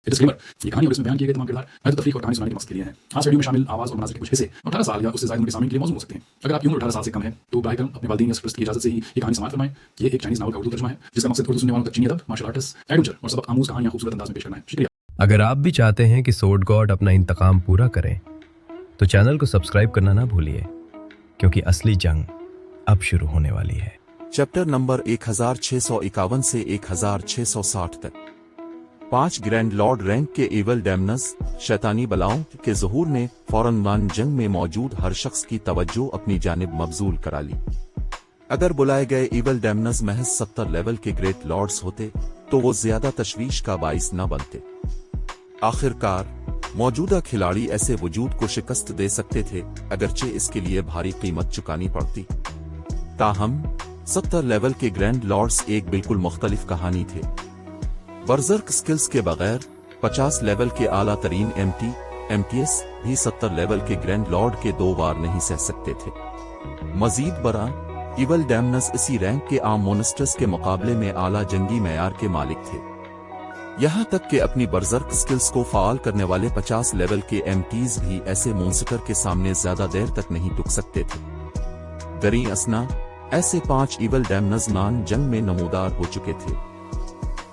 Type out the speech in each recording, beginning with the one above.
Disclaimer, ये कहानी और इसमें बयान किए गए तमाम किरदार महज तफरीक और कहानी सुनाने के मकसद के लिए हैं। आज वीडियो में शामिल आवाज़ और मनाज़िर के कुछ हिस्से 18 साल या उससे ज़्यादा उम्र के सामीन के लिए मौजूद हो सकते हैं। अगर आपकी उम्र 18 साल से कम है तो बराए करम अपने वालिदैन या सरपरस्त की इजाज़त से ही ये कहानी समाअत फरमाएं। ये एक चाइनीज़ नावल का उर्दू तर्जुमा है जिसका मकसद उर्दू सुनने वालों तक चीनी अदब, मार्शल आर्ट्स, एडवेंचर और सबक आमूज़ कहानियाँ खूबसूरत अंदाज में पेश करना है। शुक्रिया। अगर आप भी चाहते हैं कि सोर्ड गॉड अपना इंतकाम पूरा करें तो चैनल को सब्सक्राइब करना ना भूलिए, क्योंकि असली जंग अब शुरू होने वाली है। चैप्टर नंबर 1651 से 1660 तक। 5 ग्रैंड लॉर्ड रैंक के एवल डैमनस शैतानी बलाओं के ज़हूर ने फौरन मान जंग में मौजूद हर शख्स की तवज्जो अपनी जानिब मबजूल करा ली। अगर बुलाए गए एवल डैमनस महज 70 लेवल के ग्रेट लॉर्ड्स होते तो वो ज्यादा तशवीश का बाइस न बनते। आखिरकार मौजूदा खिलाड़ी ऐसे वजूद को शिकस्त दे सकते थे, अगरचे इसके लिए भारी कीमत चुकानी पड़ती। ताहम 70 लेवल के ग्रैंड लॉर्ड्स एक बिल्कुल मुख्तलिफ कहानी थे। बर्जर्क स्किल्स के बगैर 50 लेवल के आला तरीन एमटीएस भी 70 लेवल के ग्रैंड लॉर्ड के 2 वार नहीं सह सकते थे। मजीद बरा इवल डैमनस इसी रैंक के आम मोनेस्टर्स के मुकाबले में आला जंगी मैयार के मालिक थे। यहाँ तक कि अपनी बर्जर्क स्किल्स को फाल करने वाले 50 लेवल के एमटीज भी ऐसे मोन्स्टर के सामने ज्यादा देर तक नहीं टुक सकते थे। दरी असना ऐसे 5 इवल डैमनस मान जंग में नमूदार हो चुके थे।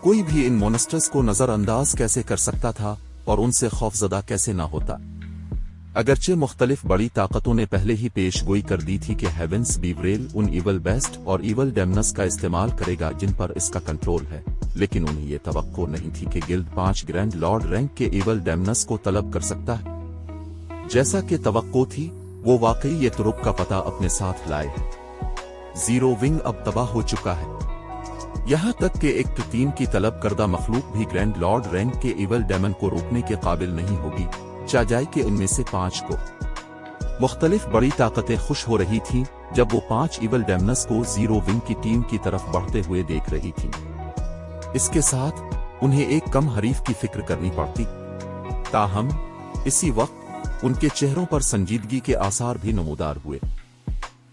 कोई भी इन मोनेस्टर्स को नजरअंदाज कैसे कर सकता था और उनसे खौफजदा कैसे ना होता। अगरचे मुख्तलिफ बड़ी ताकतों ने पहले ही पेश गोई कर दी थी कि हेवेंस बीवरेल उन इवल बेस्ट और इवल डैमनस का इस्तेमाल करेगा जिन पर इसका कंट्रोल है, लेकिन उन्हें यह तवक्को नहीं थी कि गिल्ड 5 ग्रैंड लॉर्ड रैंक के इवल डैमनस को तलब कर सकता है। जैसा कि तवक्को थी, वो वाकई ये तुरुप का पता अपने साथ लाए है। जीरो विंग अब तबाह हो चुका है। यहाँ तक कि एक टीम की तलब करदा मखलूक भी ग्रैंड लॉर्ड रैंक के इवल डेमन को रोकने के काबिल नहीं होगी, चाह जाए कि उनमें से 5 को। मुख्तलिफ बड़ी ताकतें खुश हो रही थीं जब वो 5 इवल डैमनस को जीरो विंग की टीम की तरफ बढ़ते हुए देख रही थीं। इसके साथ उन्हें एक कम हरीफ की फिक्र करनी पड़ती। ताहम इसी वक्त उनके चेहरों पर संजीदगी के आसार भी नमूदार हुए।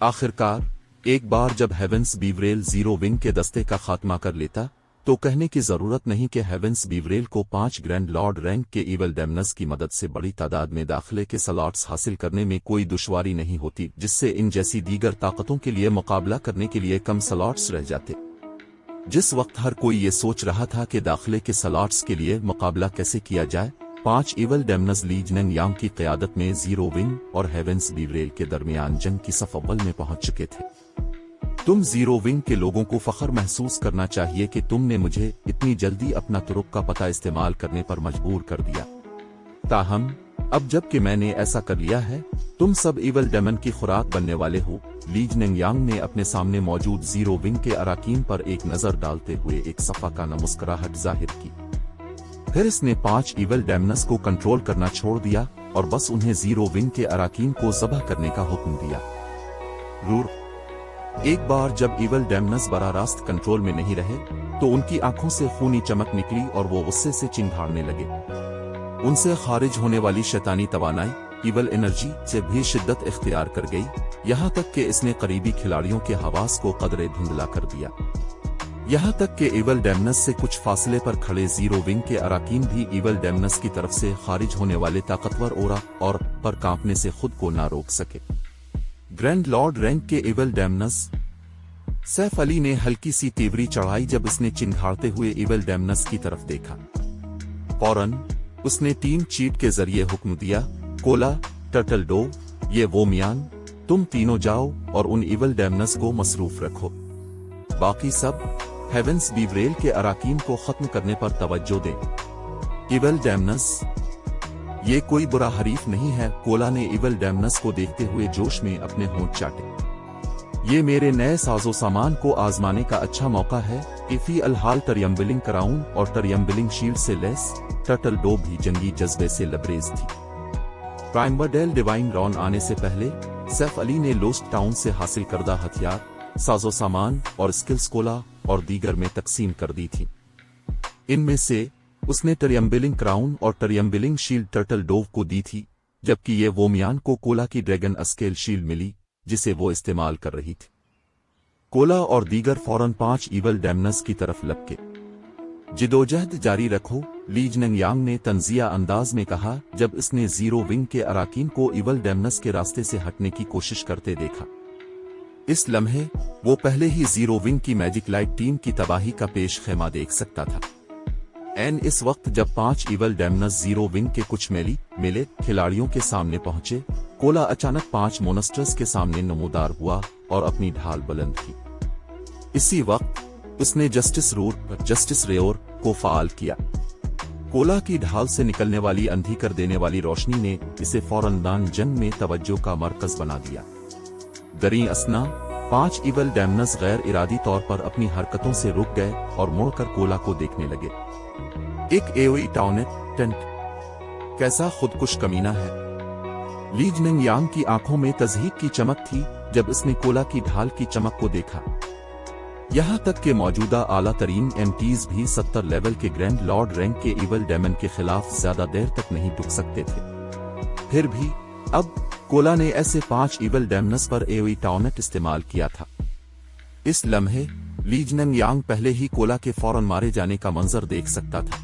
आखिरकार एक बार जब हेवेंस बीवरेल जीरो विंग के दस्ते का खात्मा कर लेता तो कहने की जरूरत नहीं कि हेवेंस बीवरेल को 5 ग्रैंड लॉर्ड रैंक के इवल डैमनस की मदद से बड़ी तादाद में दाखिले के स्लॉट्स हासिल करने में कोई दुश्वारी नहीं होती, जिससे इन जैसी दीगर ताकतों के लिए मुकाबला करने के लिए कम स्लॉट्स रह जाते। जिस वक्त हर कोई ये सोच रहा था कि दाखिले के स्लॉट्स के लिए मुकाबला कैसे किया जाए, 5 इवल डैमनस लीजनन यांग की क़यादत में जीरो विंग और हेवेंस बीवरेल के दरमियान जंग की सफ अव्वल में पहुंच चुके थे। तुम जीरो विंग के लोगों को फख्र महसूस करना चाहिए कि तुमने मुझे इतनी जल्दी अपना तुरुक का पता इस्तेमाल करने पर मजबूर कर दिया। ताहम अब जब कि मैंने ऐसा कर लिया है, तुम सब इवल डेमन की खुराक बनने वाले हो। लीजनन यांग ने अपने सामने मौजूद जीरो विंग के अराकीन पर एक नजर डालते हुए एक सफाकाना मुस्कुराहट जाहिर की। फिर इसने 5 इवल डैमनस को कंट्रोल करना छोड़ दिया और बस उन्हें जीरो विंग के अराकीन को ज़बह करने का हुक्म दिया। रूर एक बार जब इवल डैमनस बरा रास्त कंट्रोल में नहीं रहे तो उनकी आंखों से खूनी चमक निकली और वो गुस्से से चिंघाड़ने लगे। उनसे खारिज होने वाली शैतानी तवानाई इवल एनर्जी से भी शिद्दत इख्तियार कर गई, यहाँ तक कि इसने करीबी खिलाड़ियों के हवास को कदरे धुंधला कर दिया। यहाँ तक कि इवल डैमनस से कुछ फासले पर खड़े जीरो विंग के अराकीन भी इवल डैमनस की तरफ से खारिज होने वाले ताकतवर ओरा और पर कांपने से खुद को ना रोक सके। ग्रैंड लॉर्ड रैंक के इवल डैमनस सैफ अली ने हल्की सी तेवरी चढ़ाई जब उसने चिंघाड़ते हुए इवल डैमनस की तरफ देखा। फौरन उसने टीम चीट के जरिए हुक्म दिया, कोला, टर्टल डो, ये वो मियान, तुम तीनों जाओ और उन इवल डैमनस को मसरूफ रखो। बाकी सब हेवेंस बीवरेल के अराकीन को खत्म करने पर तवज्जो दें। इवल डैमनस ये कोई बुरा हरीफ नहीं है। कोला ने इवल डैमनस को देखते हुए जोश में अपने होंठ चाटे। ये मेरे नए साजो सामान को आजमाने का अच्छा मौका है। इफी अलहाल टरियम्बिलिंग कराउन और टरियम्बिलिंग शील्ड से लेस टर्टल डो भी जंगी जज्बे से लबरेज थी। प्राइमबरडेल डिवाइन रॉन आने से पहले सैफ अली ने लोस्ट टाउन से हासिल करदा हथियार, साजो सामान और स्किल्स कोला और दीगर में तकसीम कर दी थी। इनमें से उसने टरियम्बिलिंग क्राउन और टरियम्बिलिंग शील्ड टर्टल डोव को दी थी, जबकि ये वोमियान को कोला की ड्रैगन स्केल शील्ड मिली जिसे वो इस्तेमाल कर रही थी। कोला और दीगर फौरन 5 इवल डैमनस की तरफ लपके। जिदोजहद जारी रखो, ली जनिंगयांग ने तंजिया अंदाज में कहा जब इसने जीरो विंग के अराकीन को इवल डेमनस के रास्ते से हटने की कोशिश करते देखा। इस लम्हे वो पहले ही जीरो विंग की मैजिक लाइट टीम की तबाही का पेश खेमा देख सकता था। इस वक्त जब 5 इवल डेमनस जीरो विंग के कुछ मेले खिलाड़ियों के सामने पहुंचे, कोला अचानक 5 मोनस्टर्स के सामने नमूदार हुआ और अपनी ढाल बुलंद की। इसी वक्त उसने जस्टिस रेओर को फाल किया। कोला की ढाल से निकलने वाली अंधी कर देने वाली रोशनी ने इसे फौरन दान जंग में तवज्जो का मरकज बना दिया। दरी असना 5 इवल डेमनस गैर इरादी तौर पर अपनी हरकतों से रुक गए और मुड़कर कोला को देखने लगे। एक एओई टाउनेट कैसा खुदकुश कमीना है। ली जनिंगयांग की आंखों में तज़हीक की चमक थी जब इसने कोला की ढाल की चमक को देखा। यहां तक कि मौजूदा आला तरीन एमटीज भी 70 लेवल के ग्रैंड लॉर्ड रैंक के इवल डेमन के खिलाफ ज्यादा देर तक नहीं रुक सकते थे। फिर भी अब कोला ने ऐसे 5 इवल डेमनस पर एओई टाउनेट इस्तेमाल किया था। इस लम्हे ली जनिंगयांग पहले ही कोला के फौरन मारे जाने का मंजर देख सकता था।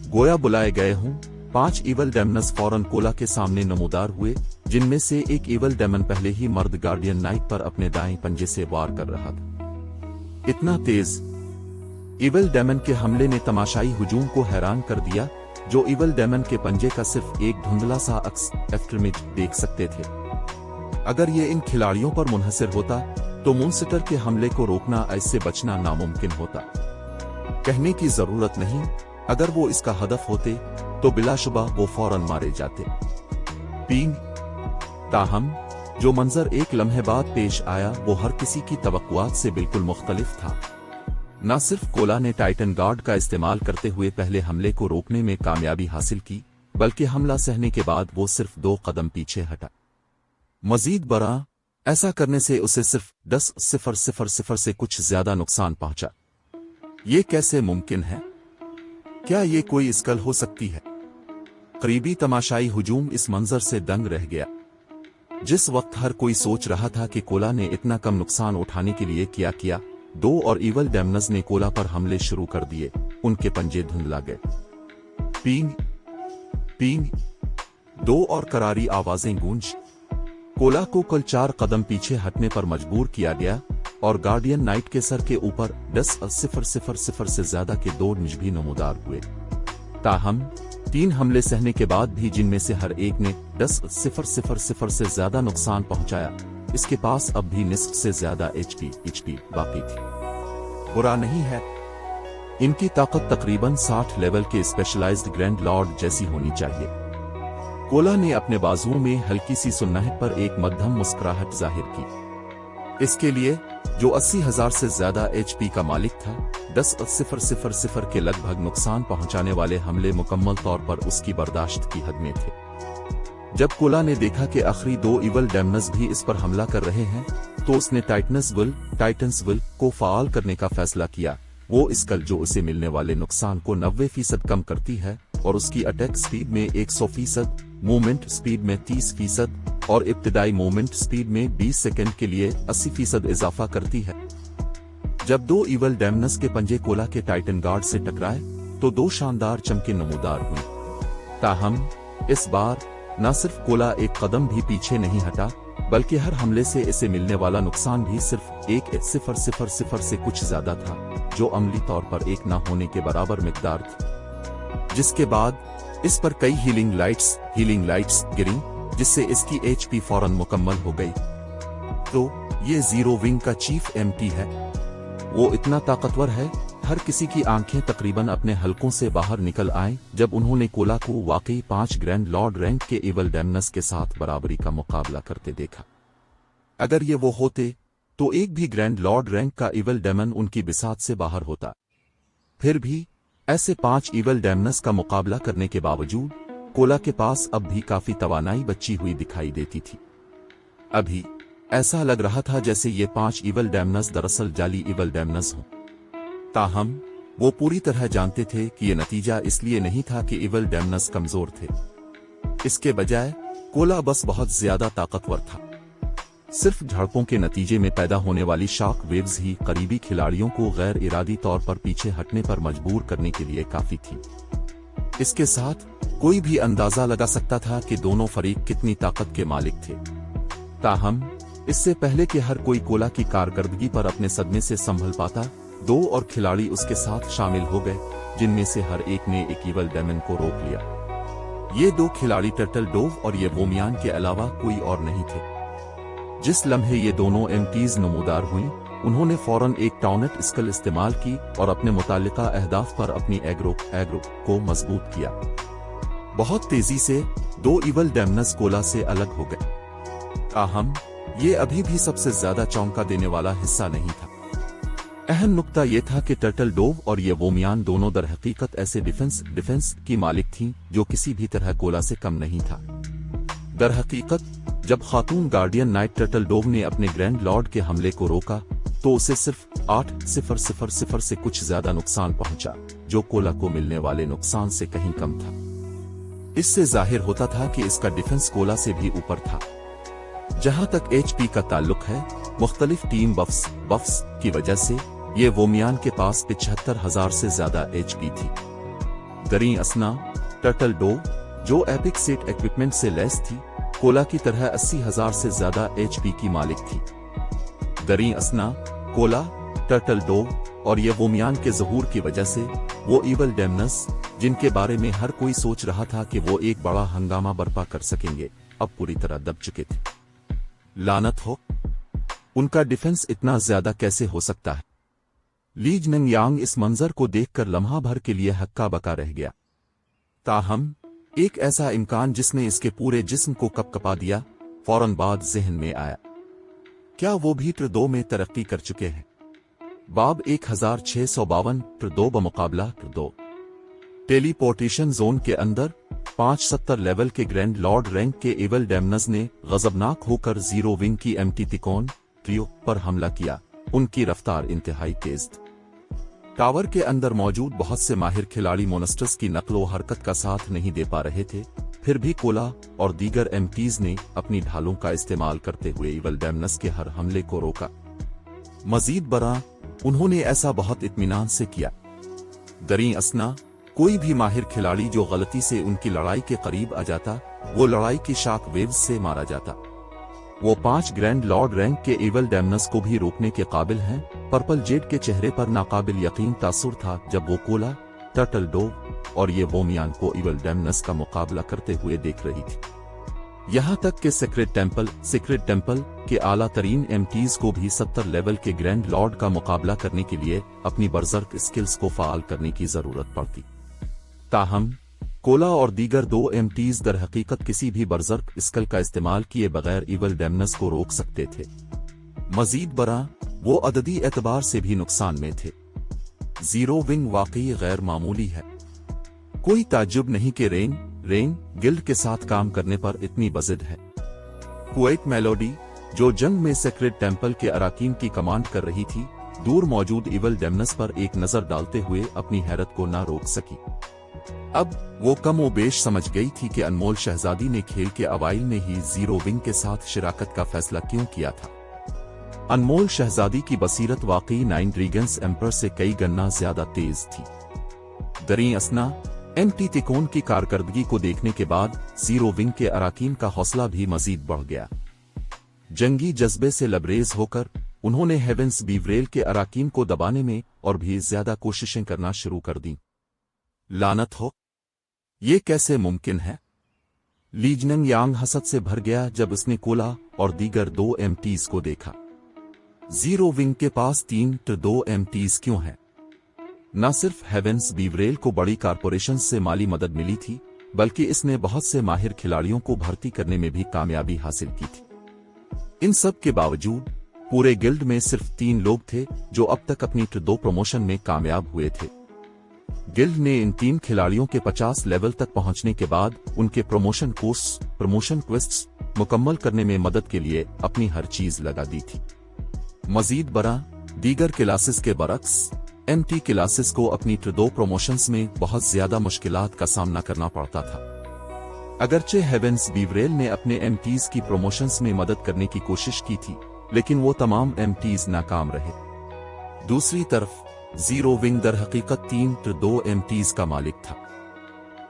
गोया बुलाए गए हों, 5 इवल डेमनस फौरन कोला के सामने नमूदार हुए, जिनमें से एक इवल डेमन पहले ही मर्द गार्डियन नाइट पर अपने दाएं पंजे से वार कर रहा था। इतना तेज इवल डेमन के हमले ने तमाशाई हुजूम को हैरान कर दिया, जो इवल डेमन के पंजे का सिर्फ एक धुंधला सा अक्स एफ्टरमिज देख सकते थे। अगर ये इन खिलाड़ियों पर मुनहसर होता तो मूनस्टर के हमले को रोकना, इससे बचना नामुमकिन होता। कहने की जरूरत नहीं, अगर वो इसका हदफ होते तो बिलाशुबा वो फौरन मारे जाते। ताहम जो मंजर एक लम्हे बाद पेश आया वो हर किसी की तवक्कुआत से बिल्कुल मुख्तलिफ था। न सिर्फ कोला ने टाइटन गार्ड का इस्तेमाल करते हुए पहले हमले को रोकने में कामयाबी हासिल की, बल्कि हमला सहने के बाद वो सिर्फ 2 कदम पीछे हटा। मजीद बरा ऐसा करने से उसे सिर्फ 10,000 से कुछ ज्यादा नुकसान पहुंचा। ये कैसे मुमकिन है? क्या ये कोई इसकल हो सकती है? करीबी तमाशाई हुजूम इस मंजर से दंग रह गया। जिस वक्त हर कोई सोच रहा था कि कोला ने इतना कम नुकसान उठाने के लिए क्या किया, 2 और इवल डेमनस ने कोला पर हमले शुरू कर दिए। उनके पंजे धुंधला गए। पींग 2 और करारी आवाजें गूंज कोला को कुल 4 कदम पीछे हटने पर मजबूर किया गया और गार्डियन नाइट के सर के ऊपर 10,000 से ज्यादा के 2 निज भी नमूदार हुए। ताहम 3 हमले सहने के बाद भी, जिनमें से हर एक ने 10,000 से ज्यादा नुकसान पहुंचाया, इसके पास अब भी निस्फ से ज्यादा एचपी बाकी थी। बुरा नहीं है, इनकी ताकत तकरीबन 60 लेवल के स्पेशलाइज्ड ग्रैंड लॉर्ड जैसी होनी चाहिए। कोला ने अपने बाजुओं में हल्की सी सुन्नहट पर एक मध्यम मुस्कुराहट जाहिर की। इसके लिए जो 80,000 से ज्यादा एचपी का मालिक था, 10,000 के लगभग नुकसान पहुंचाने वाले हमले मुकम्मल तौर पर उसकी बर्दाश्त की हद में थे। जब कोला ने देखा कि आखिरी 2 इवल डेमनस भी इस पर हमला कर रहे हैं, तो उसने टाइटन्स विल को फाल करने का फैसला किया। वो इसकल जो उसे मिलने वाले नुकसान को 90% कम करती है और उसकी अटैक स्पीड में 100%, मूवमेंट स्पीड में 30% और इब्तिदाई मूवमेंट स्पीड में 20 सेकंड के लिए 80% इजाफा करती है। जब 2 इवल डेमनस के पंजे कोला के टाइटन गार्ड से टकराए तो 2 शानदार चमके नमूदार हुई। ताहम इस बार न सिर्फ कोला एक कदम भी पीछे नहीं हटा, बल्कि हर हमले से इसे मिलने वाला नुकसान भी सिर्फ 1,000 से कुछ ज्यादा था, जो अमली तौर पर 1 न होने के बराबर मिकदार थी। जिसके बाद इस पर कई हीलिंग लाइट्स गिरी, जिससे इसकी एचपी फौरन मुकम्मल हो गई। तो ये जीरो विंग का चीफ एमटी है। वो इतना ताकतवर है, हर किसी की आंखें तकरीबन अपने हलकों से बाहर निकल आए जब उन्होंने कोला को वाकई 5 ग्रैंड लॉर्ड रैंक के इवल डेमनस के साथ बराबरी का मुकाबला करते देखा। अगर ये वो होते तो एक भी ग्रैंड लॉर्ड रैंक का इवल डेमन उनकी बिसात से बाहर होता। फिर भी ऐसे 5 इवल डेमनस का मुकाबला करने के बावजूद कोला के पास अब भी काफी तवानाई बची हुई दिखाई देती थी। अभी ऐसा लग रहा था जैसे ये 5 इवल डेमनस दरअसल जाली इवल डेमनस हों। ताहम वो पूरी तरह जानते थे कि ये नतीजा इसलिए नहीं था कि इवल डेमनस कमजोर थे। इसके बजाय कोला बस बहुत ज्यादा ताकतवर था। सिर्फ झड़पों के नतीजे में पैदा होने वाली शॉक वेव्स ही करीबी खिलाड़ियों को गैर इरादी तौर पर पीछे हटने पर मजबूर करने के लिए काफी थी। इसके साथ कोई भी अंदाजा लगा सकता था कि दोनों फरीक कितनी ताकत के मालिक थे। ताहम इससे पहले कि हर कोई कोला की कारकर्दगी पर अपने सदमे से संभल पाता, 2 और खिलाड़ी उसके साथ शामिल हो गए, जिनमें से हर एक ने एक ईवल डेमन को रोक लिया। ये 2 खिलाड़ी टर्टल डोव और येवोमियान के अलावा कोई और नहीं थे। जिस लम्हे ये दोनों एमटीज नमूदार हुई, उन्होंने फौरन एक टाउनेट स्कल इस्तेमाल की और अपने मुतालिका अहदाफ पर अपनी एग्रो को मजबूत किया। बहुत तेजी से 2 ईवल डेमनस कोला से अलग हो गए। ताहम ये अभी भी सबसे ज्यादा चौंका देने वाला हिस्सा नहीं था। अहम नुक्ता यह था कि टर्टल डोव और येवोमियान दोनों दर हकीकत ऐसे डिफेंस की मालिक थीं जो किसी भी तरह कोला से कम नहीं था। दर हकीकत जब खातून गार्डियन नाइट टर्टल डोव ने अपने ग्रैंड लॉर्ड के हमले को रोका तो उसे सिर्फ 8,000 से कुछ ज्यादा नुकसान पहुंचा, जो कोला को मिलने वाले नुकसान से कहीं कम था। इससे जाहिर होता था कि इसका डिफेंस कोला से भी ऊपर था। जहां तक एचपी का ताल्लुक है, मुख्तलिफ टीम बफ्स की वजह से ये वोमियान के पास 75,000 से ज्यादा एचपी थी। दरी असना टर्टल डोव जो एपिक सेट इक्विपमेंट से लैस थी, कोला की तरह 80,000 से ज्यादा एचपी की मालिक थी। दरी असना कोला, टर्टल डोव और येवोमियान के ज़हूर की वजह से वो ईवल डेमनस, जिनके बारे में हर कोई सोच रहा था कि वो एक बड़ा हंगामा बर्पा कर सकेंगे, अब पूरी तरह दब चुके थे। लानत हो, उनका डिफेंस इतना ज्यादा कैसे हो सकता है? ली जनिंग इस मंजर को देखकर लम्हा भर के लिए हक्का बका रह गया। ताहम एक ऐसा इम्कान जिसने इसके पूरे जिस्म को कपकपा दिया, फौरन बाद जहन में आया। क्या वो भी ट्र2 में तरक्की कर चुके हैं? बाब 1652 ट्र2 बमुकाबला ट्र2 टेलीपोर्टेशन जोन के अंदर 570 लेवल के ग्रैंड लॉर्ड रैंक के ईवल डेमनस ने गजबनाक होकर 0 विंग की एम्प्टी तिकोन ट्रियो पर हमला किया। उनकी रफ्तार इंतहाई तेज थी। टावर के अंदर मौजूद बहुत से माहिर खिलाड़ी मोनस्टर्स की नकलो हरकत का साथ नहीं दे पा रहे थे, फिर भी कोला और दीगर एमटीज ने अपनी ढालों का इस्तेमाल करते हुए ईवल डेमनस के हर हमले को रोका। मजीद बरा, उन्होंने ऐसा बहुत इत्मीनान से किया। दरी असना कोई भी माहिर खिलाड़ी जो गलती से उनकी लड़ाई के करीब आ जाता, वो लड़ाई की शॉक वेव्स से मारा जाता। वो 5 ग्रैंड लॉर्ड रैंक के ईवल डेमनस को भी रोकने के काबिल हैं। पर्पल जेड के चेहरे पर नाकाबिल यकीन तासुर था जब वो कोला, टर्टल डोव और ये वोमियान को ईवल डेमनस का मुकाबला करते हुए देख रही थी। यहाँ तक कि सीक्रेट टेम्पल के आला तरीन एमटीज को भी 70 लेवल के ग्रैंड लॉर्ड का मुकाबला करने के लिए अपनी बर्जर्क स्किल्स को फाल करने की जरूरत पड़ती। ताहम कोला और दीगर 2 एमटीज दर हकीकत किसी भी बर्जर्क स्किल का इस्तेमाल किए बगैर ईवल डेमनस को रोक सकते थे। मजीद बरा, वो अददी एतबार से भी नुकसान में थे। 0 विंग वाकई गैर मामूली है। कोई ताज्जुब नहीं कि रेन गिल्ड के साथ काम करने पर इतनी बजिद है। कुवैत मेलोडी, जो जंग में सेक्रेट टेम्पल के अराकीन की कमांड कर रही थी, दूर मौजूद ईवल डेमनस पर एक नजर डालते हुए अपनी हैरत को न रोक सकी। अब वो कमोबेश समझ गई थी कि अनमोल शहजादी ने खेल के अवाइल में ही 0 विंग के साथ शिराकत का फैसला क्यों किया था। अनमोल शहजादी की बसीरत वाकई 9 ड्रैगन्स एम्पर से कई गन्ना ज्यादा तेज थी। दरी असना एमटी तिकोन की कारकर्दगी को देखने के बाद 0 विंग के अराकीन का हौसला भी मजीद बढ़ गया। जंगी जज्बे से लबरेज होकर उन्होंने हेवेंस बीवरेल के अराकीन को दबाने में और भी ज्यादा कोशिशें करना शुरू कर दी। लानत हो, ये कैसे मुमकिन है? ली जनिंग हसद से भर गया जब उसने कोला और दीगर 2 एमटीज को देखा। 0 विंग के पास 3 ट्र2 एमटीज क्यों है? न सिर्फ हेवेंस बीवरेल को बड़ी कारपोरेशन से माली मदद मिली थी, बल्कि इसने बहुत से माहिर खिलाड़ियों को भर्ती करने में भी कामयाबी हासिल की थी। इन सब के बावजूद पूरे गिल्ड में सिर्फ 3 लोग थे जो अब तक अपनी ट्र2 प्रमोशन में कामयाब हुए थे। गिल्ड ने इन 3 खिलाड़ियों के 50 लेवल तक पहुंचने के बाद उनके प्रमोशन क्वेस्ट्स मुकम्मल करने में मदद के लिए अपनी हर चीज लगा दी थी। मजीद बरा, दीगर क्लासेस के बरक्स एमटी क्लासेस को अपनी ट्र2 प्रमोशंस में बहुत ज्यादा मुश्किलात का सामना करना पड़ता था। अगरचे हेवेंस बीवरेल ने अपने एमटीज की प्रमोशंस में मदद करने की कोशिश की थी, लेकिन वो तमाम एमटीज नाकाम रहे। दूसरी तरफ जीरो विंग दर हकीकत 3 ट्र2 एमटीज का मालिक था।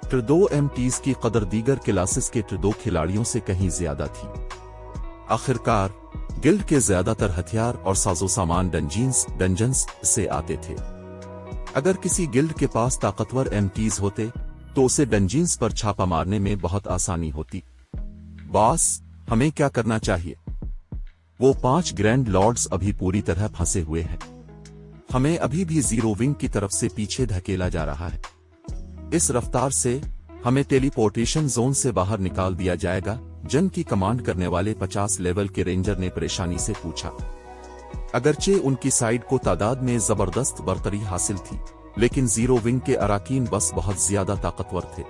ट्र2 एमटीज की कदर दीगर क्लासेस के ट्र2 खिलाड़ियों से कहीं ज्यादा थी। आखिरकार गिल्ड के ज्यादातर हथियार और साजो सामान डंजन्स से आते थे। अगर किसी गिल्ड के पास ताकतवर एमटीज होते तो उसे डंजीन्स पर छापा मारने में बहुत आसानी होती। बॉस, हमें क्या करना चाहिए? वो 5 ग्रैंड लॉर्ड्स अभी पूरी तरह फंसे हुए हैं। हमें अभी भी जीरो विंग की तरफ से पीछे धकेला जा रहा है। इस रफ्तार से हमें टेलीपोर्टेशन जोन से बाहर निकाल दिया जाएगा, जंग की कमांड करने वाले 50 लेवल के रेंजर ने परेशानी से पूछा। अगरचे उनकी साइड को तादाद में जबरदस्त बरतरी हासिल थी, लेकिन जीरो विंग के अराकीन बस बहुत ज्यादा ताकतवर थे।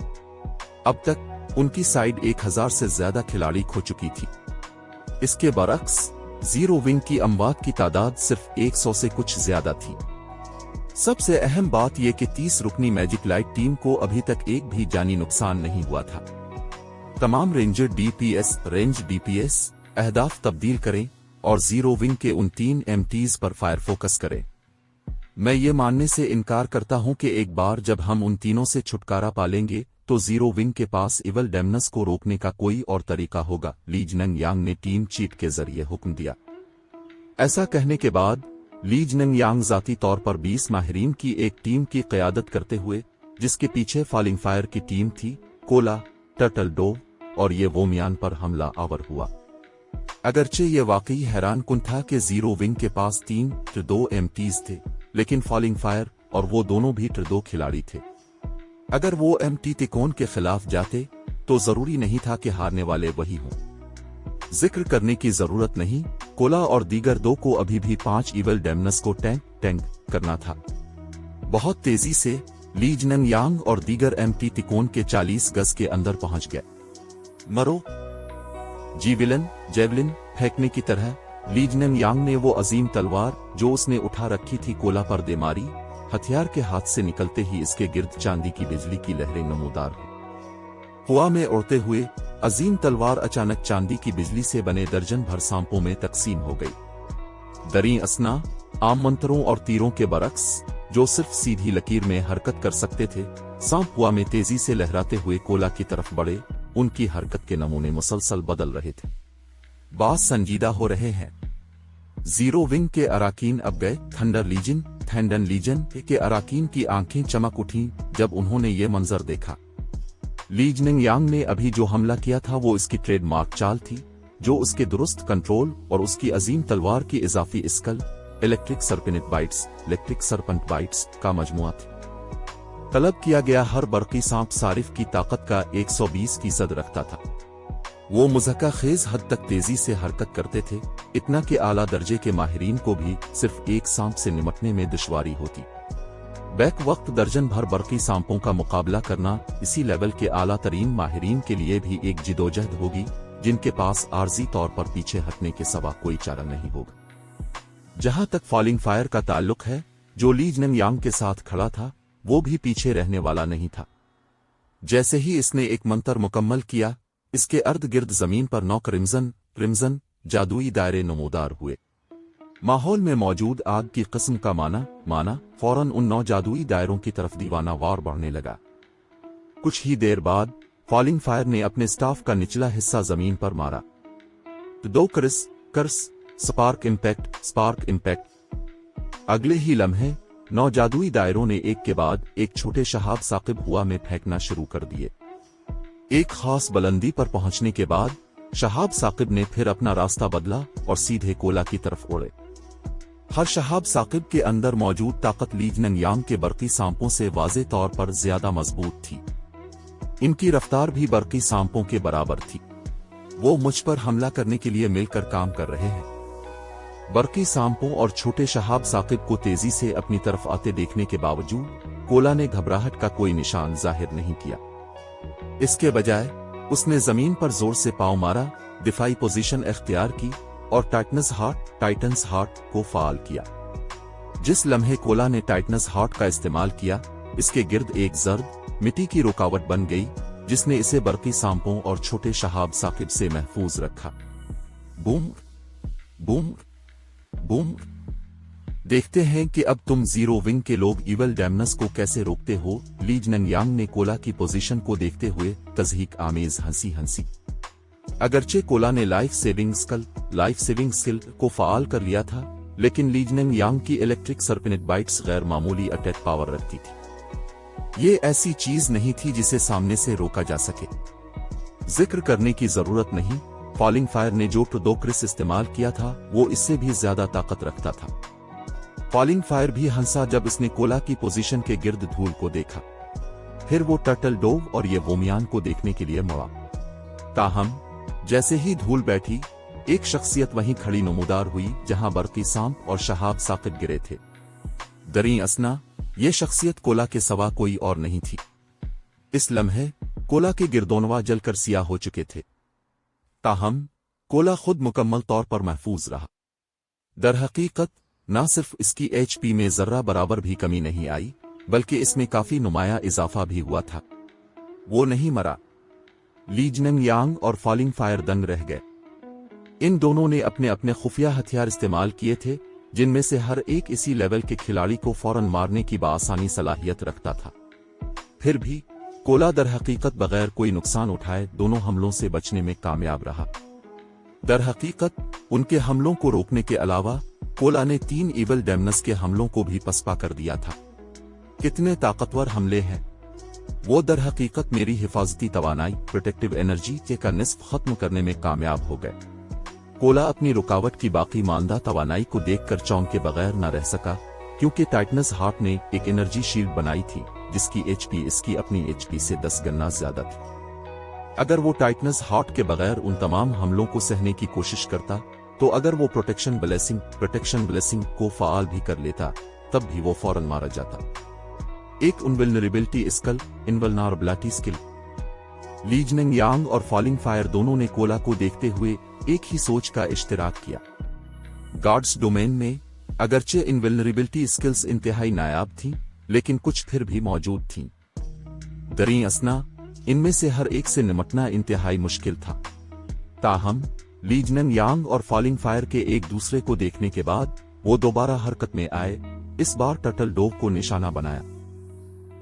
अब तक उनकी साइड 1000 से ज्यादा खिलाड़ी खो चुकी थी। इसके बरक्स जीरो विंग की अमवात की तादाद सिर्फ 100 से कुछ ज्यादा थी। सबसे अहम बात यह कि 30 रुकनी मैजिक लाइट टीम को अभी तक एक भी जानी नुकसान नहीं हुआ था। तमाम रेंजर रेंज डीपीएस अहदाफ तब्दील करें और जीरो विंग के उन 3 एमटीज पर फायर फोकस करें। मैं ये मानने से इनकार करता हूं कि एक बार जब हम उन तीनों से छुटकारा पालेंगे तो जीरो विंग के पास इवल डेमनस को रोकने का कोई और तरीका होगा। ली जनिंग यांग ने टीम चीट के जरिए हुक्म दिया। ऐसा कहने के बाद ली जनिंग यांग जाती तौर पर 20 माहिरीन की एक टीम की क़यादत करते हुए, जिसके पीछे फॉलिंग फायर की टीम थी, कोला, टर्टल डोव और ये वोमियान पर हमला आवर हुआ। अगरचे ये वाकई हैरान कुन था कि जीरो विंग के पास 3 ट्र2 एमटीज थे, लेकिन फॉलिंग फायर और वो दोनों भी ट्र2 खिलाड़ी थे। अगर वो एमटी तिकोन के खिलाफ जाते तो जरूरी नहीं था कि हारने वाले वही हों। जिक्र करने की जरूरत नहीं, कोला और दीगर 2 को अभी भी 5 इवल डेमनस को टैंक करना था। बहुत तेजी से ली जनिंग यांग और दीगर एमटी तिकोन के 40 गज के अंदर पहुंच गए। मरो जेवलिन फेंकने की तरह ली जनिंग यांग ने वो अजीम तलवार जो उसने उठा रखी थी कोला पर दे मारी। हथियार के हाथ से निकलते ही इसके गिर्द चांदी की बिजली की लहरें नमूदार हुआ में उड़ते हुए अजीम तलवार अचानक चांदी की बिजली से बने दर्जन भर सांपों में तकसीम हो गई। दरी असना आम मंत्रों और तीरों के बरक्स जो सिर्फ सीधी लकीर में हरकत कर सकते थे, सांप हुआ में तेजी से लहराते हुए कोला की तरफ बढ़े। उनकी हरकत के नमूने मुसलसल बदल रहे थे। बास संजीदा हो रहे हैं। जीरो विंग के अराकीन अब गए। थंडन लीजन के अराकीन की आंखें चमक उठीं जब उन्होंने ये मंजर देखा। ली जनिंग यांग ने अभी जो हमला किया था वो इसकी ट्रेडमार्क चाल थी, जो उसके दुरुस्त कंट्रोल और उसकी अजीम तलवार की इजाफी स्कल इलेक्ट्रिक सरपेंट बाइट्स का मजमुआ थी। तलब किया गया हर बरकी सांप सारिफ की ताकत का 120% रखता था। वो मुज़क्का खेज हद तक तेजी से हरकत करते थे, इतना कि आला दर्जे के माहिरीन को भी सिर्फ एक सांप से निपटने में दुश्वारी होती। बैक वक्त दर्जन भर बरकी सांपों का मुकाबला करना इसी लेवल के आला तरीन माहिरीन के लिए भी एक जिदोजहद होगी, जिनके पास आर्जी तौर पर पीछे हटने के सिवा कोई चारा नहीं होगा। जहां तक फॉलिंग फायर का ताल्लुक है, जो ली जनिंग यांग के साथ खड़ा था वो भी पीछे रहने वाला नहीं था। जैसे ही इसने एक मंत्र मुकम्मल किया, इसके अर्द गिर्द जमीन पर 9 क्रिम्जन जादुई दायरे नमूदार हुए। माहौल में मौजूद आग की किस्म का माना फौरन उन 9 जादुई दायरों की तरफ दीवाना वार बढ़ने लगा। कुछ ही देर बाद फॉलिंग फायर ने अपने स्टाफ का निचला हिस्सा जमीन पर मारा। 2 कर्स स्पार्क इम्पैक्ट। अगले ही लम्हे 9 जादुई दायरों ने एक के बाद एक छोटे शहाब साकिब हुआ में फेंकना शुरू कर दिए। एक खास बुलंदी पर पहुंचने के बाद शहाब साकिब ने फिर अपना रास्ता बदला और सीधे कोला की तरफ उड़े। हर शहाब साकिब के अंदर मौजूद ताकत ली जनिंग यांग के बरकी सांपों से वाज़े तौर पर ज्यादा मजबूत थी। इनकी रफ्तार भी बरकी सांपों के बराबर थी। वो मुझ पर हमला करने के लिए मिलकर काम कर रहे हैं। बरकी सांपों और छोटे शहाब साकिब को तेजी से अपनी तरफ आते देखने के बावजूद कोला ने घबराहट का कोई निशान जाहिर नहीं किया। इसके बजाय उसने जमीन पर जोर से पांव मारा, दिफाई पोजीशन इख्तियार की और टाइटन्स हार्ट को फाल किया। जिस लम्हे कोला ने टाइटन्स हार्ट का इस्तेमाल किया, इसके गिर्द एक जर्द मिट्टी की रुकावट बन गई, जिसने इसे बर्की सांपों और छोटे शहाब साकिब से महफूज रखा। Boom boom boom. देखते हैं कि अब तुम जीरो विंग के लोग इवल डैमनस को कैसे रोकते हो। ली जनिंग ने कोला की पोजीशन को देखते हुए तज़हीक आमेज हंसी। अगरचे कोला ने लाइफ सेविंग स्किल को फाल कर लिया था, लेकिन ली जनिंग की इलेक्ट्रिक सर्पिनेट बाइट्स गैर मामूली अटैक पावर रखती थी। ये ऐसी चीज नहीं थी जिसे सामने से रोका जा सके। जिक्र करने की जरूरत नहीं, फॉलिंग फायर ने जो ट्रोडोक्रिस इस्तेमाल किया था वो इससे भी ज्यादा ताकत रखता था। फॉलिंग फायर भी हंसा जब इसने कोला की पोजीशन के गिर्द धूल को देखा। फिर वो टर्टल डोव और ये वोमियान को देखने के लिए मुड़ा। ताहम जैसे ही धूल बैठी, एक शख्सियत वहीं खड़ी नमूदार हुई जहां बर्की सांप और शहाब साकिब गिरे थे। दरी असना, ये शख्सियत कोला के सवा कोई और नहीं थी। इस लम्हे कोला के गिरदोनवा जलकर सियाह हो चुके थे। ताहम कोला खुद मुकम्मल तौर पर महफूज रहा। दरहकीकत न सिर्फ इसकी HP में जर्रा बराबर भी कमी नहीं आई, बल्कि इसमें काफी नुमाया इजाफा भी हुआ था। वो नहीं मरा। ली जनिंग और फॉलिंग फायर दंग रह गए। इन दोनों ने अपने अपने खुफिया हथियार इस्तेमाल किए थे, जिनमें से हर एक इसी लेवल के खिलाड़ी को फौरन मारने की बासानी सलाहियत रखता था। फिर भी कोला दरहकीकत बगैर कोई नुकसान उठाए दोनों हमलों से बचने में कामयाब रहा। दरहकीकत उनके हमलों को रोकने के अलावा कोला ने 3 इवल डैमनस के हमलों को भी पसपा कर दिया था। कितने ताकतवर हमले हैं। वो दरहकीकत मेरी हिफाजती तवानाई प्रोटेक्टिव एनर्जी का निस्फ खत्म करने में कामयाब हो गए। कोला अपनी रुकावट की बाकी मानदा तवानाई को देखकर चौंक के बगैर न रह सका, क्योंकि टाइटनस हार्ट ने एक एनर्जी शील्ड बनाई थी जिसकी HP इसकी अपनी HP से 10 गुना ज्यादा थी। अगर वो टाइटनस हार्ट के बगैर उन तमाम हमलों को सहने की कोशिश करता, तो अगर वो प्रोटेक्शन ब्लेसिंग को फाल भी कर लेता, तब भी वो फौरन मारा जाता। एक इनवल्नरेबिलिटी स्किल। ली जनिंग और फॉलिंग फायर दोनों ने कोला को देखते हुए एक ही सोच का इश्तिराक किया। गार्ड्स डोमेन में अगरचे इनवल्नरेबिलिटी स्किल्स इंतहाई नायाब थीं, लेकिन कुछ फिर भी मौजूद थीं। दरी असना, इनमें से हर एक से निपटना इंतहाई मुश्किल था। ताहम ली जनिंग और फॉलिंग फायर के एक दूसरे को देखने के बाद वो दोबारा हरकत में आए। इस बार टर्टल डोव को निशाना बनाया।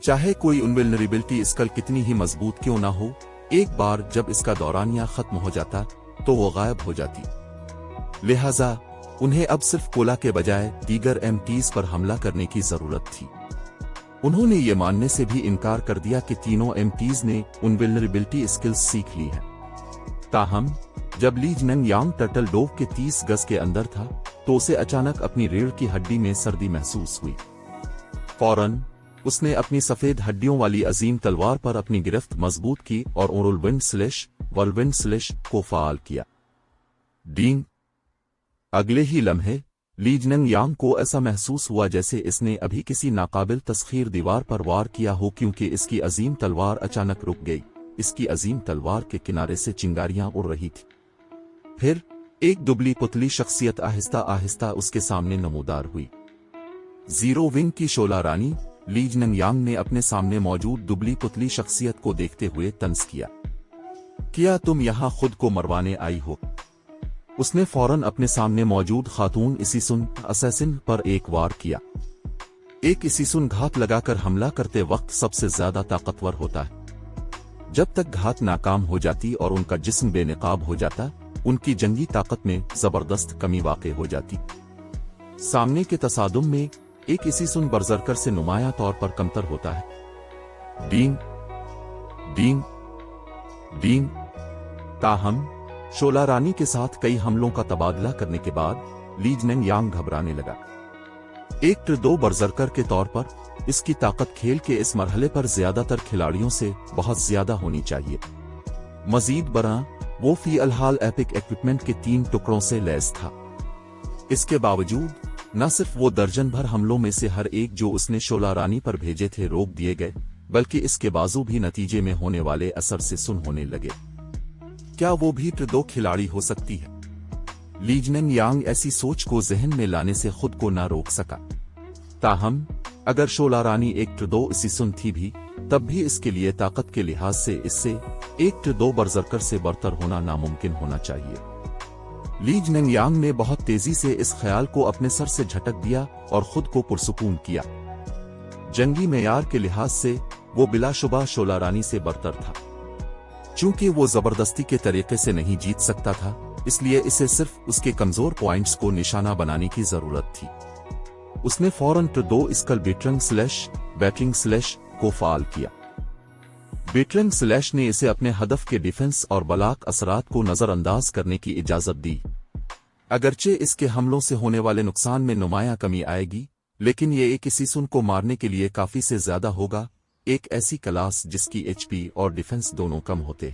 चाहे कोई इनवल्नरेबिलिटी स्किल कितनी ही मजबूत क्यों ना हो, एक बार जब इसका दौरानिया खत्म हो जाता तो वो गायब हो जाती। लिहाजा उन्हें अब सिर्फ कोला के बजाय दीगर MTs पर हमला करने की जरूरत थी। उन्होंने ये मानने से भी इनकार कर दिया कि तीनों MTs ने इनवल्नरेबिलिटी स्किल्स सीख ली है। ताहम जब ली जनिंग टर्टल डोव के 30 गज के अंदर था, तो उसे अचानक अपनी रीढ़ की हड्डी में सर्दी महसूस हुई। फौरन उसने अपनी सफेद हड्डियों वाली अजीम तलवार पर अपनी गिरफ्त मजबूत की और व्हर्लविंड स्लैश को फाल किया। डींग। अगले ही लम्हे ली जनिंग को ऐसा महसूस हुआ जैसे इसने अभी किसी नाकाबिल तस्खीर दीवार पर वार किया हो, क्योंकि इसकी अजीम तलवार अचानक रुक गई। इसकी अजीम तलवार के किनारे से चिंगारियां उड़ रही थी। फिर एक दुबली पुतली शख्सियत आहिस्ता आहिस्ता उसके सामने नमूदार हुई। जीरो विंग की शोला रानी ली जनिंग ने अपने सामने मौजूद दुबली पुतली शख्सियत को देखते हुए तंज किया। क्या तुम यहां खुद को मरवाने आई हो? उसने फौरन अपने सामने मौजूद खातून इसीसुन असैसिन पर एक वार किया। एक इसीसुन घात लगाकर हमला करते वक्त सबसे ज्यादा ताकतवर होता है। जब तक घात नाकाम हो जाती और उनका जिस्म बेनकाब हो जाता, उनकी जंगी ताकत में जबरदस्त कमी वाक़ई हो जाती। सामने के तसादुम में एक इसीसुन बरजरकर से नुमाया तौर पर कमतर होता है। डींग डींग डींग। ताहम शोला रानी के साथ कई हमलों का तबादला करने के बाद ली जनिंग घबराने लगा। एक ट्रिडो बरजरकर के तौर पर इसकी ताकत खेल के इस मरहले पर ज्यादातर खिलाड़ियों से बहुत ज्यादा होनी चाहिए। मजीद बरा वो फी अलहाल एपिक इक्विपमेंट के 3 टुकड़ों से लैस था। इसके बावजूद न सिर्फ वो दर्जन भर हमलों में से हर एक जो उसने शोला रानी पर भेजे थे रोक दिए गए, बल्कि इसके बाजू भी नतीजे में होने वाले असर से सुन होने लगे। क्या वो भी ट्रिडो खिलाड़ी हो सकती है? ली जनिंग ऐसी सोच को जहन में लाने से खुद को ना रोक सका। ताहम अगर शोला रानी एक ट्रदो इसीसुन थी भी, तब भी इसके लिए ताकत के लिहाज से इससे एक ट्रदो बरजरकर से बरतर होना नामुमकिन होना चाहिए। ली जनिंगयांग ने बहुत तेजी से इस ख्याल को अपने सर से झटक दिया और खुद को पुरसुकून किया। जंगी मेयार के लिहाज से वो बिलाशुबा शोला रानी से बरतर था। चूंकि वो जबरदस्ती के तरीके से नहीं जीत सकता था, इसलिए इसे सिर्फ उसके कमजोर पॉइंट्स को निशाना बनाने की जरूरत थी। उसने फौरन ट्रदो स्कल बैटरिंग स्लैश को फाल किया। बैटरिंग स्लैश ने इसे अपने हदफ के डिफेंस और बलाक असरात को नजरअंदाज करने की इजाजत दी। अगरचे इसके हमलों से होने वाले नुकसान में नुमाया कमी आएगी, लेकिन ये एक इसीसुन को मारने के लिए काफी से ज्यादा होगा, एक ऐसी क्लास जिसकी एचपी और डिफेंस दोनों कम होते।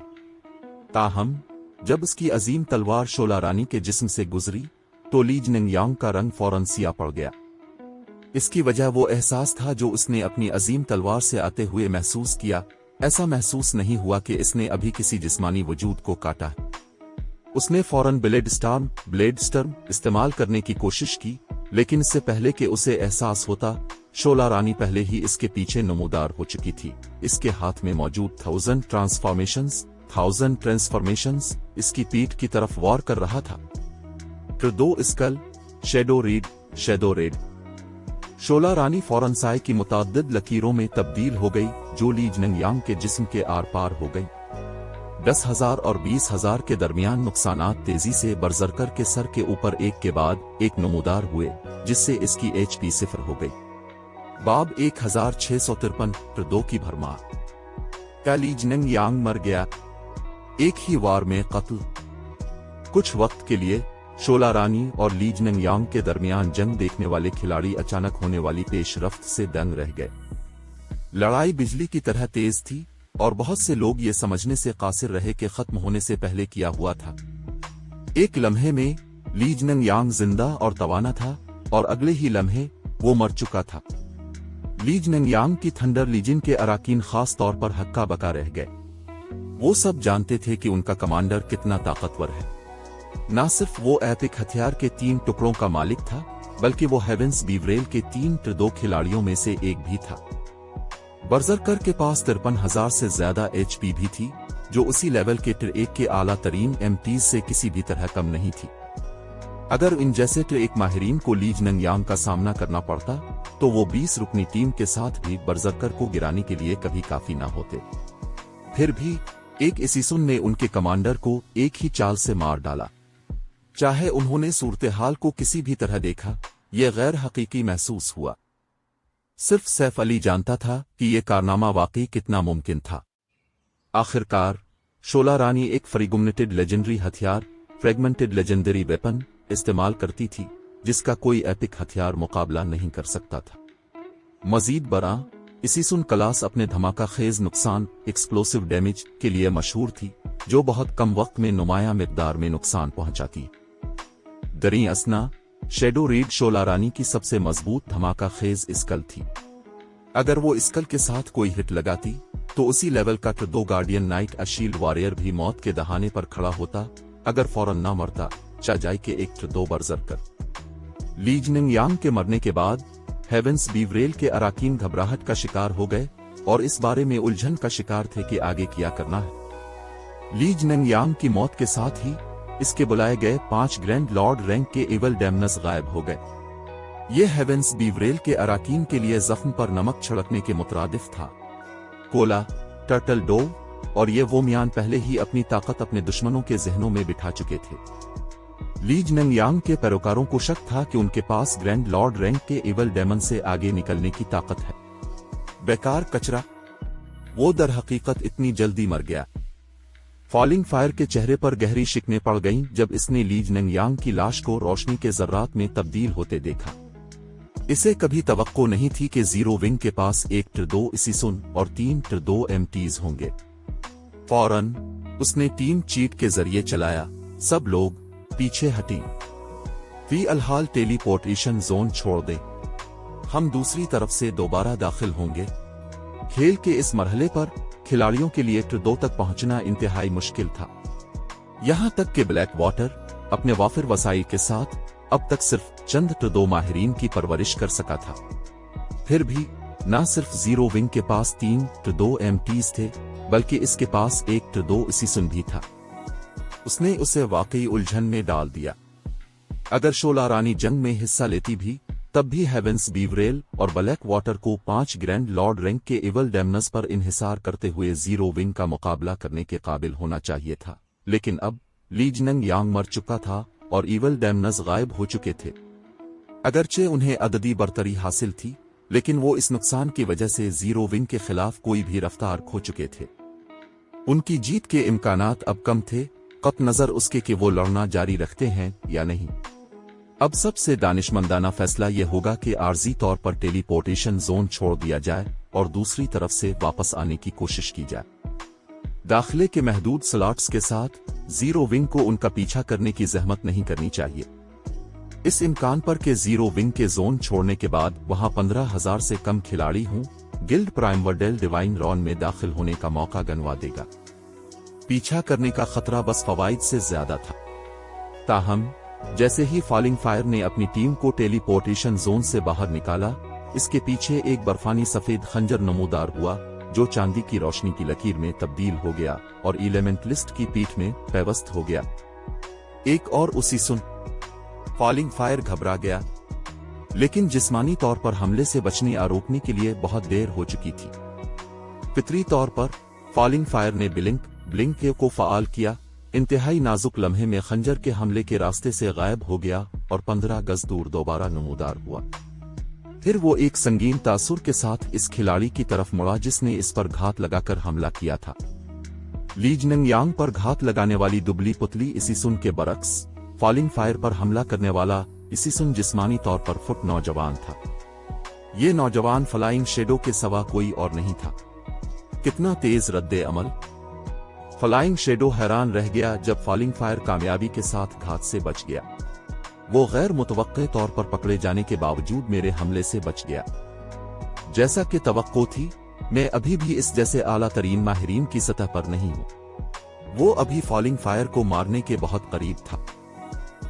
ताहम जब उसकी अजीम तलवार शोला रानी के जिस्म से गुजरी तो ली जनिंगयांग का रंग फौरन सिया पड़ गया। इसकी वजह वो एहसास था जो उसने अपनी अजीम तलवार से आते हुए महसूस किया। ऐसा महसूस नहीं हुआ कि इसने अभी किसी जिस्मानी वजूद को काटा है। उसने फौरन ब्लेड स्टर्म इस्तेमाल करने की कोशिश की, लेकिन इससे पहले कि उसे एहसास होता, शोला रानी पहले ही इसके पीछे नमूदार हो चुकी थी। इसके हाथ में मौजूद 1000 ट्रांसफॉर्मेशंस इसकी पीठ की तरफ वार कर रहा था। ट्रदो स्कल शैडो रेड। शोला रानी फौरन साए की मुताद्दिद लकीरों में तब्दील हो गई, जो ली जनिंगयांग के जिस्म के आर पार हो गई। 10,000 और 20,000 के दरमियान नुकसानात तेजी से बरजरकर के सर के ऊपर एक के बाद एक नमूदार हुए, जिससे इसकी एचपी 0 हो गई। बाब 1653 ट्रदो की भरमार का ली जनिंगयांग मर गया, एक ही वार में कत्ल। कुछ वक्त के लिए शोला रानी और ली जनिंगयांग के दरमियान जंग देखने वाले खिलाड़ी अचानक होने वाली पेशरफ्त से दंग रह गए। लड़ाई बिजली की तरह तेज थी और बहुत से लोग ये समझने से कासिर रहे कि खत्म होने से पहले किया हुआ था। एक लम्हे में ली जनिंगयांग जिंदा और तवाना था और अगले ही लम्हे वो मर चुका था। ली जनिंगयांग की थंडर लीजन के अराकीन खास तौर पर हक्का बका रह गए। वो सब जानते थे कि उनका कमांडर कितना ताकतवर है। न सिर्फ वो एपिक हथियार के 3 टुकड़ों का मालिक था, बल्कि वो हेवेंस बीवरेल के 3 ट्रदो खिलाड़ियों में से एक भी था। बरजरकर के पास 53,000 से ज्यादा एचपी भी थी, जो उसी लेवल के ट्र 1 के आला तरीन एमटीज से किसी भी तरह कम नहीं थी। अगर इन जैसे ट्र 1 माहिरीन को ली जनिंगयांग का सामना करना पड़ता, तो वो 20 रुकनी टीम के साथ भी बरजरकर को गिराने के लिए कभी काफी न होते। फिर भी एक इसीसुन ने उनके कमांडर को एक ही चाल से मार डाला। चाहे उन्होंने सूरत-ए-हाल को किसी भी तरह देखा, यह गैर हकीकी महसूस हुआ। सिर्फ सैफ अली जानता था कि यह कारनामा वाकई कितना मुमकिन था। आखिरकार शोला रानी एक फ्रेगमेंटेड लेजेंडरी हथियार फ्रेगमेंटेड लेजेंडरी वेपन इस्तेमाल करती थी, जिसका कोई एपिक हथियार मुकाबला नहीं कर सकता था। मजीद बरा इसीसुन क्लास अपने धमाका खेज नुकसान एक्सप्लोसिव डैमेज के लिए मशहूर थी, जो बहुत कम वक्त में नुमाया मिकदार में नुकसान पहुंचाती। दरी असना शैडो रेड शोला रानी की सबसे मजबूत धमाका खेज स्कल थी। अगर वो स्कल के साथ कोई हिट लगाती, तो उसी लेवल का ट्रदो गार्डियन नाइट अशील्ड वॉरियर भी मौत के दहाने पर खड़ा होता, अगर फौरन ना मरता, चाजाई के एक ट्रदो बरजरकर। ली जनिंगयांग के मरने के बाद हेवेंस बीवरेल के अराकीन घबराहट का शिकार हो गए और इस बारे में उलझन का शिकार थे कि आगे क्या करना है। ली जनिंगयांग की मौत के साथ ही इसके बुलाए गए 5 ग्रैंड लॉर्ड रैंक के एवल डैमनस गायब हो गए। ये हेवेंस बीवरेल के अराकीन के लिए जख्म पर नमक छिड़कने के मुतरादिफ था। कोला, टर्टल डोव और ये वो मियान पहले ही अपनी ताकत अपने दुश्मनों के जहनों में बिठा चुके थे। ली जनिंगयांग के पैरोकारों को शक था कि उनके पास ग्रैंड लॉर्ड रैंक के एवल डेमन से आगे निकलने की ताकत है। बेकार कचरा, वो दर हकीकत इतनी जल्दी मर गया। फॉलिंग फायर के चेहरे पर गहरी शिकने पड़ गईं जब इसने ली जनिंगयांग की लाश को रोशनी के जर्रात में तब्दील होते देखा। इसे कभी तवक्को नहीं थी कि जीरो विंग के पास एक ट्रदो इसीसुन और 3 ट्रदो एमटीज होंगे। फौरन उसने टीम चीट के जरिए चलाया, सब लोग पीछे हटी। फी अलहाल टेलीपोर्टेशन जोन छोड़ दे, हम दूसरी तरफ से दोबारा दाखिल होंगे। खेल के इस मरहले पर खिलाड़ियों के लिए ट्रदो तक पहुंचना इंतहाई मुश्किल था। यहां तक कि ब्लैक वाटर अपने वाफिर वसाइल के साथ अब तक सिर्फ चंद ट्रदो माहिरीन की परवरिश कर सका था। फिर भी न सिर्फ जीरो विंग के पास 3-2 MTs थे, बल्कि इसके पास 1-2 इसीसुन भी था। उसने उसे वाकई उलझन में डाल दिया। अगर शोला रानी जंग में हिस्सा लेती भी, तब भी हेवेंस बीवरेल और ब्लैक वाटर को 5 ग्रैंड लॉर्ड रैंक के इवल डैमनस पर इन्हिसार करते हुए जीरो विंग का मुकाबला करने के काबिल होना चाहिए था। लेकिन अब ली जिनंग यांग मर चुका था और इवल डैमनस गायब हो चुके थे। अगरचे उन्हें अददी बरतरी हासिल थी, लेकिन वो इस नुकसान की वजह से जीरो विंग के खिलाफ कोई भी रफ्तार खो चुके थे। उनकी जीत के इम्कानात अब कम थे, कत नजर उसके कि वो लड़ना जारी रखते हैं या नहीं। अब सबसे दानिशमंदाना फैसला ये होगा कि आर्जी तौर पर टेलीपोर्टेशन जोन छोड़ दिया जाए और दूसरी तरफ से वापस आने की कोशिश की जाए। दाखिले के महदूद स्लॉट्स के साथ जीरो विंग को उनका पीछा करने की जहमत नहीं करनी चाहिए। इस इम्कान पर के जीरो विंग के जोन छोड़ने के बाद वहां 15,000 से कम खिलाड़ी हों, गिल्ड प्राइमवर्डेल डिवाइन रॉन में दाखिल होने का मौका गंवा देगा। पीछा करने का खतरा बस फवाइद से ज्यादा था। ताहम जैसे ही फॉलिंग फायर ने अपनी टीम को टेलीपोर्टेशन जोन से बाहर निकाला, इसके पीछे एक बर्फानी सफेद खंजर नमूदार हुआ जो चांदी की रोशनी की लकीर में तब्दील हो गया और एलिमेंटलिस्ट की पीठ में पेवस्त हो गया। एक और उसी सुन फॉलिंग फायर घबरा गया, लेकिन जिस्मानी तौर पर हमले से बचने रोकने के लिए बहुत देर हो चुकी थी। फितरी तौर पर फॉलिंग फायर ने ब्लिंक को फाल किया, इंतहाई नाजुक लम्हे में खंजर के हमले के रास्ते से गायब हो गया और 15 गज दूर दोबारा नमूदार हुआ। फिर वो एक संगीन तासुर के साथ इस खिलाड़ी की तरफ मुड़ा जिसने इस पर घात लगाकर हमला किया था। ली जिनंग यांग पर घात लगाने वाली दुबली पुतली इसीसुन के बरक्स फॉलिंग फायर पर हमला करने वाला इसीसुन जिस्मानी तौर पर फुट नौजवान था। ये नौजवान फ्लाइंग शेडो के सवा कोई और नहीं था। कितना तेज रद्दे अमल! फ्लाइंग शेडो हैरान रह गया जब फॉलिंग फायर कामयाबी के साथ घात से बच गया। वो गैर मुतवक्के तौर पर पकड़े जाने के बावजूद मेरे हमले से बच गया। जैसा कि तवक्को थी, मैं अभी भी इस जैसे आला तरीन माहिरीन की सतह पर नहीं हूं। वो अभी फॉलिंग फायर को मारने के बहुत करीब था।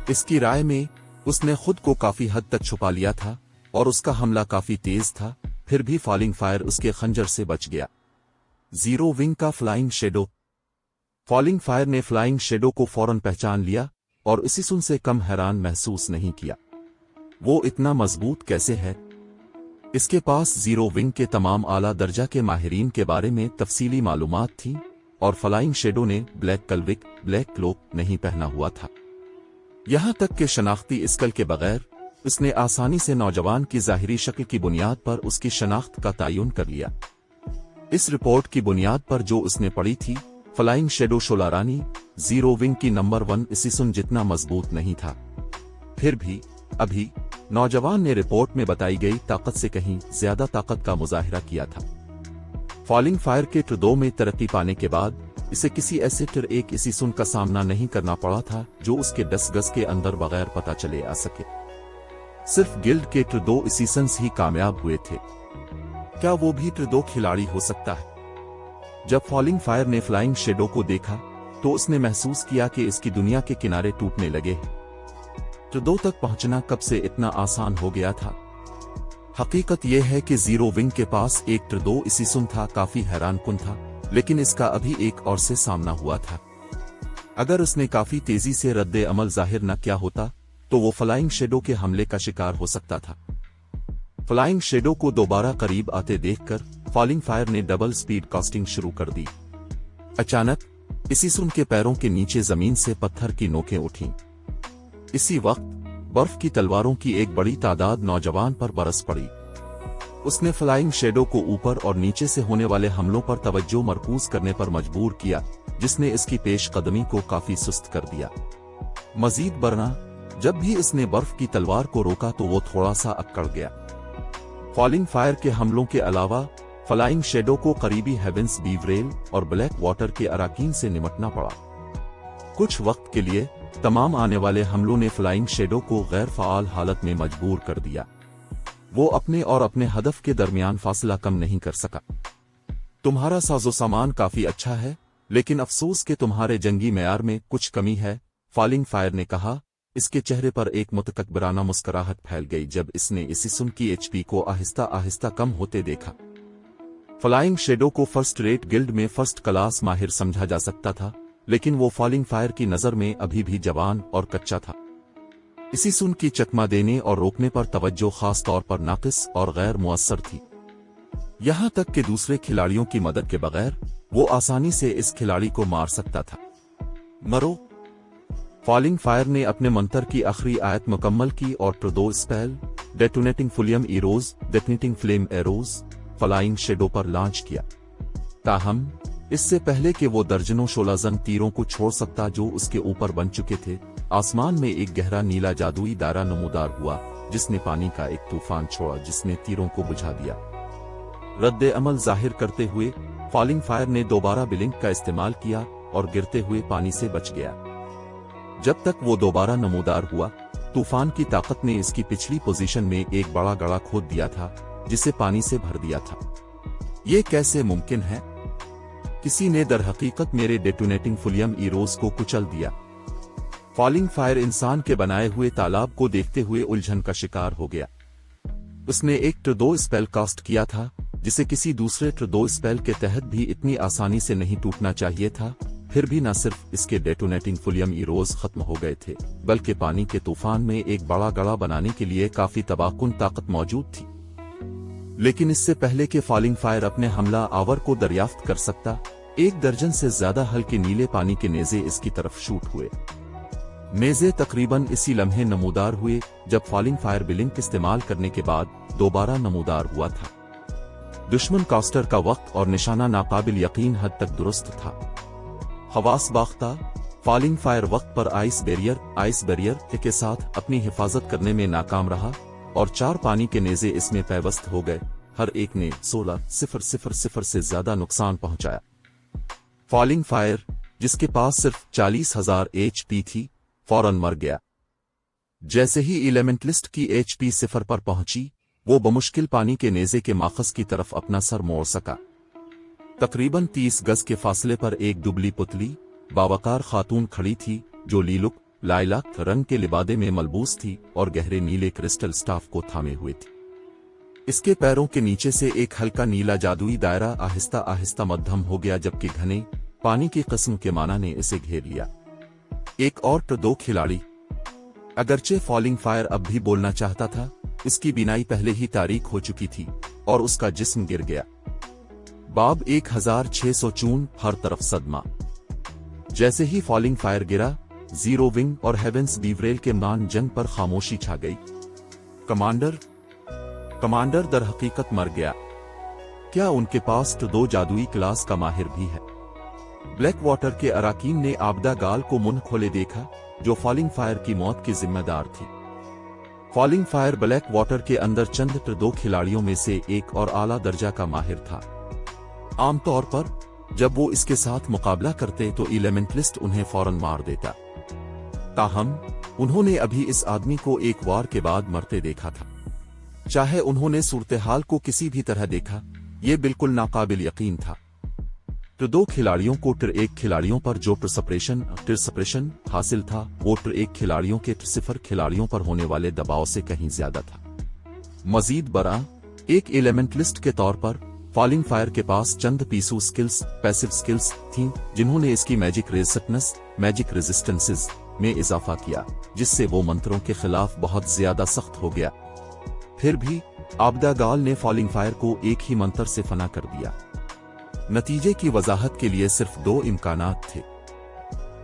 इसकी राय में उसने खुद को काफी हद तक छुपा लिया था और उसका हमला काफी तेज था, फिर भी फॉलिंग फायर उसके खंजर से बच गया। जीरो विंग का फ्लाइंग शेडो। फॉलिंग फायर ने फ्लाइंग शेडो को फौरन पहचान लिया और इसीसुन से कम हैरान महसूस नहीं किया। वो इतना मजबूत कैसे है? इसके पास जीरो विंग के तमाम आला दर्जा के माहिरीन के बारे में तफसीली मालूमात थी और फ्लाइंग शेडो ने ब्लैक कल्विक ब्लैक क्लोक नहीं पहना हुआ था। यहां तक कि शनाख्ती इस्कल के बगैर उसने आसानी से नौजवान की जाहिरी शक्ल की बुनियाद पर उसकी शनाख्त का तयन कर लिया। इस रिपोर्ट की बुनियाद पर जो उसने पढ़ी थी, फ्लाइंग शेडो शोला रानी जीरो विंग की नंबर 1 इसीसुन जितना मजबूत नहीं था। फिर भी अभी नौजवान ने रिपोर्ट में बताई गई ताकत से कहीं ज्यादा ताकत का मुजाहिरा किया था। फॉलिंग फायर के टिर 2 में तरक्की पाने के बाद इसे किसी ऐसे टिर 1 इसीसुन का सामना नहीं करना पड़ा था जो उसके 10 गज के अंदर बगैर पता चले आ सके। सिर्फ गिल्ड के टिर 2 इसीसन्स ही कामयाब हुए थे। क्या वो भी टिर 2 खिलाड़ी हो सकता है? जब फॉलिंग फायर ने फ्लाइंग शेडो को देखा तो उसने महसूस किया कि इसकी दुनिया के किनारे टूटने लगे हैं। टिर 2 तक पहुंचना कब से इतना आसान हो गया था? हकीकत यह है कि जीरो विंग के पास एक टिर 2 इसीसुन था, काफी हैरानकुन था, लेकिन इसका अभी एक और से सामना हुआ था। अगर उसने काफी तेजी से रद्दे अमल जाहिर न किया होता तो वो फ्लाइंग शेडो के हमले का शिकार हो सकता था। फ्लाइंग शेडो को दोबारा करीब आते देखकर फॉलिंग फायर ने डबल स्पीड कास्टिंग शुरू कर दी। अचानक इसीसुन के पैरों के नीचे जमीन से पत्थर की नोकें उठीं। इसी वक्त बर्फ की तलवारों की एक बड़ी तादाद नौजवान पर बरस पड़ी। उसने फ्लाइंग शेडो को ऊपर और नीचे से होने वाले हमलों पर तवज्जो मरकूज करने पर मजबूर किया, जिसने इसकी पेश कदमी को काफी सुस्त कर दिया। मजीद बरना जब भी इसने बर्फ की तलवार को रोका तो वो थोड़ा सा अकड़ गया। फॉलिंग फायर के हमलों के अलावा फ्लाइंग शेडो को करीबी हेवेंस बीवरेल और ब्लैक वाटर के अराकीन से निमटना पड़ा। कुछ वक्त के लिए तमाम आने वाले हमलों ने फ्लाइंग शेडो को गैर फाल हालत में मजबूर कर दिया। वो अपने और अपने हदफ के दरमियान फासला कम नहीं कर सका। तुम्हारा साजो सामान काफी अच्छा है, लेकिन अफसोस कि तुम्हारे जंगी मेयार में कुछ कमी है, फॉलिंग फायर ने कहा, इसके चेहरे पर एक मुतकब्बिराना मुस्कुराहट फैल गई जब इसने इसिसुन की एचपी को आहिस्ता आहिस्ता कम होते देखा। फ्लाइंग शैडो को फर्स्ट रेट गिल्ड में फर्स्ट क्लास माहिर समझा जा सकता था, लेकिन वो फॉलिंग फायर की नजर में अभी भी जवान और कच्चा था। इसिसुन की चकमा देने और रोकने पर तवज्जो खास तौर पर नाकिस और गैर मुअस्सर थी। यहां तक कि दूसरे खिलाड़ियों की मदद के बगैर वो आसानी से इस खिलाड़ी को मार सकता था। मरो। फॉलिंग फायर ने अपने मंत्र की आखिरी आयत मुकम्मल की और ट्रदो spell detonating flame arrows detonating flame arrows flying shadow पर लॉन्च किया। ताहम इससे पहले कि वो दर्जनों शोलाजंग तीरों को छोड़ सकता जो उसके ऊपर बन चुके थे, आसमान में एक गहरा नीला जादुई दायरा नमूदार हुआ जिसने पानी का एक तूफान छोड़ा जिसने तीरों को बुझा दिया। रद्द अमल जाहिर करते हुए फॉलिंग फायर ने दोबारा ब्लिंक का इस्तेमाल किया और गिरते हुए पानी से बच गया। जब तक वो दोबारा नमूदार हुआ, तूफान की ताकत ने इसकी पिछली पोजीशन में एक बड़ा गड्ढा खोद दिया था जिसे पानी से भर दिया था। ये कैसे मुमकिन है? किसी ने दरहकीकत मेरे डेटोनेटिंग फुलियम ईरोज को कुचल दिया। फॉलिंग फायर इंसान के बनाए हुए तालाब को देखते हुए उलझन का शिकार हो गया। उसने एक ट्रदो स्पेल कास्ट किया था जिसे किसी दूसरे ट्रदो स्पेल के तहत भी इतनी आसानी से नहीं टूटना चाहिए था। फिर भी न सिर्फ इसके डेटोनेटिंग फुलियम ईरोज खत्म हो गए थे, बल्कि पानी के तूफान में एक बड़ा गड्ढा बनाने के लिए काफी तबाहकुन ताकत मौजूद थी। लेकिन इससे पहले कि फॉलिंग फायर अपने हमला आवर को दरियाफ्त कर सकता, 1 दर्जन से ज्यादा हल्के नीले पानी के नेज़े इसकी तरफ शूट हुए। नेज़े तकरीबन इसी लम्हे नमूदार हुए जब फॉलिंग फायर ब्लिंक इस्तेमाल करने के बाद दोबारा नमूदार हुआ था। दुश्मन कास्टर का वक्त और निशाना नाकाबिल यकीन हद तक दुरुस्त था। हवास बाख्ता, फॉलिंग फायर वक्त पर आइस बैरियर के साथ अपनी हिफाजत करने में नाकाम रहा और 4 पानी के नेज़े इसमें पैवस्त हो गए। हर एक ने 16,000 से ज्यादा नुकसान पहुंचाया। फॉलिंग फायर, जिसके पास सिर्फ 40,000 HP थी, फौरन मर गया। जैसे ही एलिमेंटलिस्ट की HP 0 पर पहुंची, वो बमुश्किल पानी के नेज़े के माखज़ की तरफ अपना सर मोड़ सका। तकरीबन 30 गज के फासले पर एक दुबली पुतली बावकार खातून खड़ी थी जो लीलुक लाइलाक रंग के लिबादे में मलबूस थी और गहरे नीले क्रिस्टल स्टाफ को थामे हुए थी। इसके पैरों के नीचे से एक हल्का नीला जादुई दायरा आहिस्ता आहिस्ता मध्यम हो गया जबकि घने पानी की किस्म के माना ने इसे घेर लिया। एक और ट्रदो खिलाड़ी। अगरचे फॉलिंग फायर अब भी बोलना चाहता था, इसकी बिनाई पहले ही तारीक हो चुकी थी और उसका जिस्म गिर गया। बाब 1604 हर तरफ सदमा। जैसे ही फॉलिंग फायर गिरा, जीरो विंग और हेवेंस बीवरेल के मान जंग पर खामोशी छा गई। कमांडर दर हकीकत मर गया। क्या उनके पास तो 2 जादुई क्लास का माहिर भी है? ब्लैक वाटर के अराकीन ने आबदा गाल को मुंह खोले देखा जो फॉलिंग फायर की मौत की जिम्मेदार थी। फॉलिंग फायर ब्लैक वाटर के अंदर चंद ट्रदो खिलाड़ियों में से एक और आला दर्जा का माहिर था। आमतौर पर जब वो इसके साथ मुकाबला करते तो एलिमेंटलिस्ट उन्हें फौरन मार देता। ताहम उन्होंने अभी इस आदमी को एक वार के बाद मरते देखा था। चाहे उन्होंने सूरत-ए-हाल को किसी भी तरह देखा, ये बिल्कुल नाकाबिल यकीन था। तो 2 खिलाड़ियों को टिर 1 खिलाड़ियों पर जो टिर सप्रेशन हासिल था वो टिर 1 खिलाड़ियों के 0 खिलाड़ियों पर होने वाले दबाव से कहीं ज्यादा था। मजीद बरा, एक एलिमेंटलिस्ट के तौर पर फॉलिंग फायर के पास चंद पैसिव स्किल्स थीं जिन्होंने इसकी मैजिक रेजिस्टेंसेस में इजाफा किया, जिससे वो मंत्रों के खिलाफ बहुत ज्यादा सख्त हो गया। फिर भी आबदा गाल ने फॉलिंग फायर को एक ही मंत्र से फना कर दिया। नतीजे की वजाहत के लिए सिर्फ 2 इम्कानात थे।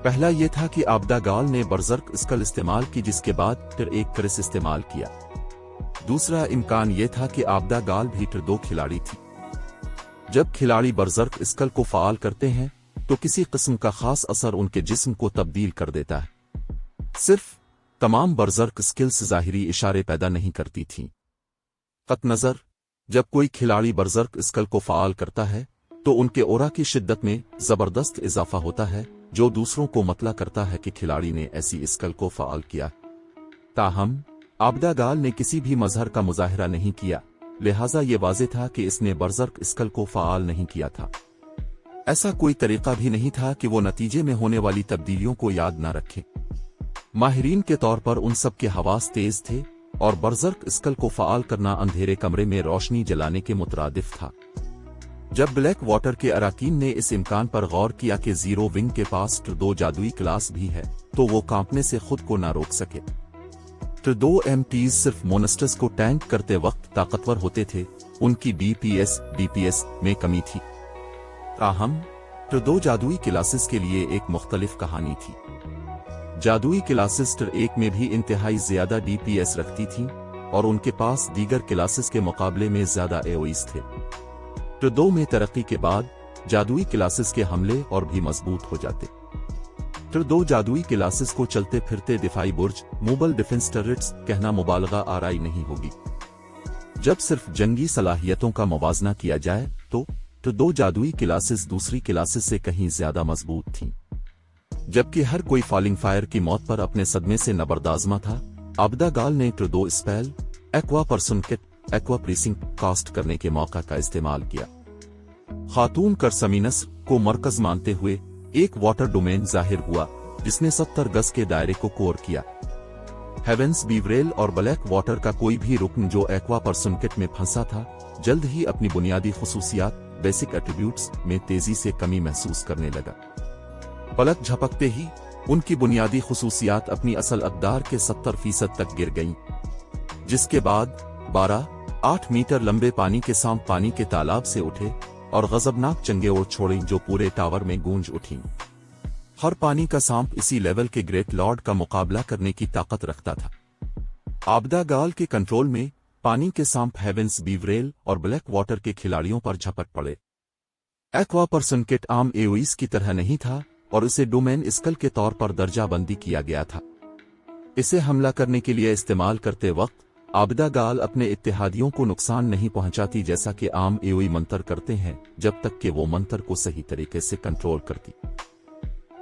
पहला यह था कि आबदा गाल ने बर्जर्क स्कल इस्तेमाल की जिसके बाद टिर 1 क्रिस इस्तेमाल किया। दूसरा इम्कान यह था कि आबदा गाल भी टिर 2 खिलाड़ी थी। जब खिलाड़ी बर्जर्क स्कल को फाल करते हैं तो किसी किस्म का खास असर उनके जिस्म को तब्दील कर देता है। सिर्फ तमाम बर्जर्क स्किल्स ज़ाहिरी इशारे पैदा नहीं करती थीं। कत नजर, जब कोई खिलाड़ी बर्जर्क स्कल को फाल करता है तो उनके ओरा की शिद्दत में जबरदस्त इजाफा होता है जो दूसरों को मतला करता है कि खिलाड़ी ने ऐसी स्कल को फाल किया। ताहम आबदा गाल ने किसी भी मजहर का मुजाहिरा नहीं किया, लिहाजा ये वाज़े था कि इसने बर्जर्क स्कल को फाल नहीं किया था। ऐसा कोई तरीका भी नहीं था कि वो नतीजे में होने वाली तब्दीलियों को याद न रखे। माहिरीन के तौर पर उन सब के हवास तेज थे और बर्जर्क स्कल को फाल करना अंधेरे कमरे में रोशनी जलाने के मुतरादिफ था। जब ब्लैक वाटर के अराकीन ने इस इम्कान पर गौर किया कि जीरो विंग के पास दो जादुई क्लास भी है, तो वो कांपने से खुद को ना रोक सके। दो एमटीज सिर्फ मोनस्टर्स को टैंक करते वक्त ताकतवर होते थे, उनकी डीपीएस में कमी थी। ताहम दो जादुई क्लासेस के लिए एक मुख्तलिफ कहानी थी। जादुई क्लासेस एक में भी इंतहाई ज्यादा डीपीएस रखती थीं और उनके पास दीगर क्लासेस के मुकाबले में ज्यादा एओईस थे। दो में तरक्की के बाद जादुई क्लासेस के हमले और भी मजबूत हो जाते। दो जादुई क्लासेस को चलते फिरते दिफाई बुर्ज, मोबाइल डिफेंस टर्रेट्स कहना मुबालगा आराई नहीं होगी। जब सिर्फ जंगी सलाहियतों का मुवाजना किया जाए तो दो जादुई क्लासेस दूसरी क्लासेस से कहीं ज्यादा मजबूत थीं। जबकि हर कोई फॉलिंग फायर की मौत पर अपने सदमे से नबरदाजमा था, आबदा गाल ने दो spell aqua परसुनकेट aqua pricing cast करने के मौका का इस्तेमाल किया। खातून करसमीनस को मरकज मानते हुए एक वाटर डोमेन जाहिर हुआ जिसने 70 गज के दायरे को कोर किया। हेवेंस बीवरेल और ब्लैक वाटर का कोई भी रुकन जो एक्वा परसुनकेट में फंसा था, जल्द ही अपनी बुनियादी खुसूसियात बेसिक एट्रीब्यूट्स में तेजी से कमी महसूस करने लगा। पलक झपकते ही उनकी बुनियादी खुसूसियात अपनी असल अक़दार के 70% तक गिर गईं, जिसके बाद 12-8 मीटर लंबे पानी के सांप पानी के तालाब से उठे और गजबनाक चंगे उड़ छोड़ी जो पूरे टावर में गूंज उठीं। हर पानी का सांप इसी लेवल के ग्रेट लॉर्ड का मुकाबला करने की ताकत रखता था। आबदा गाल के कंट्रोल में पानी के सांप हेवेंस बीवरेल और ब्लैक वाटर के खिलाड़ियों पर झपट पड़े। एक्वा परसुनकेट आम एओईस की तरह नहीं था और इसे डोमेन स्कल के तौर पर दर्जा बंदी किया गया था। इसे हमला करने के लिए इस्तेमाल करते वक्त आबदा गाल अपने इत्तेहादियों को नुकसान नहीं पहुंचाती जैसा कि आम एओई मंत्र करते हैं, जब तक कि वो मंत्र को सही तरीके से कंट्रोल करती।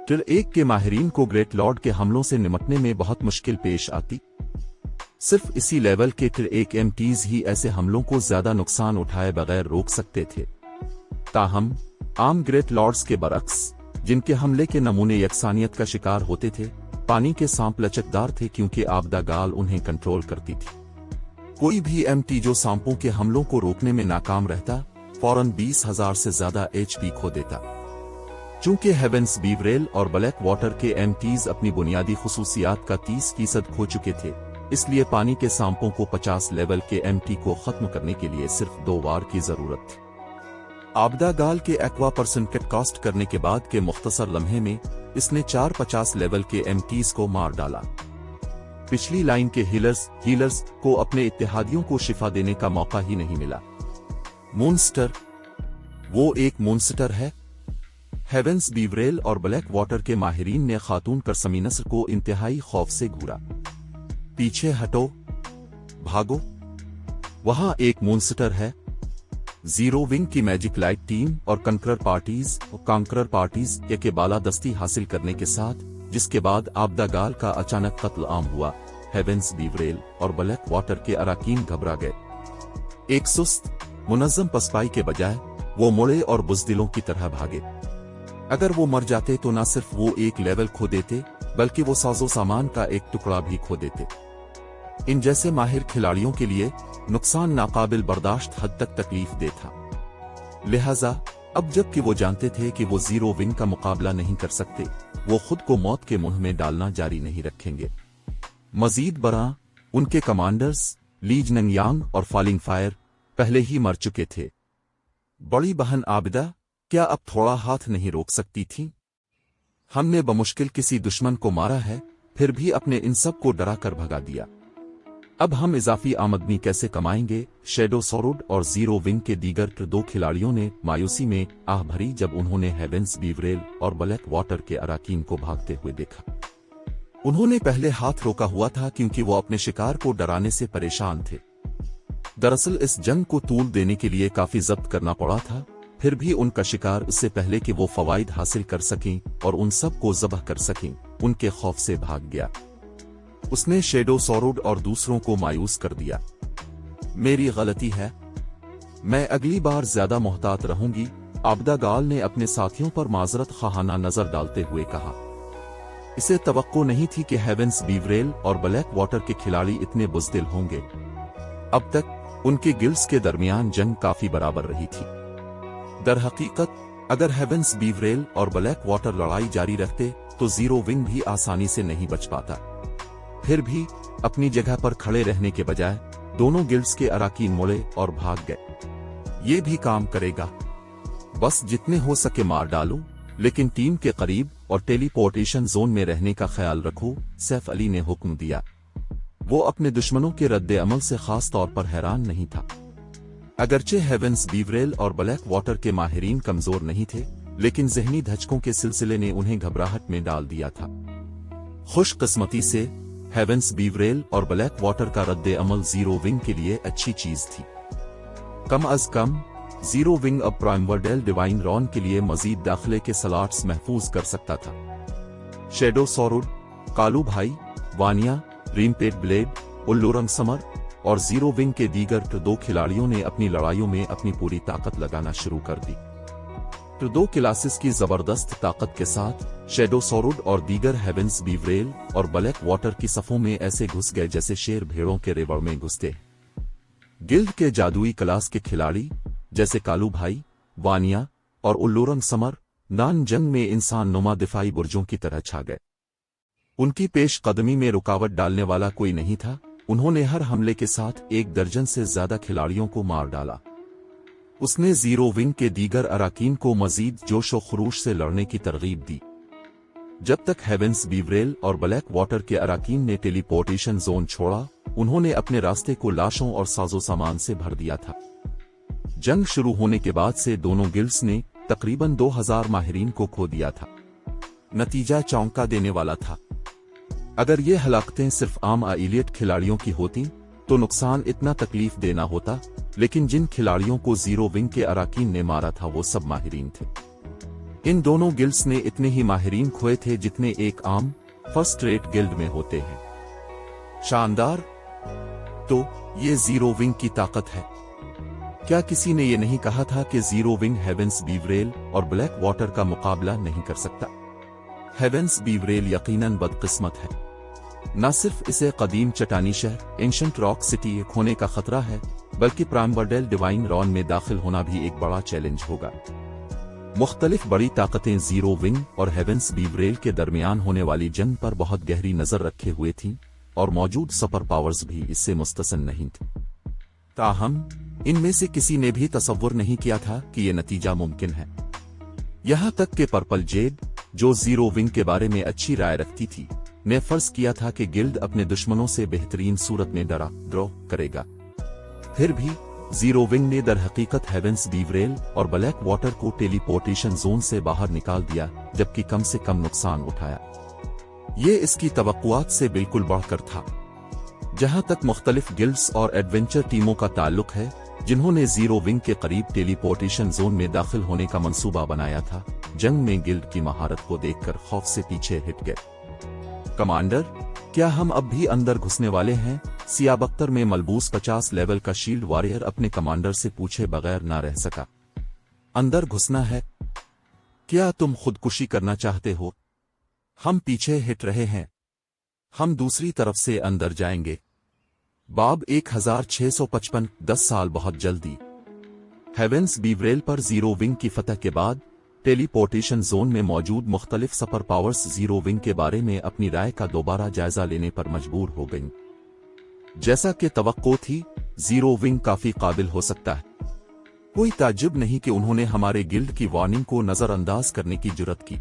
टिल 1 के माहिरीन को ग्रेट लॉर्ड के हमलों से निपटने में बहुत मुश्किल पेश आती। सिर्फ इसी लेवल के टिल 1 एमटीज ही ऐसे हमलों को ज्यादा नुकसान उठाए बगैर रोक सकते थे। ताहम आम ग्रेट लॉर्ड्स के बरक्स, जिनके हमले के नमूने यकसानियत का शिकार होते थे, पानी के सांप लचकदार थे क्योंकि आबदा गाल उन्हें कंट्रोल करती थी। कोई भी एमटी जो सांपों के हमलों को रोकने में नाकाम रहता, फौरन 20,000 से ज्यादा एचपी खो देता। चूंकि हेवेंस बीवरेल और ब्लैक वाटर के एमटीज अपनी बुनियादी खुसूसियात का 30% खो चुके थे, इसलिए पानी के सांपों को 50 लेवल के एमटी को खत्म करने के लिए सिर्फ 2 वार की जरूरत थी। आबदा गाल के एक्वा परसुनकेट कास्ट करने के बाद के मुख्तसर लम्हे में इसने 4 50 लेवल के एमटीज को मार डाला। पिछली लाइन के हीलर्स को अपने इत्तेहादियों को शिफा देने का मौका ही नहीं मिला। मूनस्टर, वो एक मूनस्टर है। हेवेंस बीवरेल और ब्लैक वाटर के माहिरीन ने खातून करसमीनस को इंतहाई खौफ से घूरा। पीछे हटो, भागो, वहां एक मूनस्टर है। जीरो विंग की मैजिक लाइट टीम और कांकरर पार्टीज के बालादस्ती हासिल करने के साथ, जिसके बाद आबदा गाल का अचानक कत्ल आम हुआ, हेवेंस बीवरेल और ब्लैक वाटर के अराकीन घबरा गए। एक सुस्त मुनज़्ज़म पसपाई के बजाय वो मुड़े और बुज़दिलों की तरह भागे। अगर वो मर जाते तो न सिर्फ वो एक लेवल खो देते, बल्कि वो साजो सामान का एक टुकड़ा भी खो देते। इन जैसे माहिर खिलाड़ियों के लिए नुकसान नाकाबिल बर्दाश्त हद तक तकलीफ दे था। लिहाजा अब जबकि वो जानते थे कि वो जीरो विंग का मुकाबला नहीं कर सकते, वो खुद को मौत के मुंह में डालना जारी नहीं रखेंगे। मजीद बरा, उनके कमांडर्स ली जनिंग और फॉलिंग फायर पहले ही मर चुके थे। बड़ी बहन आबिदा क्या अब थोड़ा हाथ नहीं रोक सकती थी? हमने बमुश्किल किसी दुश्मन को मारा है, फिर भी अपने इन सब को डरा कर भगा दिया। अब हम इजाफी आमदनी कैसे कमाएंगे? शैडो सोरोड और जीरो विंग के दीगर 2 खिलाड़ियों ने मायूसी में आह भरी जब उन्होंने हेवेंस बीवरेल और ब्लैक वाटर के अराकीन को भागते हुए देखा। उन्होंने पहले हाथ रोका हुआ था क्योंकि वो अपने शिकार को डराने से परेशान थे। दरअसल इस जंग को तूल देने के लिए काफी जब्त करना पड़ा था, फिर भी उनका शिकार इससे पहले कि वो फवाइद हासिल कर सकें और उन सब को ज़बह कर सकें, उनके खौफ से भाग गया। उसने शैडो सोरोड और दूसरों को मायूस कर दिया। मेरी गलती है, मैं अगली बार ज्यादा मोहतात रहूंगी, आबदा गाल ने अपने साथियों पर माजरत खाहाना नजर डालते हुए कहा। इसे तवक्को नहीं थी कि हेवेंस बीवरेल और ब्लैक वाटर के खिलाड़ी इतने बुज़दिल होंगे। अब तक उनके गिल्ड्स के दरमियान जंग काफी बराबर रही थी। दरहकीकत अगर हेवेंस बीवरेल और ब्लैक वाटर लड़ाई जारी रखते तो जीरो विंग भी आसानी से नहीं बच पाता। फिर भी अपनी जगह पर खड़े रहने के बजाय दोनों गिल्ड्स के अराकीन मुड़े और भाग गए। ये भी काम करेगा, बस जितने हो सके मार डालो, लेकिन टीम के करीब और टेलीपोर्टेशन जोन में रहने का ख्याल रखो, सैफ अली ने हुक्म दिया। वो अपने दुश्मनों के रद्दे अमल से खास तौर पर हैरान नहीं था। अगरचे हेवेंस बीवरेल और ब्लैक वाटर के माहिरीन कमजोर नहीं थे, लेकिन जहनी धचकों के सिलसिले ने उन्हें घबराहट में डाल दिया था। खुशकिस्मती से हेवेंस बीवरेल और ब्लैक वाटर का रद्दे अमल जीरो विंग के लिए अच्छी चीज थी। कम अज कम जीरो विंग अब प्राइमवर्डेल डिवाइन रॉन के लिए मजीद दाखिले के स्लॉट्स महफूज कर सकता था। शेडो सॉरुड, कालू भाई, वानिया, रीमपेट ब्लेड, उल्लूरंग समर और जीरो विंग के दीगर दो खिलाड़ियों ने अपनी लड़ाइयों में अपनी पूरी ताकत लगाना शुरू कर दी। दो क्लासेस की जबरदस्त ताकत के साथ शेडो सॉरुड और दीगर हेवेंस बीवरेल और ब्लैक वाटर की सफों में ऐसे घुस गए जैसे शेर भेड़ों के रेवड़ में घुसते। गिल्ड के जादुई क्लास के खिलाड़ी जैसे कालू भाई, वानिया और उल्लूरंग समर नान जंग में इंसान नुमा दिफाई बुर्जों की तरह छा गए। उनकी पेश कदमी में रुकावट डालने वाला कोई नहीं था। उन्होंने हर हमले के साथ 1 दर्जन से ज्यादा खिलाड़ियों को मार डाला। उसने जीरो विंग के दीगर अराकीन को मजीद जोश व खरूश से लड़ने की तरगीब दी। जब तक हेवेंस बीवरेल और ब्लैक वाटर के अराकीन ने टेलीपोर्टेशन जोन छोड़ा, उन्होंने अपने रास्ते को लाशों और साजो सामान से भर दिया था। जंग शुरू होने के बाद से दोनों गिल्ड्स ने तकरीबन 2000 माहिरीन को खो दिया था। नतीजा चौंका देने वाला था। अगर ये हलाकतें सिर्फ आम एलिट खिलाड़ियों की होती तो नुकसान इतना तकलीफ देना होता, लेकिन जिन खिलाड़ियों को जीरो विंग के अराकीन ने मारा था वो सब माहिरीन थे। इन दोनों गिल्ड्स ने इतने ही माहिरीन खोए थे जितने एक आम फर्स्ट रेट गिल्ड में होते हैं। शानदार। तो ये जीरो विंग की ताकत है। क्या किसी ने ये नहीं कहा था कि जीरो विंग हेवेंस बीवरेल और ब्लैक वाटर का मुकाबला नहीं कर सकता? हेवेंस बीवरेल यकीनन बदकिस्मत है। न सिर्फ इसे कदीम चटानी शहर एंशंट रॉक सिटी खोने का खतरा है, बल्कि प्राइमवर्डेल डिवाइन रॉन में दाखिल होना भी एक बड़ा चैलेंज होगा। मुख्तलिफ बड़ी ताकतें जीरो विंग और हेवेंस बीवरेल के दरमियान होने वाली जंग पर बहुत गहरी नजर रखे हुए थीं, और मौजूद सुपर पावर्स भी इससे मुस्तसन नहीं थे। ताहम इनमें से किसी ने भी तसव्वुर नहीं किया था कि यह नतीजा मुमकिन है। यहां तक कि पर्पल जेड, जो जीरो विंग के बारे में अच्छी राय रखती थी, ने फर्ज किया था कि गिल्ड अपने दुश्मनों से बेहतरीन सूरत में ड्रॉ करेगा। फिर भी जीरो विंग ने दर हकीकत हेवेंस बीवरेल और ब्लैक वाटर को टेलीपोर्टेशन जोन से बाहर निकाल दिया, जबकि कम से कम नुकसान उठाया। ये इसकी तवक्कुआत से बिल्कुल बढ़कर था। जहां तक मुख्तलिफ गिल्ड्स और एडवेंचर टीमों का ताल्लुक है, जिन्होंने जीरो विंग के करीब टेलीपोर्टेशन जोन में दाखिल होने का मंसूबा बनाया था, जंग में गिल्ड की महारत को देखकर खौफ से पीछे हट गए। कमांडर, क्या हम अब भी अंदर घुसने वाले हैं? सियाब अख्तर में मलबूस 50 लेवल का शील्ड वॉरियर अपने कमांडर से पूछे बगैर ना रह सका। अंदर घुसना है? क्या तुम खुदकुशी करना चाहते हो? हम पीछे हट रहे हैं। हम दूसरी तरफ से अंदर जाएंगे। बाब 1655 10 साल बहुत जल्दी। हेवेंस बीवरेल पर जीरो विंग की फतह के बाद टेलीपोर्टेशन जोन में मौजूद मुख्तलिफ सुपर पावर्स जीरो विंग के बारे में अपनी राय का दोबारा जायजा लेने पर मजबूर हो गईं। जैसा कि तवक्को थी, जीरो विंग काफी काबिल हो सकता है। कोई ताज्जुब नहीं कि उन्होंने हमारे गिल्ड की वार्निंग को नजरअंदाज करने की जुर्रत की।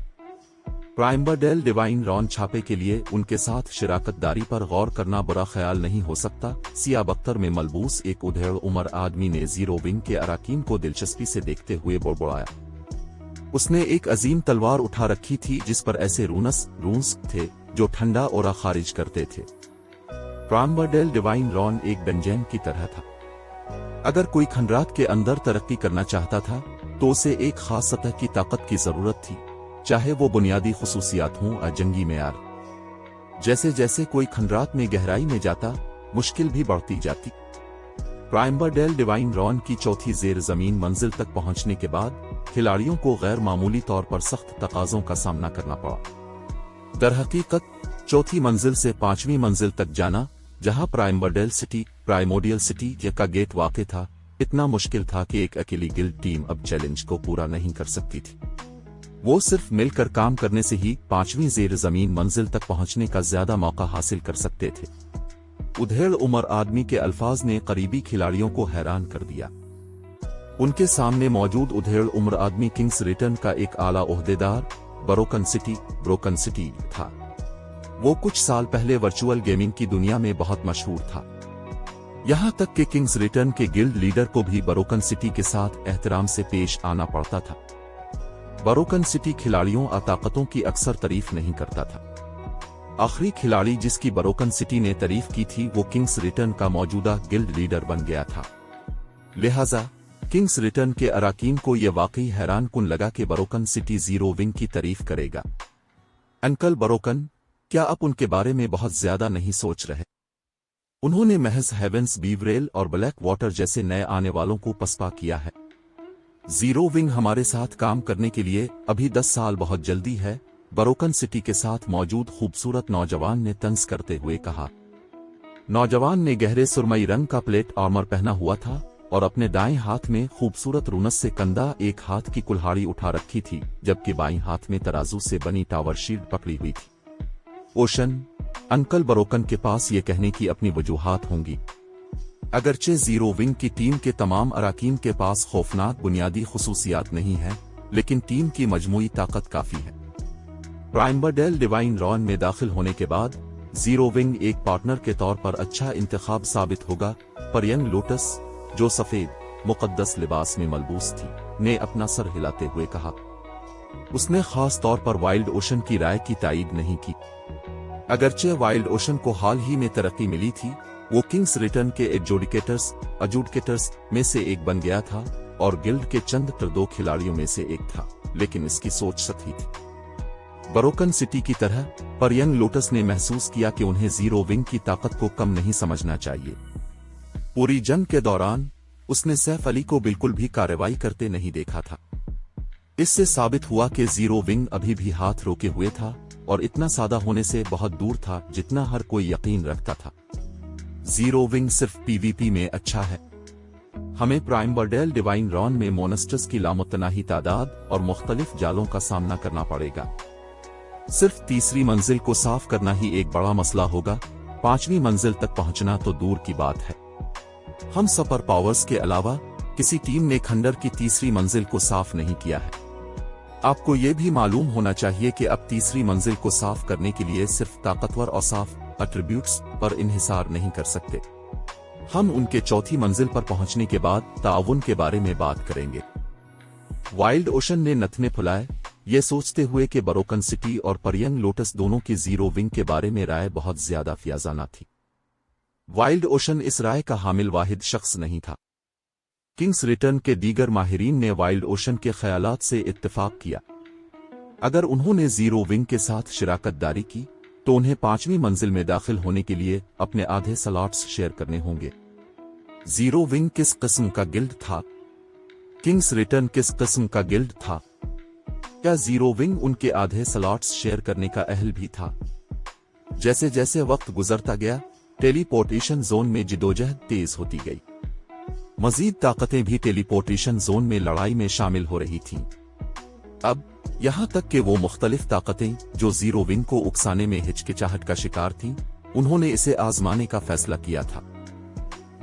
प्राइमवर्डेल डिवाइन रॉन छापे के लिए उनके साथ शिराकतदारी पर गौर करना बुरा ख्याल नहीं हो सकता। सियाब अख्तर में मलबूस एक उधेड़ उम्र आदमी ने जीरो विंग के अराकीन को दिलचस्पी से देखते हुए बुड़बुड़ाया। उसने एक अजीम तलवार उठा रखी थी जिस पर ऐसे रूंस थे जो ठंडा ओरा खारिज करते थे। प्राइमवर्डेल डिवाइन रॉन एक बेंजेन की तरह था। अगर कोई खंडरात के अंदर तरक्की करना चाहता था तो उसे एक खास सतह की ताकत की जरूरत थी, चाहे वो बुनियादी खुसूसियात हों या जंगी मेयार। जैसे जैसे कोई खंडरात में गहराई में जाता, मुश्किल भी बढ़ती जाती। प्राइमवर्डेल डिवाइन रॉन की चौथी जेर जमीन मंजिल तक पहुंचने के बाद खिलाड़ियों को गैर मामूली तौर पर सख्त तकाजों का सामना करना पड़ा। दरहकीकत चौथी मंजिल से पांचवी मंजिल तक जाना, जहां प्राइमोडियल सिटी का गेट वाक़ था, इतना मुश्किल था कि एक अकेली गिल्ड टीम अब चैलेंज को पूरा नहीं कर सकती थी। वो सिर्फ मिलकर काम करने से ही पांचवी ज़ेर ज़मीन मंजिल तक पहुंचने का ज्यादा मौका हासिल कर सकते थे। उधेड़ उमर आदमी के अल्फाज ने करीबी खिलाड़ियों को हैरान कर दिया। उनके सामने मौजूद उधेड़ उम्र आदमी किंग्स रिटर्न का एक आला ओहदेदार ब्रोकन सिटी था। वो कुछ साल पहले वर्चुअल गेमिंग की दुनिया में बहुत मशहूर था। यहां तक कि किंग्स रिटर्न के गिल्ड लीडर को भी ब्रोकन सिटी के साथ एहतराम से पेश आना पड़ता था। ब्रोकन सिटी खिलाड़ियों और ताकतों की अक्सर तारीफ नहीं करता था। आखिरी खिलाड़ी जिसकी ब्रोकन सिटी ने तारीफ की थी वो किंग्स रिटर्न का मौजूदा गिल्ड लीडर बन गया था। लिहाजा किंग्स रिटर्न के अराकीन को यह वाकई हैरान कुन लगा कि ब्रोकन सिटी ज़ीरो विंग की तारीफ करेगा। अंकल ब्रोकन, क्या आप उनके बारे में बहुत ज्यादा नहीं सोच रहे? उन्होंने महज हेवेंस बीवरेल और ब्लैक वाटर जैसे नए आने वालों को पसपा किया है। ज़ीरो विंग हमारे साथ काम करने के लिए अभी 10 साल बहुत जल्दी है, ब्रोकन सिटी के साथ मौजूद खूबसूरत नौजवान ने तंज करते हुए कहा। नौजवान ने गहरे सुरमई रंग का प्लेट आर्मर पहना हुआ था और अपने दाएं हाथ में खूबसूरत रूनस से कंधा एक हाथ की कुल्हाड़ी उठा रखी थी, जबकि बाईं हाथ में तराजू से बनी टावर शील्ड पकड़ी हुई थी। ओशन, अंकल ब्रोकन के पास ये कहने की अपनी वजूहात होंगी। अगरचे ज़ीरो विंग की टीम के तमाम अराकीन के पास खौफनाक बुनियादी खुसूसियात नहीं है, लेकिन टीम की मजमूई ताकत काफी है। प्राइमोडियल डिवाइन रॉन में दाखिल होने के बाद ज़ीरो विंग एक पार्टनर के तौर पर अच्छा इंतखाब साबित होगा, पर यंग लोटस, जो सफेद मुकद्दस लिबास में मलबूस थी, ने अपना सर हिलाते हुए कहा। उसने खास तौर पर वाइल्ड ओशन की राय की तायीद नहीं की। अगरचे वाइल्ड ओशन को हाल ही में तरक्की मिली थी, वो किंग्स रिटर्न के एडजुडिकेटर्स में से एक बन गया था और गिल्ड के चंद दो खिलाड़ियों में से एक था, लेकिन इसकी सोच सही थी। ब्रोकन सिटी की तरह पर यंग लोटस ने महसूस किया कि उन्हें ज़ीरो विंग की ताकत को कम नहीं समझना चाहिए। पूरी जंग के दौरान उसने सैफ अली को बिल्कुल भी कार्रवाई करते नहीं देखा था। इससे साबित हुआ कि ज़ीरो विंग अभी भी हाथ रोके हुए था और इतना सादा होने से बहुत दूर था जितना हर कोई यकीन रखता था। ज़ीरो विंग सिर्फ पीवीपी में अच्छा है। हमें प्राइमोडियल डिवाइन रॉन में मोनस्टर्स की लामुतनाही तादाद और मुख्तलिफ जालों का सामना करना पड़ेगा। सिर्फ तीसरी मंजिल को साफ करना ही एक बड़ा मसला होगा, पांचवी मंजिल तक पहुंचना तो दूर की बात है। हम सुपर पावर्स के अलावा किसी टीम ने खंडर की तीसरी मंजिल को साफ नहीं किया है। आपको यह भी मालूम होना चाहिए कि अब तीसरी मंजिल को साफ करने के लिए सिर्फ ताकतवर और साफ एट्रीब्यूट्स पर इन्हिसार नहीं कर सकते। हम उनके चौथी मंजिल पर पहुंचने के बाद ताउन के बारे में बात करेंगे। वाइल्ड ओशन ने नथने फुलाए, ये सोचते हुए कि ब्रोकन सिटी और परयंग लोटस दोनों की ज़ीरो विंग के बारे में राय बहुत ज्यादा फियाजाना थी। वाइल्ड ओशन इस राय का हामिल वाहिद शख्स नहीं था। किंग्स रिटर्न के दीगर माहिरीन ने वाइल्ड ओशन के ख्यालात से इत्तेफाक किया। अगर उन्होंने ज़ीरो विंग के साथ शिराकतदारी की तो उन्हें पांचवी मंजिल में दाखिल होने के लिए अपने आधे स्लॉट्स शेयर करने होंगे। ज़ीरो विंग किस किस्म का गिल्ड था? किंग्स रिटर्न किस किस्म का गिल्ड था? क्या ज़ीरो विंग उनके आधे स्लॉट्स शेयर करने का अहल भी था? जैसे जैसे वक्त गुजरता गया, टेलीपोर्टेशन जोन में जिदोजहद तेज होती गई। मजीद ताकतें भी टेलीपोर्टेशन जोन में लड़ाई में शामिल हो रही थीं। अब यहां तक कि वो मुख्तलिफ ताकतें जो ज़ीरो विंग को उकसाने में हिचकिचाहट का शिकार थीं, उन्होंने इसे आजमाने का फैसला किया था।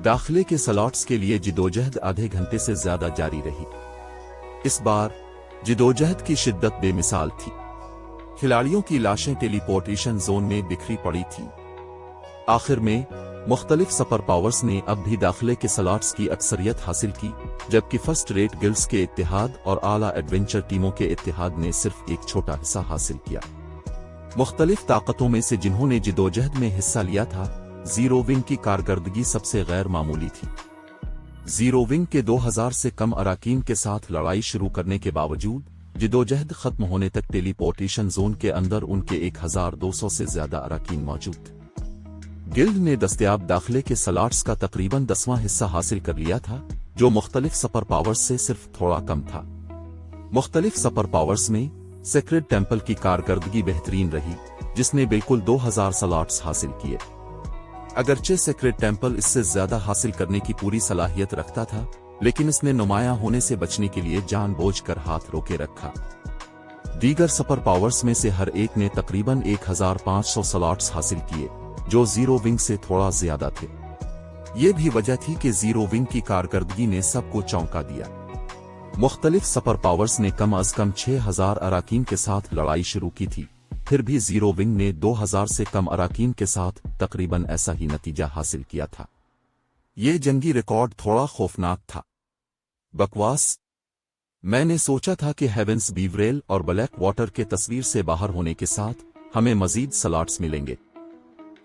दाखिले के स्लॉट्स के लिए जिदोजहद आधे घंटे से ज्यादा जारी रही। इस बार जिदोजहद की शिद्दत बेमिसाल थी। खिलाड़ियों की लाशें टेलीपोर्टेशन जोन में बिखरी पड़ी थीं। आखिर में मुख्तलिफ सुपर पावर्स ने अब भी दाखिले के स्लॉट्स की अक्सरियत हासिल की, जबकि फर्स्ट रेट गिल्ड्स के इत्तेहाद और आला एडवेंचर टीमों के इत्तेहाद ने सिर्फ एक छोटा हिस्सा हासिल किया। मुख्तलिफ ताकतों में से जिन्होंने जिदोजहद में हिस्सा लिया था, ज़ीरो विंग की कारकर्दगी सबसे गैर मामूली थी। ज़ीरो विंग के 2000 से कम अराकीन के साथ लड़ाई शुरू करने के बावजूद जिदोजहद खत्म होने तक टेलीपोर्टेशन जोन के अंदर उनके 1200 से ज्यादा अराकीन मौजूद थे। गिल्ड ने दस्तयाब दाखिले के स्लॉट्स का तकरीबन 10वां हिस्सा हासिल कर लिया था, जो मुख्तलिफ सुपर पावर्स से सिर्फ थोड़ा कम था। मुख्तलिफ सुपर पावर्स में सेक्रेड टेम्पल की कारकर्दगी बेहतरीन रही, जिसने बिल्कुल 2000 स्लॉट्स हासिल किए। अगरचे सेक्रेट टेंपल इससे ज्यादा हासिल करने की पूरी सलाहियत रखता था, लेकिन इसने नुमायां होने से बचने के लिए जानबूझकर हाथ रोके रखा। दीगर सुपर पावर्स में से हर एक ने तकरीबन 1500 स्लॉट्स हासिल किए, जो जीरो विंग से थोड़ा ज्यादा थे। ये भी वजह थी कि जीरो विंग की कारकर्दगी ने सबको चौंका दिया। मुख्तलिफ सुपर पावर्स ने कम अज कम 6000 अराकीन के साथ लड़ाई शुरू की थी, फिर भी जीरो विंग ने 2000 से कम अराकीन के साथ तकरीबन ऐसा ही नतीजा हासिल किया था। ये जंगी रिकॉर्ड थोड़ा खौफनाक था। बकवास। मैंने सोचा था कि हेवेंस बीवरेल और ब्लैक वाटर के तस्वीर से बाहर होने के साथ हमें मजीद स्लॉट्स मिलेंगे।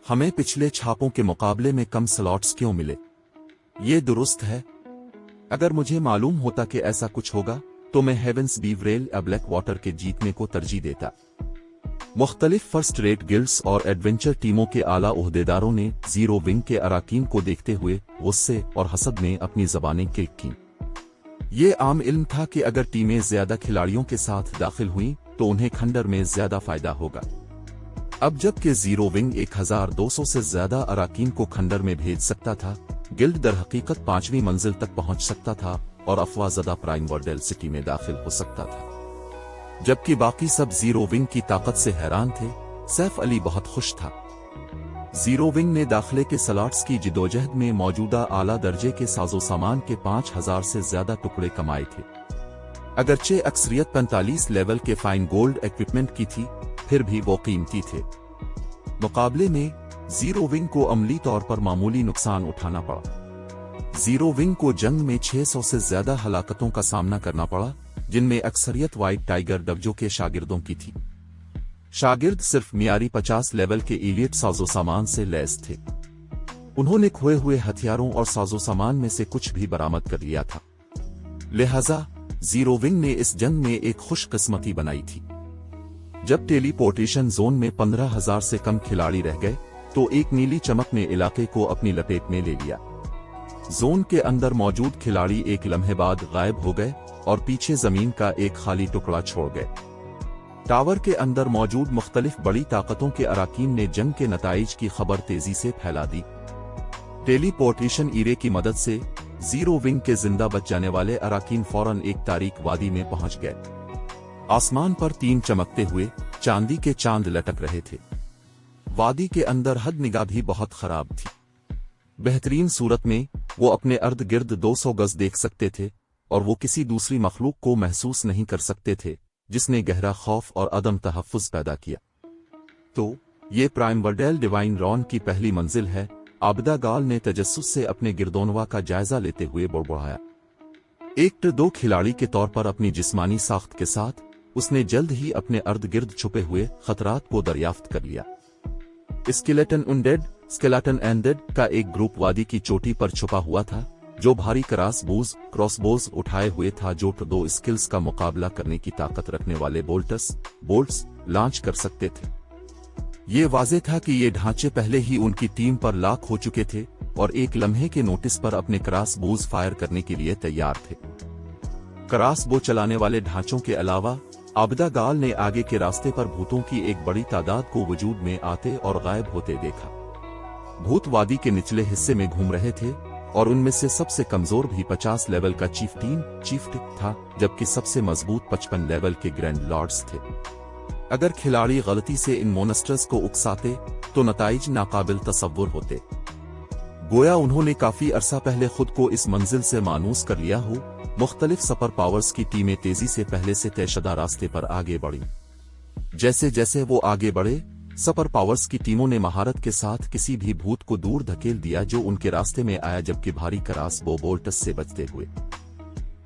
हमें पिछले छापों के मुकाबले में कम स्लॉट्स क्यों मिले? ये दुरुस्त है। अगर मुझे मालूम होता कि ऐसा कुछ होगा तो मैं हेवेंस बीवरेल या ब्लैक वाटर के जीतने को तरजीह देता। मुख्तलिफ फर्स्ट रेट गिल्ड्स और एडवेंचर टीमों के आला ओहदेदारों ने जीरो विंग के अराकीन को देखते हुए गुस्से और हसद में अपनी जबानें किल्क की। ये आम इल्म था कि अगर टीमें ज्यादा खिलाड़ियों के साथ दाखिल हुईं तो उन्हें खंडर में ज्यादा फायदा होगा। अब जबकि जीरो विंग 1200 से ज्यादा अराकीन को खंडर में भेज सकता था, गिल्ड दर हकीकत 5वीं मंजिल तक पहुंच सकता था और अफवाहज़दा प्राइम वर्डेल सिटी में दाखिल हो सकता था। जबकि बाकी सब जीरो विंग की ताकत से हैरान थे, सैफ अली बहुत खुश था। जीरो विंग ने दाखिले के स्लॉट्स की जिदोजहद में मौजूदा आला दर्जे के साजो सामान के 5000 से ज्यादा टुकड़े कमाए थे। अगरचे अक्सरियत 45 लेवल के फाइन गोल्ड इक्विपमेंट की थी, फिर भी वो कीमती थे। मुकाबले में जीरो विंग को अमली तौर पर मामूली नुकसान उठाना पड़ा। जीरो विंग को जंग में 600 से ज्यादा हलाकतों का सामना करना पड़ा, जिनमें अक्सरियत व्हाइट टाइगर डब्जो के शागिर्दों की थी। शागिर्द सिर्फ मियारी 50 लेवल के एलियट साजो सामान से लैस थे। उन्होंने खोए हुए हथियारों और साजो सामान में से कुछ भी बरामद कर लिया था। लिहाजा जीरो विंग ने इस जंग में एक खुशकिस्मती बनाई थी। जब टेलीपोर्टेशन जोन में 15000 से कम खिलाड़ी रह गए तो एक नीली चमक ने इलाके को अपनी लपेट में ले लिया। जोन के अंदर मौजूद खिलाड़ी एक लम्हे बाद गायब हो गए और पीछे जमीन का एक खाली टुकड़ा छोड़ गए। टावर के अंदर मौजूद मुख्तलिफ बड़ी ताकतों के अराकीन ने जंग के नताइज की खबर तेजी से फैला दी। टेलीपोर्टेशन ईरे की मदद से जीरो विंग के जिंदा बच जाने वाले अराकीन फौरन एक तारीक वादी में पहुंच गए। आसमान पर 3 चमकते हुए चांदी के चांद लटक रहे थे। वादी के अंदर हद निगाह भी बहुत खराब थी। बेहतरीन सूरत में वो अपने अर्द गिर्द 200 गज देख सकते थे और वो किसी दूसरी मखलूक को महसूस नहीं कर सकते थे जिसने गहरा खौफ और अदम तहफ्फुज पैदा किया। तो ये प्राइम वर्डेल डिवाइन रॉन की पहली मंजिल है, आबिदा गाल ने तजस्सुस से अपने गिरदोनवा का जायजा लेते हुए बुड़बुड़ाया। एक 2 खिलाड़ी के तौर पर अपनी जिस्मानी साख्त के साथ उसने जल्द ही अपने अर्द गिर्द छुपे हुए खतरात को दरियाफ्त कर लिया। स्केलेटन अनडेड, स्केलेटन एंडेड का एक ग्रुप वादी की चोटी पर छुपा हुआ था, जो भारी क्रॉसबोज उठाए हुए था, जो 2 स्किल्स का मुकाबला करने की ताकत रखने वाले बोल्ट्स लॉन्च कर सकते थे। ये वाज़े था कि ये ढांचे पहले ही उनकी टीम पर लाक हो चुके थे और एक लम्हे के नोटिस पर अपने क्रॉसबोज फायर करने के लिए तैयार थे। क्रॉसबो चलाने वाले ढांचों के अलावा आबिदा गाल ने आगे के रास्ते पर भूतों की एक बड़ी तादाद को वजूद में आते और गायब होते देखा। भूत वादी के निचले हिस्से में घूम रहे थे और उनमें से सबसे कमजोर भी 50 लेवल का चीफ था, जबकि सबसे मजबूत 55 लेवल के ग्रैंड लॉर्ड्स थे। अगर खिलाड़ी गलती से इन मोनस्टर्स को उकसाते तो नताइज नाकाबिल तसव्वुर होते। गोया उन्होंने काफी अरसा पहले खुद को इस मंजिल से मानूस कर लिया हो। मुख्तलिफ सुपर पावर्स की टीमें तेजी से पहले से तयशुदा रास्ते पर आगे बढ़ी। जैसे जैसे वो आगे बढ़े, सुपर पावर्स की टीमों ने महारत के साथ किसी भी भूत को दूर धकेल दिया जो उनके रास्ते में आया, जबकि भारी क्रॉसबो बोल्ट्स से बचते हुए।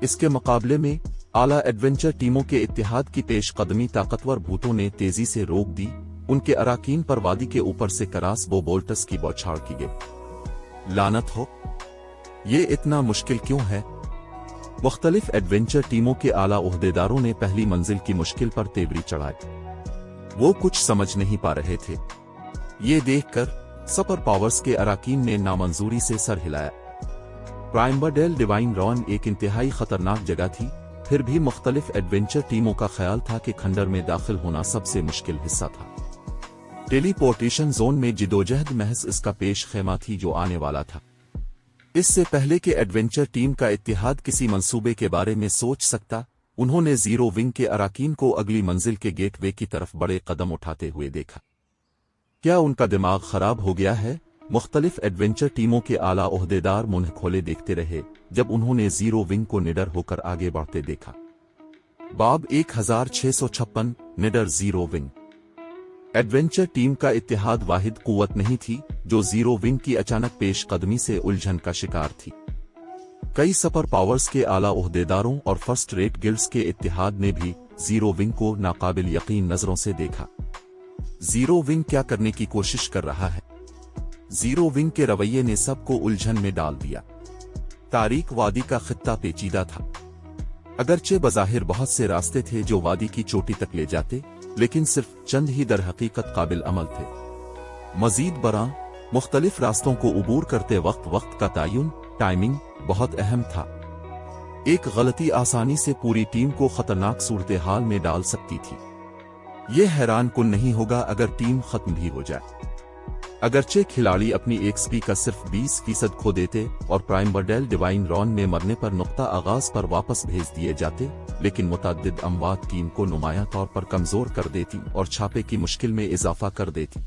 इसके मुकाबले में आला एडवेंचर टीमों के इत्तेहाद की पेशकदमी ताकतवर भूतों ने तेजी से रोक दी। उनके अराकीन पर वादी के ऊपर से क्रॉसबो बोल्ट्स की बौछार की गई। लानत हो, ये इतना मुश्किल क्यों है? मुख्तलिफ एडवेंचर टीमों के आला ओहदेदारों ने पहली मंजिल की मुश्किल पर तेवरी चढ़ाई। वो कुछ समझ नहीं पा रहे थे। ये देखकर सुपर पावर्स के अराकीन ने नामंजूरी से सर हिलाया। प्राइम वर्डेल डिवाइन रॉन एक इंतहाई खतरनाक जगह थी, फिर भी मुख्तलिफ एडवेंचर टीमों का ख्याल था कि खंडर में दाखिल होना सबसे मुश्किल हिस्सा था। टेलीपोर्टेशन जोन में जिदोजहद महज इसका पेश खेमा थी जो आने वाला था। इससे पहले कि एडवेंचर टीम का इत्तेहाद किसी मंसूबे के बारे में सोच सकता, उन्होंने जीरो विंग के अराकीन को अगली मंजिल के गेटवे की तरफ बड़े कदम उठाते हुए देखा। क्या उनका दिमाग खराब हो गया है? मुख्तलिफ एडवेंचर टीमों के आला ओहदेदार मुंह खोले देखते रहे जब उन्होंने जीरो विंग को निडर होकर आगे बढ़ते देखा। बाब 1656 निडर जीरो विंग। एडवेंचर टीम का इत्तेहाद वाहिद कुव्वत नहीं थी जो जीरो विंग की अचानक पेशकदमी से उलझन का शिकार थी। कई सुपर पावर्स के आला ओहदेदारों और फर्स्ट रेट गिल्ड्स के इत्तेहाद ने भी जीरो विंग को नाकाबिल यकीन नजरों से देखा। जीरो विंग क्या करने की कोशिश कर रहा है? जीरो विंग के रवैये ने सबको उलझन में डाल दिया। तारीक वादी का खित्ता पेचीदा था। अगरचे बज़ाहिर बहुत से रास्ते थे जो वादी की चोटी तक ले जाते, लेकिन सिर्फ चंद ही दर हकीकत काबिल अमल थे। मजीद बरां, मुख्तलिफ रास्तों को उबूर करते वक्त का तयन, टाइमिंग बहुत अहम था। एक गलती आसानी से पूरी टीम को खतरनाक सूरत हाल में डाल सकती थी। यह हैरान कुन नहीं होगा अगर टीम खत्म भी हो जाए। अगरचे खिलाड़ी अपनी एक्सपी का सिर्फ 20% खो देते और प्राइमबरडेल डिवाइन रॉन में मरने पर नुक्ता आगाज पर वापस भेज दिए जाते, लेकिन मुतअद्दिद अमवात टीम को नुमायां तौर पर कमजोर कर देती और छापे की मुश्किल में इजाफा कर देती।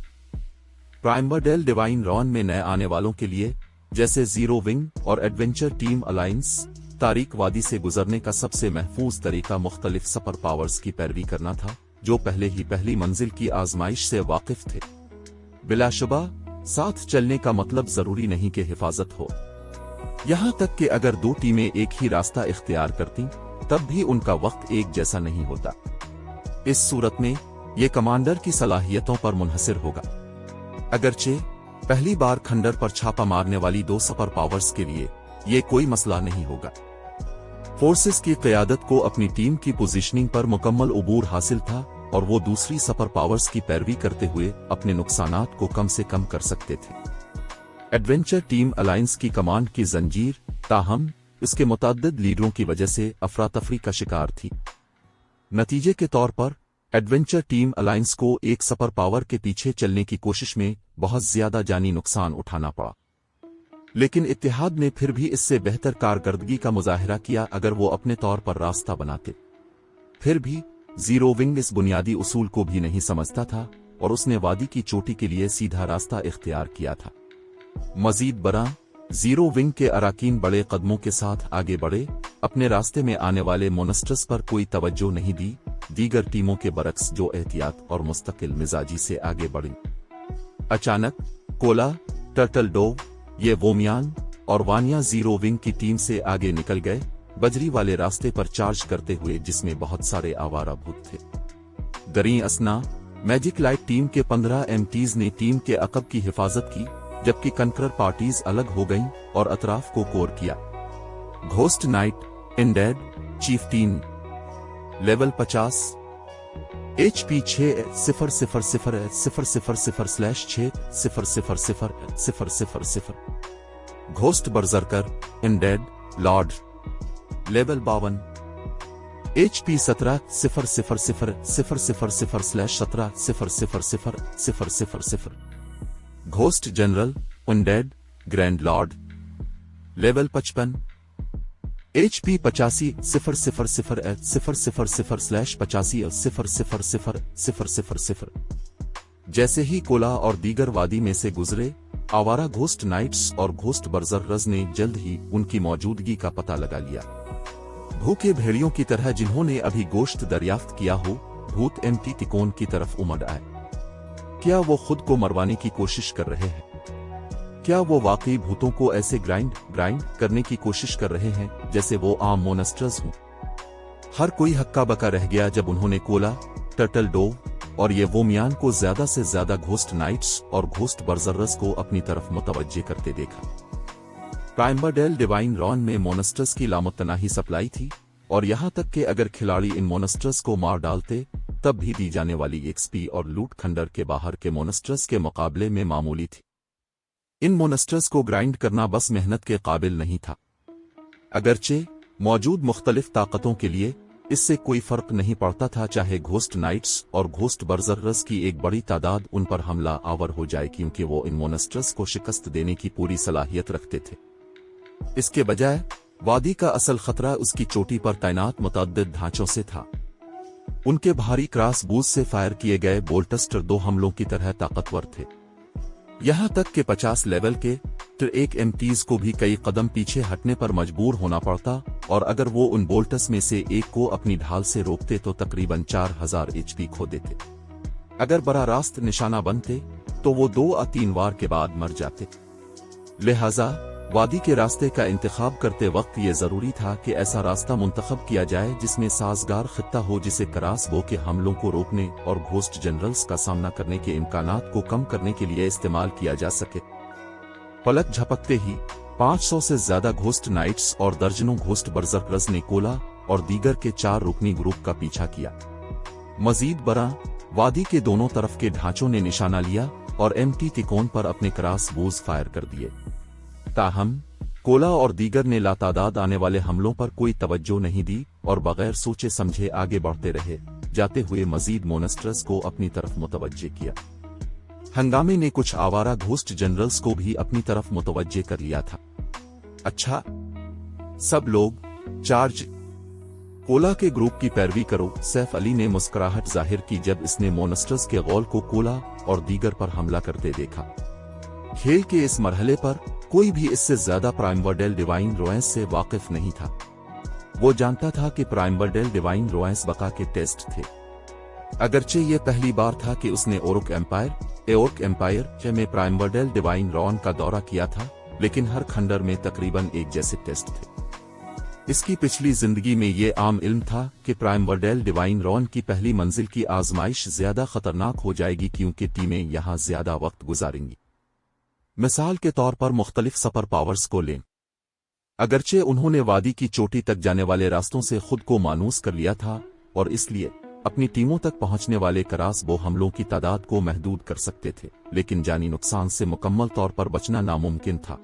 प्राइमबरडेल डिवाइन रॉन में नए आने वालों के लिए, जैसे जीरो विंग और एडवेंचर टीम अलायंस, तारीक वादी से गुजरने का सबसे महफूज तरीका मुख्तलिफ सुपर पावर्स की पैरवी करना था जो पहले ही पहली मंजिल की आजमाइश से वाकिफ थे। बिलाशुबा साथ चलने का मतलब जरूरी नहीं कि हिफाजत हो। यहां तक कि अगर दो टीमें एक ही रास्ता इख्तियार करती तब भी उनका वक्त एक जैसा नहीं होता। इस सूरत में ये कमांडर की सलाहियतों पर मुनहसिर होगा। अगरचे पहली बार खंडर पर छापा मारने वाली दो सुपर पावर्स के लिए ये कोई मसला नहीं होगा। फोर्सेस की क़यादत को अपनी टीम की पोजीशनिंग पर मुकम्मल उबूर हासिल था और वो दूसरी सुपर पावर्स की पैरवी करते हुए अपने नुकसानात को कम से कम कर सकते थे। एडवेंचर टीम अलायंस की कमांड की जंजीर ताहम इसके मुतअद्दिद लीडरों की वजह से अफरा तफरी का शिकार थी। नतीजे के तौर पर एडवेंचर टीम अलायंस को एक सुपर पावर के पीछे चलने की कोशिश में बहुत ज्यादा जानी नुकसान उठाना पड़ा, लेकिन इत्तेहाद ने फिर भी इससे बेहतर कारकर्दगी का मुजाहिरा किया अगर वो अपने तौर पर रास्ता बनाते। फिर भी जीरो विंग इस बुनियादी उसूल को भी नहीं समझता था और उसने वादी की चोटी के लिए सीधा रास्ता इख्तियार किया था। मजीद बरां, जीरो विंग के अराकीन बड़े कदमों के साथ आगे बढ़े, अपने रास्ते में आने वाले मोनस्टर्स पर कोई तवज्जो नहीं दी, दीगर टीमों के बरक्स जो एहतियात और मुस्तकिल मिजाजी से आगे बढ़ी। अचानक कोला, टर्टल डोव, ये वोमियान और वानिया जीरो विंग की टीम से आगे निकल गए, बजरी वाले रास्ते पर चार्ज करते हुए जिसमें बहुत सारे आवारा भूत थे। दरी असना मैजिक लाइट टीम के 15 एमटीज ने टीम के अकब की हिफाजत की, जबकि कंकरर पार्टीज अलग हो गईं और अतराफ को कोर किया। Ghost knight, undead, chieftain, level 50, HP 6000/6000000। Ghost berserker, undead, lord, level 52, HP 17/000/17000000। Ghost general, undead, grand lord, level 55, HP 85/000/85000000। जैसे ही कोला और दीगर वादी में से गुजरे, आवारा घोस्ट नाइट्स और घोस्ट बर्जरर्स ने जल्द ही उनकी मौजूदगी का पता लगा लिया। भूखे भेड़ियों की तरह जिन्होंने अभी गोश्त दरियाफ्त किया हो, भूत एम्प्टी तिकोन की तरफ उमड़ आए। क्या वो खुद को मरवाने की कोशिश कर रहे हैं? क्या वो वाकई भूतों को ऐसे ग्राइंड करने की कोशिश कर रहे हैं जैसे वो आम मोनस्टर्स हों? हर कोई हक्का बक्का रह गया जब उन्होंने कोला, टर्टल डोव और ये वोमियान को ज्यादा से ज्यादा घोस्ट नाइट्स और घोस्ट बर्जरर्स को अपनी तरफ मुतवज्जे करते देखा। प्राइमबरडेल डिवाइन रॉन में मोनस्टर्स की लामुतनाही सप्लाई थी और यहां तक कि अगर खिलाड़ी इन मोनस्टर्स को मार डालते तब भी दी जाने वाली एक्सपी और लूट खंडर के बाहर के मोनस्टर्स के मुकाबले में मामूली थी। इन मोनस्टर्स को ग्राइंड करना बस मेहनत के काबिल नहीं था। अगरचे मौजूद मुख्तलिफ ताकतों के लिए इससे कोई फर्क नहीं पड़ता था चाहे घोस्ट नाइट्स और घोस्ट बर्जर्स की एक बड़ी तादाद उन पर हमला आवर हो जाए, क्योंकि वो इन मोनेस्टर्स को शिकस्त देने की पूरी सलाहियत रखते थे। इसके बजाय वादी का असल खतरा उसकी चोटी पर तैनात मुतअद्दिद ढांचों से था। उनके भारी क्रॉस बूज से फायर किए गए बोल्टस्टर 2 हमलों की तरह ताकतवर थे, यहां तक कि 50 लेवल के एक एमटीज को भी कई कदम पीछे हटने पर मजबूर होना पड़ता, और अगर वो उन बोल्टस में से एक को अपनी ढाल से रोकते तो तकरीबन 4000 एचपी खो देते। अगर बड़ा रास्त निशाना बनते तो वो 2 या 3 वार के बाद मर जाते। लिहाजा वादी के रास्ते का इंतखाब करते वक्त ये जरूरी था कि ऐसा रास्ता मुंतखब किया जाए जिसमें साजगार खित्ता हो, जिसे क्रॉसबो के हमलों को रोकने और घोस्ट जनरल्स का सामना करने के इम्कानात को कम करने के लिए इस्तेमाल किया जा सके। पलक झपकते ही 500 से ज्यादा घोस्ट नाइट्स और दर्जनों घोस्ट बर्जर्कर्स ने कोला और दीगर के 4 रुकनी ग्रुप का पीछा किया। मजीद बरा वादी के दोनों तरफ के ढांचों ने निशाना लिया और एमटी तिकोन पर अपने क्रॉसबोज फायर कर दिए। ताहम कोला और दीगर ने लातादाद आने वाले हमलों पर कोई तवज्जो नहीं दी और बगैर सोचे समझे आगे बढ़ते रहे, जाते हुए मजीद मोनेस्टर्स को अपनी तरफ मुतवज्जे किया। हंगामे ने कुछ आवारा घोस्ट जनरल्स को भी अपनी तरफ मुतवज्जे कर लिया था। अच्छा, सब लोग चार्ज, कोला के ग्रुप की पैरवी करो। सैफ अली ने मुस्कुराहट जाहिर की जब इसने मोनेस्टर्स के गौल को कोला और दीगर पर हमला करते देखा। खेल के इस मरहले पर कोई भी इससे ज्यादा प्राइमवर्डेल डिवाइन रोएंस से वाकिफ नहीं था। वो जानता था कि प्राइमवर्डेल डिवाइन रोएंस बका के टेस्ट थे। अगरचे ये पहली बार था कि उसने ओर्क एम्पायर में प्राइमवर्डेल डिवाइन रॉन का दौरा किया था, लेकिन हर खंडर में तकरीबन एक जैसे टेस्ट थे। इसकी पिछली जिंदगी में ये आम इल्म था कि प्राइमवर्डेल डिवाइन रॉन की पहली मंजिल की आजमाइश ज्यादा खतरनाक हो जाएगी, क्योंकि टीमें यहां ज्यादा वक्त गुजारेंगी। मिसाल के तौर पर मुख्तलिफ सुपर पावर्स को लें। अगरचे उन्होंने वादी की चोटी तक जाने वाले रास्तों से खुद को मानूस कर लिया था और इसलिए अपनी टीमों तक पहुंचने वाले क्रॉसबो हमलों की तादाद को महदूद कर सकते थे, लेकिन जानी नुकसान से मुकम्मल तौर पर बचना नामुमकिन था।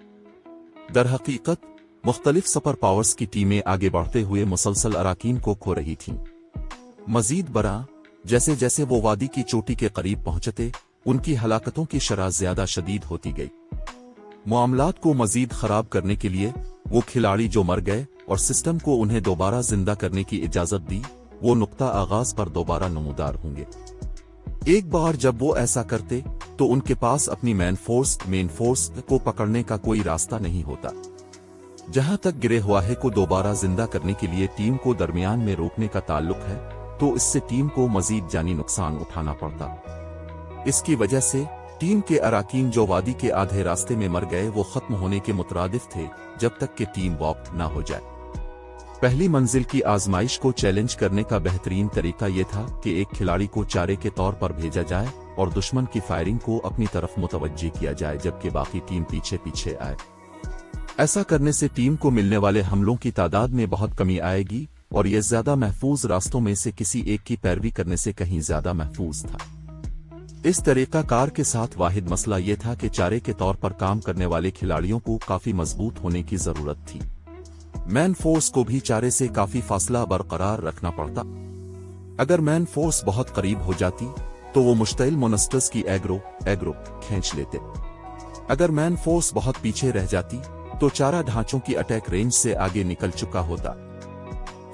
दरहकीकत मुख्तलिफ सुपर पावर्स की टीमें आगे बढ़ते हुए मुसलसल अराकीन को खो रही थीं। मजीद बरा जैसे जैसे वो वादी की चोटी के करीब पहुंचते, उनकी हलाकतों की शरह ज्यादा शदीद होती गई। मामलात को मजीद खराब करने के लिए वो खिलाड़ी जो मर गए और सिस्टम को उन्हें दोबारा जिंदा करने की इजाजत दी, वो नुक्ता आगाज पर दोबारा नमूदार होंगे। एक बार जब वो ऐसा करते तो उनके पास अपनी मेन फोर्स को पकड़ने का कोई रास्ता नहीं होता। जहां तक गिरे हुआहे को दोबारा जिंदा करने के लिए टीम को दरमियान में रोकने का ताल्लुक है, तो इससे टीम को मजीद जानी नुकसान उठाना पड़ता। इसकी वजह से टीम के अराकीन जो वादी के आधे रास्ते में मर गए, वो खत्म होने के मुतरादिफ थे जब तक कि टीम वॉक ना हो जाए। पहली मंजिल की आजमाइश को चैलेंज करने का बेहतरीन तरीका यह था कि एक खिलाड़ी को चारे के तौर पर भेजा जाए और दुश्मन की फायरिंग को अपनी तरफ मुतवज्जे किया जाए, जबकि बाकी टीम पीछे पीछे आए। ऐसा करने से टीम को मिलने वाले हमलों की तादाद में बहुत कमी आएगी और यह ज्यादा महफूज रास्तों में से किसी एक की पैरवी करने से कहीं ज्यादा महफूज था। इस तरीका कार के साथ वाहिद मसला यह था कि चारे के तौर पर काम करने वाले खिलाड़ियों को काफी मजबूत होने की जरूरत थी। मैन फोर्स को भी चारे से काफी फासला बरकरार रखना पड़ता। अगर मैन फोर्स बहुत करीब हो जाती तो वो मुश्तइल मोनेस्टर्स की एग्रो खींच लेते। अगर मैन फोर्स बहुत पीछे रह जाती तो चारा ढांचों की अटैक रेंज से आगे निकल चुका होता।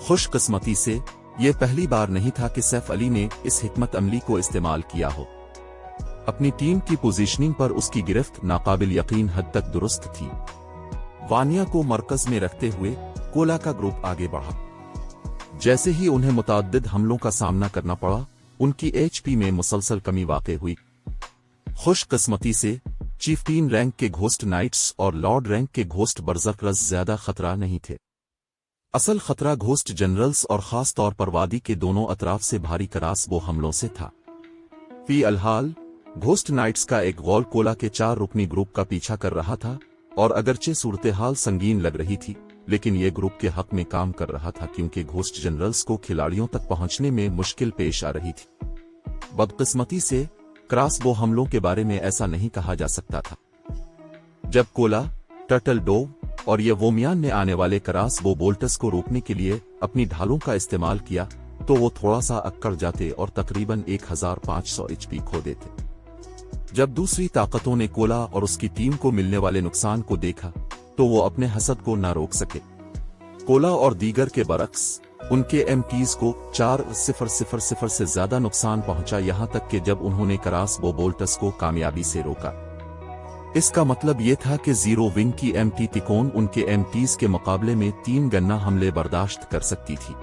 खुशकिस्मती से ये पहली बार नहीं था कि सैफ अली ने इस हिकमत अमली को इस्तेमाल किया हो। अपनी टीम की पोजीशनिंग पर उसकी गिरफ्त नाकाबिल यकीन हद तक दुरुस्त थी। वानिया को मरकज में रखते हुए कोला का ग्रुप आगे बढ़ा। जैसे ही उन्हें मुतअद्दिद हमलों का सामना करना पड़ा, उनकी एचपी में मुसलसल कमी वाक़ई हुई। खुशकिस्मती से चीफ्टीन रैंक के घोस्ट नाइट्स और लॉर्ड रैंक के घोस्ट बर्जर्कर्स ज्यादा खतरा नहीं थे। असल खतरा घोस्ट जनरल्स और खास तौर पर वादी के दोनों अतराफ से भारी क्रॉसबो हमलों से था। फी अलहाल घोस्ट नाइट्स का एक गौल कोला के 4 रुकनी ग्रुप का पीछा कर रहा था और अगरचे सूरत हाल संगीन लग रही थी, लेकिन यह ग्रुप के हक में काम कर रहा था क्योंकि घोस्ट जनरल्स को खिलाड़ियों तक पहुंचने में मुश्किल पेश आ रही थी। बदकिस्मती से क्रॉसबो हमलों के बारे में ऐसा नहीं कहा जा सकता था। जब कोला, टर्टल डोव और ये वोमियान ने आने वाले करास वो बोल्टस को रोकने के लिए अपनी ढालों का इस्तेमाल किया तो वो थोड़ा सा अक्कड़ जाते और तकरीबन 1500 एचपी खो देते। जब दूसरी ताकतों ने कोला और उसकी टीम को मिलने वाले नुकसान को देखा तो वो अपने हसद को न रोक सके। कोला और दीगर के बरक्स उनके एमटीज को 4000 से ज्यादा नुकसान पहुंचा, यहां तक कि जब उन्होंने करास वो बोल्टस को कामयाबी से रोका। इसका मतलब ये था कि जीरो विंग की एमटी तिकोन उनके एमटीज के मुकाबले में 3 गन्ना हमले बर्दाश्त कर सकती थी।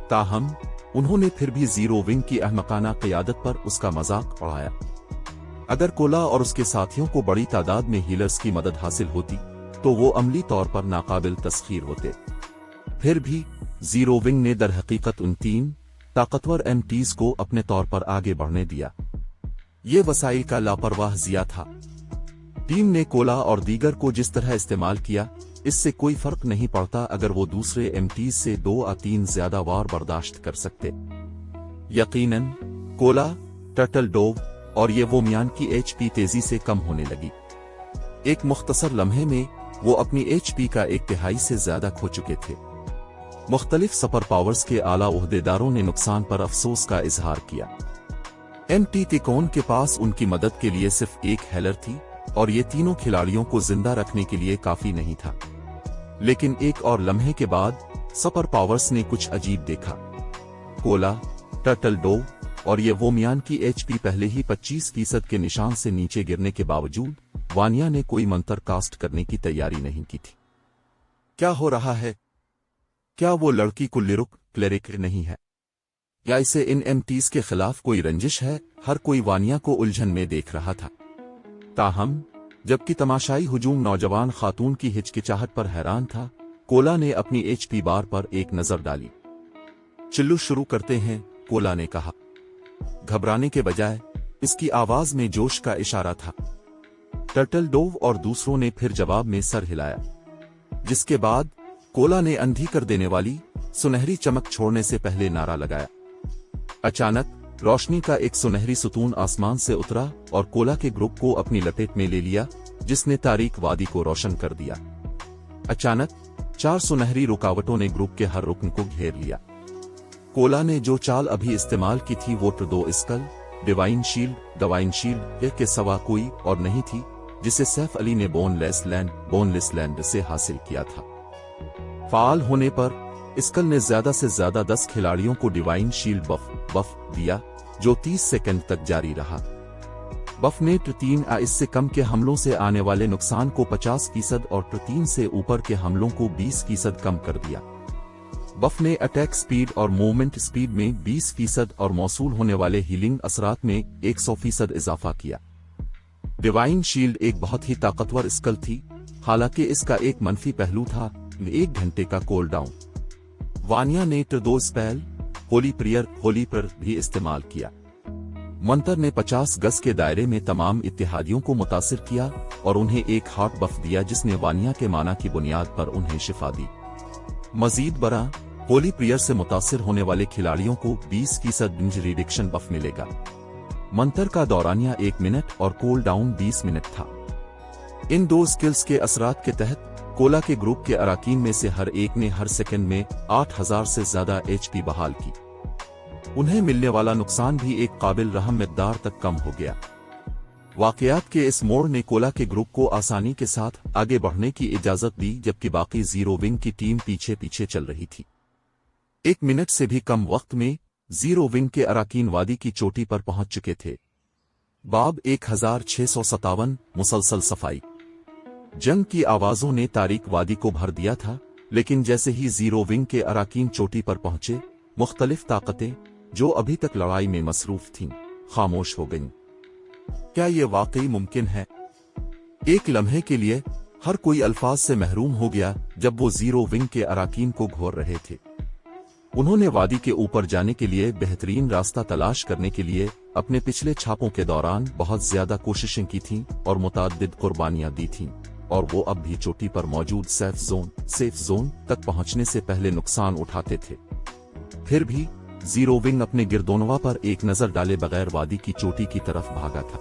ताहम उन्होंने फिर भी जीरो विंग की अहमकाना क़ियादत पर उसका मजाक उड़ाया। अगर कोला और उसके साथियों को बड़ी तादाद में हीलर्स की मदद हासिल होती तो वो अमली तौर पर नाकाबिल तस्खीर होते। फिर भी जीरो विंग ने दर हकीकत उन 3 ताकतवर एमटीज को अपने तौर पर आगे बढ़ने दिया। ये वसाइल का लापरवाह जिया था। टीम ने कोला और दीगर को जिस तरह इस्तेमाल किया इससे कोई फर्क नहीं पड़ता अगर वो दूसरे एमटीज से 2 या 3 ज्यादा वार बर्दाश्त कर सकते। यकीनन कोला, टर्टल डोव और ये वोमियान की एचपी तेजी से कम होने लगी। एक मुख्तसर लम्हे में वो अपनी एचपी का 1/3 से ज्यादा खो चुके थे। मुख्तलिफ सुपर पावर्स के आला ओहदेदारों ने नुकसान पर अफसोस का इजहार किया। एमटी तिकोन के पास उनकी मदद के लिए सिर्फ एक हेलर थी और ये तीनों खिलाड़ियों को जिंदा रखने के लिए काफी नहीं था। लेकिन एक और लम्हे के बाद सुपर पावर्स ने कुछ अजीब देखा। कोला, टर्टल डोव और ये वोमियान की एचपी पहले ही 25% के निशान से नीचे गिरने के बावजूद वानिया ने कोई मंत्र कास्ट करने की तैयारी नहीं की थी। क्या हो रहा है? क्या वो लड़की कुल्लिरुक क्लेरिक नहीं है, या इसे इन एमटीज के खिलाफ कोई रंजिश है? हर कोई वानिया को उलझन में देख रहा था। ताहम जबकि तमाशाई हुजूम नौजवान खातून की हिचकिचाहट पर हैरान था, कोला ने अपनी एचपी बार पर एक नजर डाली। चिल्लू शुरू करते हैं, कोला ने कहा। घबराने के बजाय इसकी आवाज में जोश का इशारा था। टर्टल डोव और दूसरों ने फिर जवाब में सर हिलाया, जिसके बाद कोला ने अंधी कर देने वाली सुनहरी चमक छोड़ने से पहले नारा लगाया। अचानक रोशनी का एक सुनहरी सुतून आसमान से उतरा और कोला के ग्रुप को अपनी लपेट में ले लिया, जिसने तारीक वादी को रोशन कर दिया। अचानक 4 सुनहरी रुकावटों ने ग्रुप के हर रुकन को घेर लिया। कोला ने जो चाल अभी इस्तेमाल की थी वो ट्रदो स्कल, डिवाइन शील्ड के सवा कोई और नहीं थी, जिसे सैफ अली ने बोनलेस लैंड से हासिल किया था। फाल होने पर स्कल ने ज्यादा से ज्यादा 10 खिलाड़ियों को डिवाइन शील्ड बफ दिया, जो 30 सेकंड तक जारी रहा। बफ ने ट्र3 या इससे कम के हमलों से आने वाले नुकसान को 50% और ट्र3 से ऊपर के हमलों को 20% कम कर दिया। बफ ने अटैक स्पीड और मूवमेंट स्पीड में 20% और मौसूल होने वाले हीलिंग असरात में 100% इजाफा किया। डिवाइन शील्ड एक बहुत ही ताकतवर स्कल थी, हालांकि इसका एक मनफी पहलू था, 1 घंटे का कोल डाउन। वानिया ने ट्रदो स्पेल होली पर भी इस्तेमाल किया। मंतर ने 50 गज के दायरे में तमाम इत्तेहादियों को मुतासिर किया और उन्हें एक हॉट बफ दिया, जिसने वानिया के माना की बुनियाद पर उन्हें शिफा दी। मजीद बरा होली प्रियर से मुतासिर होने वाले खिलाड़ियों को 20% बिंज रिडक्शन बफ मिलेगा। मंतर का दौरानिया 1 मिनट और कोल डाउन 20 मिनट था। इन 2 स्किल्स के असरात के तहत कोला के ग्रुप के अराकीन में से हर एक ने हर सेकंड में 8000 से ज्यादा एचपी बहाल की। उन्हें मिलने वाला नुकसान भी एक काबिल रहम मिकदार तक कम हो गया। वाकयात के इस मोड़ ने कोला के ग्रुप को आसानी के साथ आगे बढ़ने की इजाजत दी, जबकि बाकी जीरो विंग की टीम पीछे पीछे चल रही थी। 1 मिनट से भी कम वक्त में जीरो विंग के अराकीन वादी की चोटी पर पहुंच चुके थे। बाब 1657 मुसलसल सफाई। जंग की आवाजों ने तारीक वादी को भर दिया था, लेकिन जैसे ही जीरो विंग के अराकीन चोटी पर पहुंचे, मुख्तलिफ ताकतें जो अभी तक लड़ाई में मसरूफ थीं, खामोश हो गईं। क्या ये वाकई मुमकिन है? एक लम्हे के लिए हर कोई अल्फाज से महरूम हो गया जब वो जीरो विंग के अराकीन को घोर रहे थे। उन्होंने वादी के ऊपर जाने के लिए बेहतरीन रास्ता तलाश करने के लिए अपने पिछले छापों के दौरान बहुत ज्यादा कोशिशें की थीं और मुतअद्दिद कुर्बानियां दी थीं, और वो अब भी चोटी पर मौजूद सेफ जोन तक पहुंचने से पहले नुकसान उठाते थे। फिर भी जीरो विंग अपने गिरदोनवा पर एक नजर डाले बगैर वादी की चोटी की तरफ भागा था।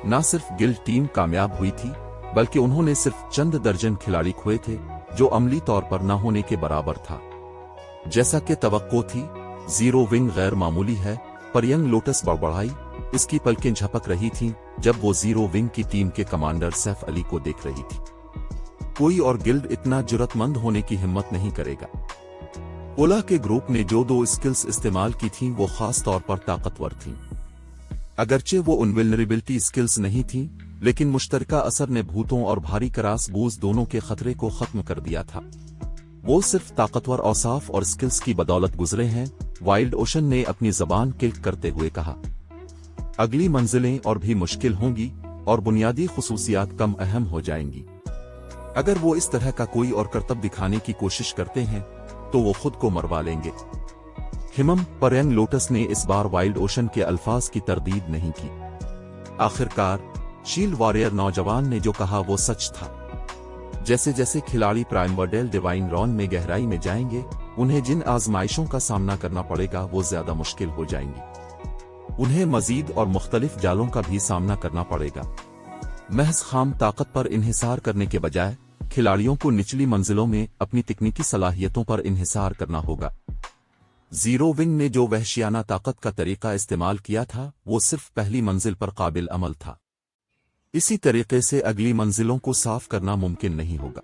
न सिर्फ गिल्ड टीम कामयाब हुई थी, बल्कि उन्होंने सिर्फ चंद दर्जन खिलाड़ी खोए थे, जो अमली तौर पर न होने के बराबर था। जैसा कि तवक्को थी, जीरो विंग गैर मामूली है, पर यंग लोटस बड़बड़ाई, इसकी पलकें झपक रही थीं जब वो जीरो विंग की टीम के कमांडर सैफ अली को देख रही थी। कोई और गिल्ड इतना जुर्रतमंद होने की हिम्मत नहीं करेगा। ओला के ग्रुप ने जो 2 स्किल्स इस्तेमाल की थीं वो खास तौर पर ताकतवर थीं। अगरचे वो इनविल्नरेबिलिटी स्किल्स नहीं थीं, लेकिन मुश्तरका असर ने भूतों और भारी करास बूझ दोनों के खतरे को खत्म कर दिया था। वो सिर्फ ताकतवर औसाफ और स्किल्स की बदौलत गुजरे हैं, वाइल्ड ओशन ने अपनी जबान किल्क करते हुए कहा। अगली मंजिलें और भी मुश्किल होंगी और बुनियादी खुसूसियात कम अहम हो जाएंगी। अगर वो इस तरह का कोई और करतब दिखाने की कोशिश करते हैं तो वो खुद को मरवा लेंगे। हिमम पर यंग लोटस ने इस बार वाइल्ड ओशन के अल्फाज की तरदीद नहीं की। आखिरकार शील्ड वॉरियर नौजवान ने जो कहा वो सच था। जैसे जैसे खिलाड़ी प्राइमवर्डेल डिवाइन रॉन में गहराई में जाएंगे, उन्हें जिन आजमाइशों का सामना करना पड़ेगा वो ज्यादा मुश्किल हो जाएंगी। उन्हें मजीद और मुख्तलिफ जालों का भी सामना करना पड़ेगा। महज खाम ताकत पर इन्हिसार करने के बजाय खिलाड़ियों को निचली मंजिलों में अपनी तकनीकी सलाहियतों पर इन्हिसार करना होगा। जीरो विंग ने जो वहशियाना ताकत का तरीका इस्तेमाल किया था वो सिर्फ पहली मंजिल पर काबिल अमल था। इसी तरीके से अगली मंजिलों को साफ करना मुमकिन नहीं होगा।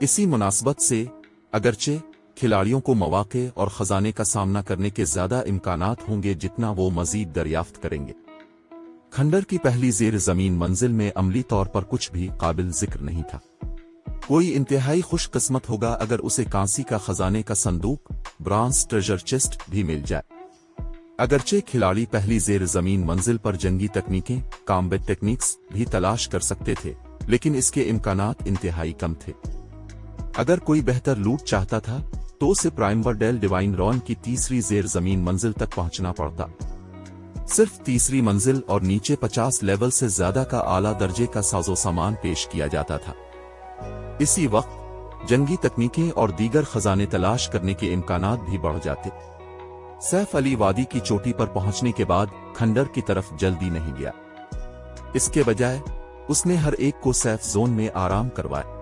इसी मुनासबत से अगरचे खिलाड़ियों को मौके और खजाने का सामना करने के ज्यादा इम्कानात होंगे जितना वो मजीद दरियाफ्त करेंगे। खंडर की पहली जेर जमीन मंजिल में अमली तौर पर कुछ भी काबिल जिक्र नहीं था। कोई इंतहाई खुशकिस्मत होगा अगर उसे कांसी का खजाने का संदूक, ब्रांस ट्रेजर चेस्ट भी मिल जाए। अगरचे खिलाड़ी पहली जेर जमीन मंजिल पर जंगी तकनीकें, कॉम्बैट टेक्निक्स भी तलाश कर सकते थे, लेकिन इसके इम्कानात इंतहाई कम थे। अगर कोई बेहतर लूट चाहता था तो उसे प्राइमवर्डेल डिवाइन रॉन की तीसरी जेर जमीन मंजिल तक पहुंचना पड़ता। सिर्फ तीसरी मंजिल और नीचे 50 लेवल से ज्यादा का आला दर्जे का साजो सामान पेश किया जाता था। इसी वक्त जंगी तकनीकें और दीगर खजाने तलाश करने के इम्कानात भी बढ़ जाते। सैफ अली वादी की चोटी पर पहुंचने के बाद खंडर की तरफ जल्दी नहीं गया। इसके बजाय उसने हर एक को सैफ जोन में आराम करवाया।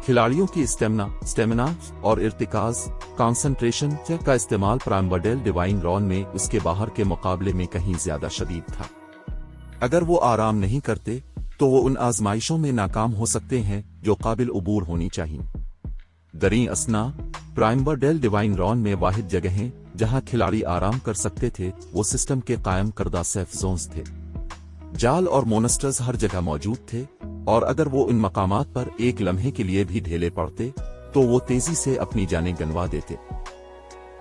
खिलाड़ियों की स्टेमिना और इर्तिकाज कंसंट्रेशन का इस्तेमाल प्राइमवर्डेल डिवाइन रॉन में उसके बाहर के मुकाबले में कहीं ज्यादा शदीद था। अगर वो आराम नहीं करते तो वो उन आजमाइशों में नाकाम हो सकते हैं जो काबिल उबूर होनी चाहिए। दरी असना प्राइमवर्डेल डिवाइन रॉन में वाहिद जगहें जहां खिलाड़ी आराम कर सकते थे वो सिस्टम के कायम करदा सेफ जोन्स थे। जाल और मोनेस्टर्स हर जगह मौजूद थे, और अगर वो इन मकामात पर एक लम्हे के लिए भी ढेले पड़ते तो वो तेजी से अपनी जानें गंवा देते।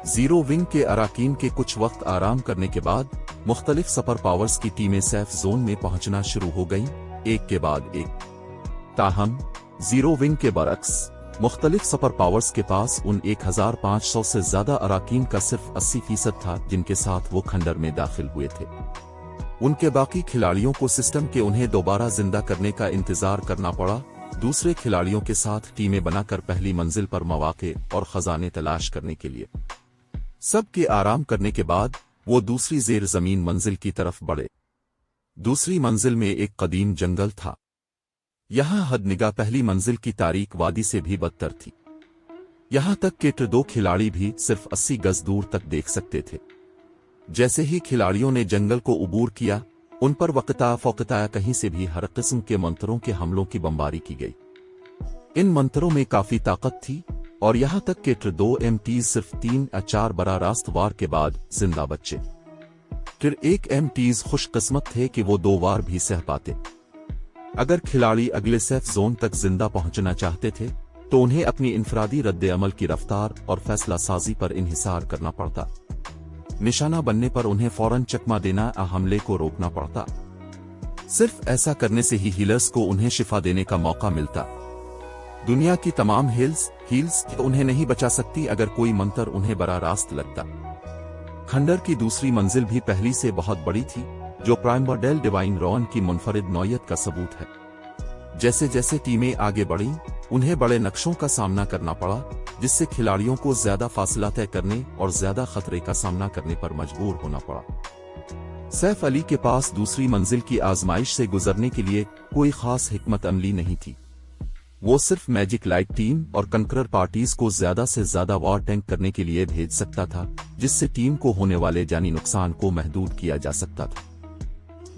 जीरो विंग के अराकीन के कुछ वक्त आराम करने के बाद मुख्तलिफ सुपर पावर्स की टीमें सेफ जोन में पहुंचना शुरू हो गईं, एक के बाद एक। ताहम जीरो विंग के बरक्स मुख्तलिफ सुपर पावर्स के पास उन 1500 से ज्यादा अराकीन का सिर्फ 80% था जिनके साथ वो खंडर में दाखिल हुए थे। उनके बाकी खिलाड़ियों को सिस्टम के उन्हें दोबारा जिंदा करने का इंतजार करना पड़ा, दूसरे खिलाड़ियों के साथ टीमें बनाकर पहली मंजिल पर मौके और खजाने तलाश करने के लिए। सबके आराम करने के बाद वो दूसरी जेर जमीन मंजिल की तरफ बढ़े। दूसरी मंजिल में एक कदीम जंगल था। यहां हद निगाह पहली मंजिल की तारीक वादी से भी बदतर थी। यहां तक कि दो खिलाड़ी भी सिर्फ 80 गज दूर तक देख सकते थे। जैसे ही खिलाड़ियों ने जंगल को उबूर किया, उन पर वक्ता कहीं से भी हर किस्म के मंत्रों के हमलों की बमबारी की गई। इन मंत्रों में काफी ताकत थी, और यहां तक कि 2 MTs सिर्फ 3 या 4 बरा रास्त वार के बाद जिंदा बचे। फिर एक MTs खुशकिस्मत थे कि वो 2 वार भी सह पाते। अगर खिलाड़ी अगले सेफ जोन तक जिंदा पहुंचना चाहते थे तो उन्हें अपनी इनफरादी रद्द अमल की रफ्तार और फैसला साजी पर इन्हिसार करना पड़ता। निशाना बनने पर उन्हें फौरन चकमा देना या हमले को रोकना पड़ता। सिर्फ ऐसा करने से ही हीलर्स को उन्हें शिफा देने का मौका मिलता। दुनिया की तमाम हील्स उन्हें नहीं बचा सकती अगर कोई मंत्र उन्हें बरा रास्त लगता। खंडर की दूसरी मंजिल भी पहली से बहुत बड़ी थी, जो प्राइमवर्डेल डिवाइन रॉन की मुनफरिद नौयत का सबूत है। जैसे जैसे टीमें आगे बढ़ीं, उन्हें बड़े नक्शों का सामना करना पड़ा, जिससे खिलाड़ियों को ज्यादा फासला तय करने और ज्यादा खतरे का सामना करने पर मजबूर होना पड़ा। सैफ अली के पास दूसरी मंजिल की आजमाइश से गुजरने के लिए कोई खास हिकमत अमली नहीं थी। वो सिर्फ मैजिक लाइट टीम और कंकरर पार्टीज को ज्यादा से ज्यादा वॉर टैंक करने के लिए भेज सकता था, जिससे टीम को होने वाले जानी नुकसान को महदूद किया जा सकता था।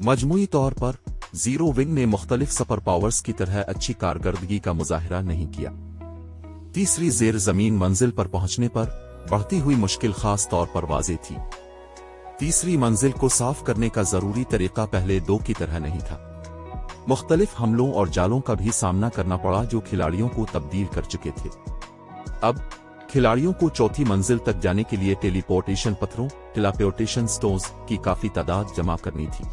मजमूई तौर पर जीरो विंग ने मुख्तलिफ सुपर पावर्स की तरह अच्छी कारकर्दगी का मुजाहिरा नहीं किया। तीसरी जेर जमीन मंजिल पर पहुंचने पर बढ़ती हुई मुश्किल खास तौर पर वाज़ेह थी। तीसरी मंजिल को साफ करने का जरूरी तरीका पहले दो की तरह नहीं था। मुख्तलिफ हमलों और जालों का भी सामना करना पड़ा जो खिलाड़ियों को तब्दील कर चुके थे। अब खिलाड़ियों को चौथी मंजिल तक जाने के लिए टेलीपोर्टेशन पत्थरों टेलीपोर्टेशन स्टोन्स की काफी तादाद जमा करनी थी।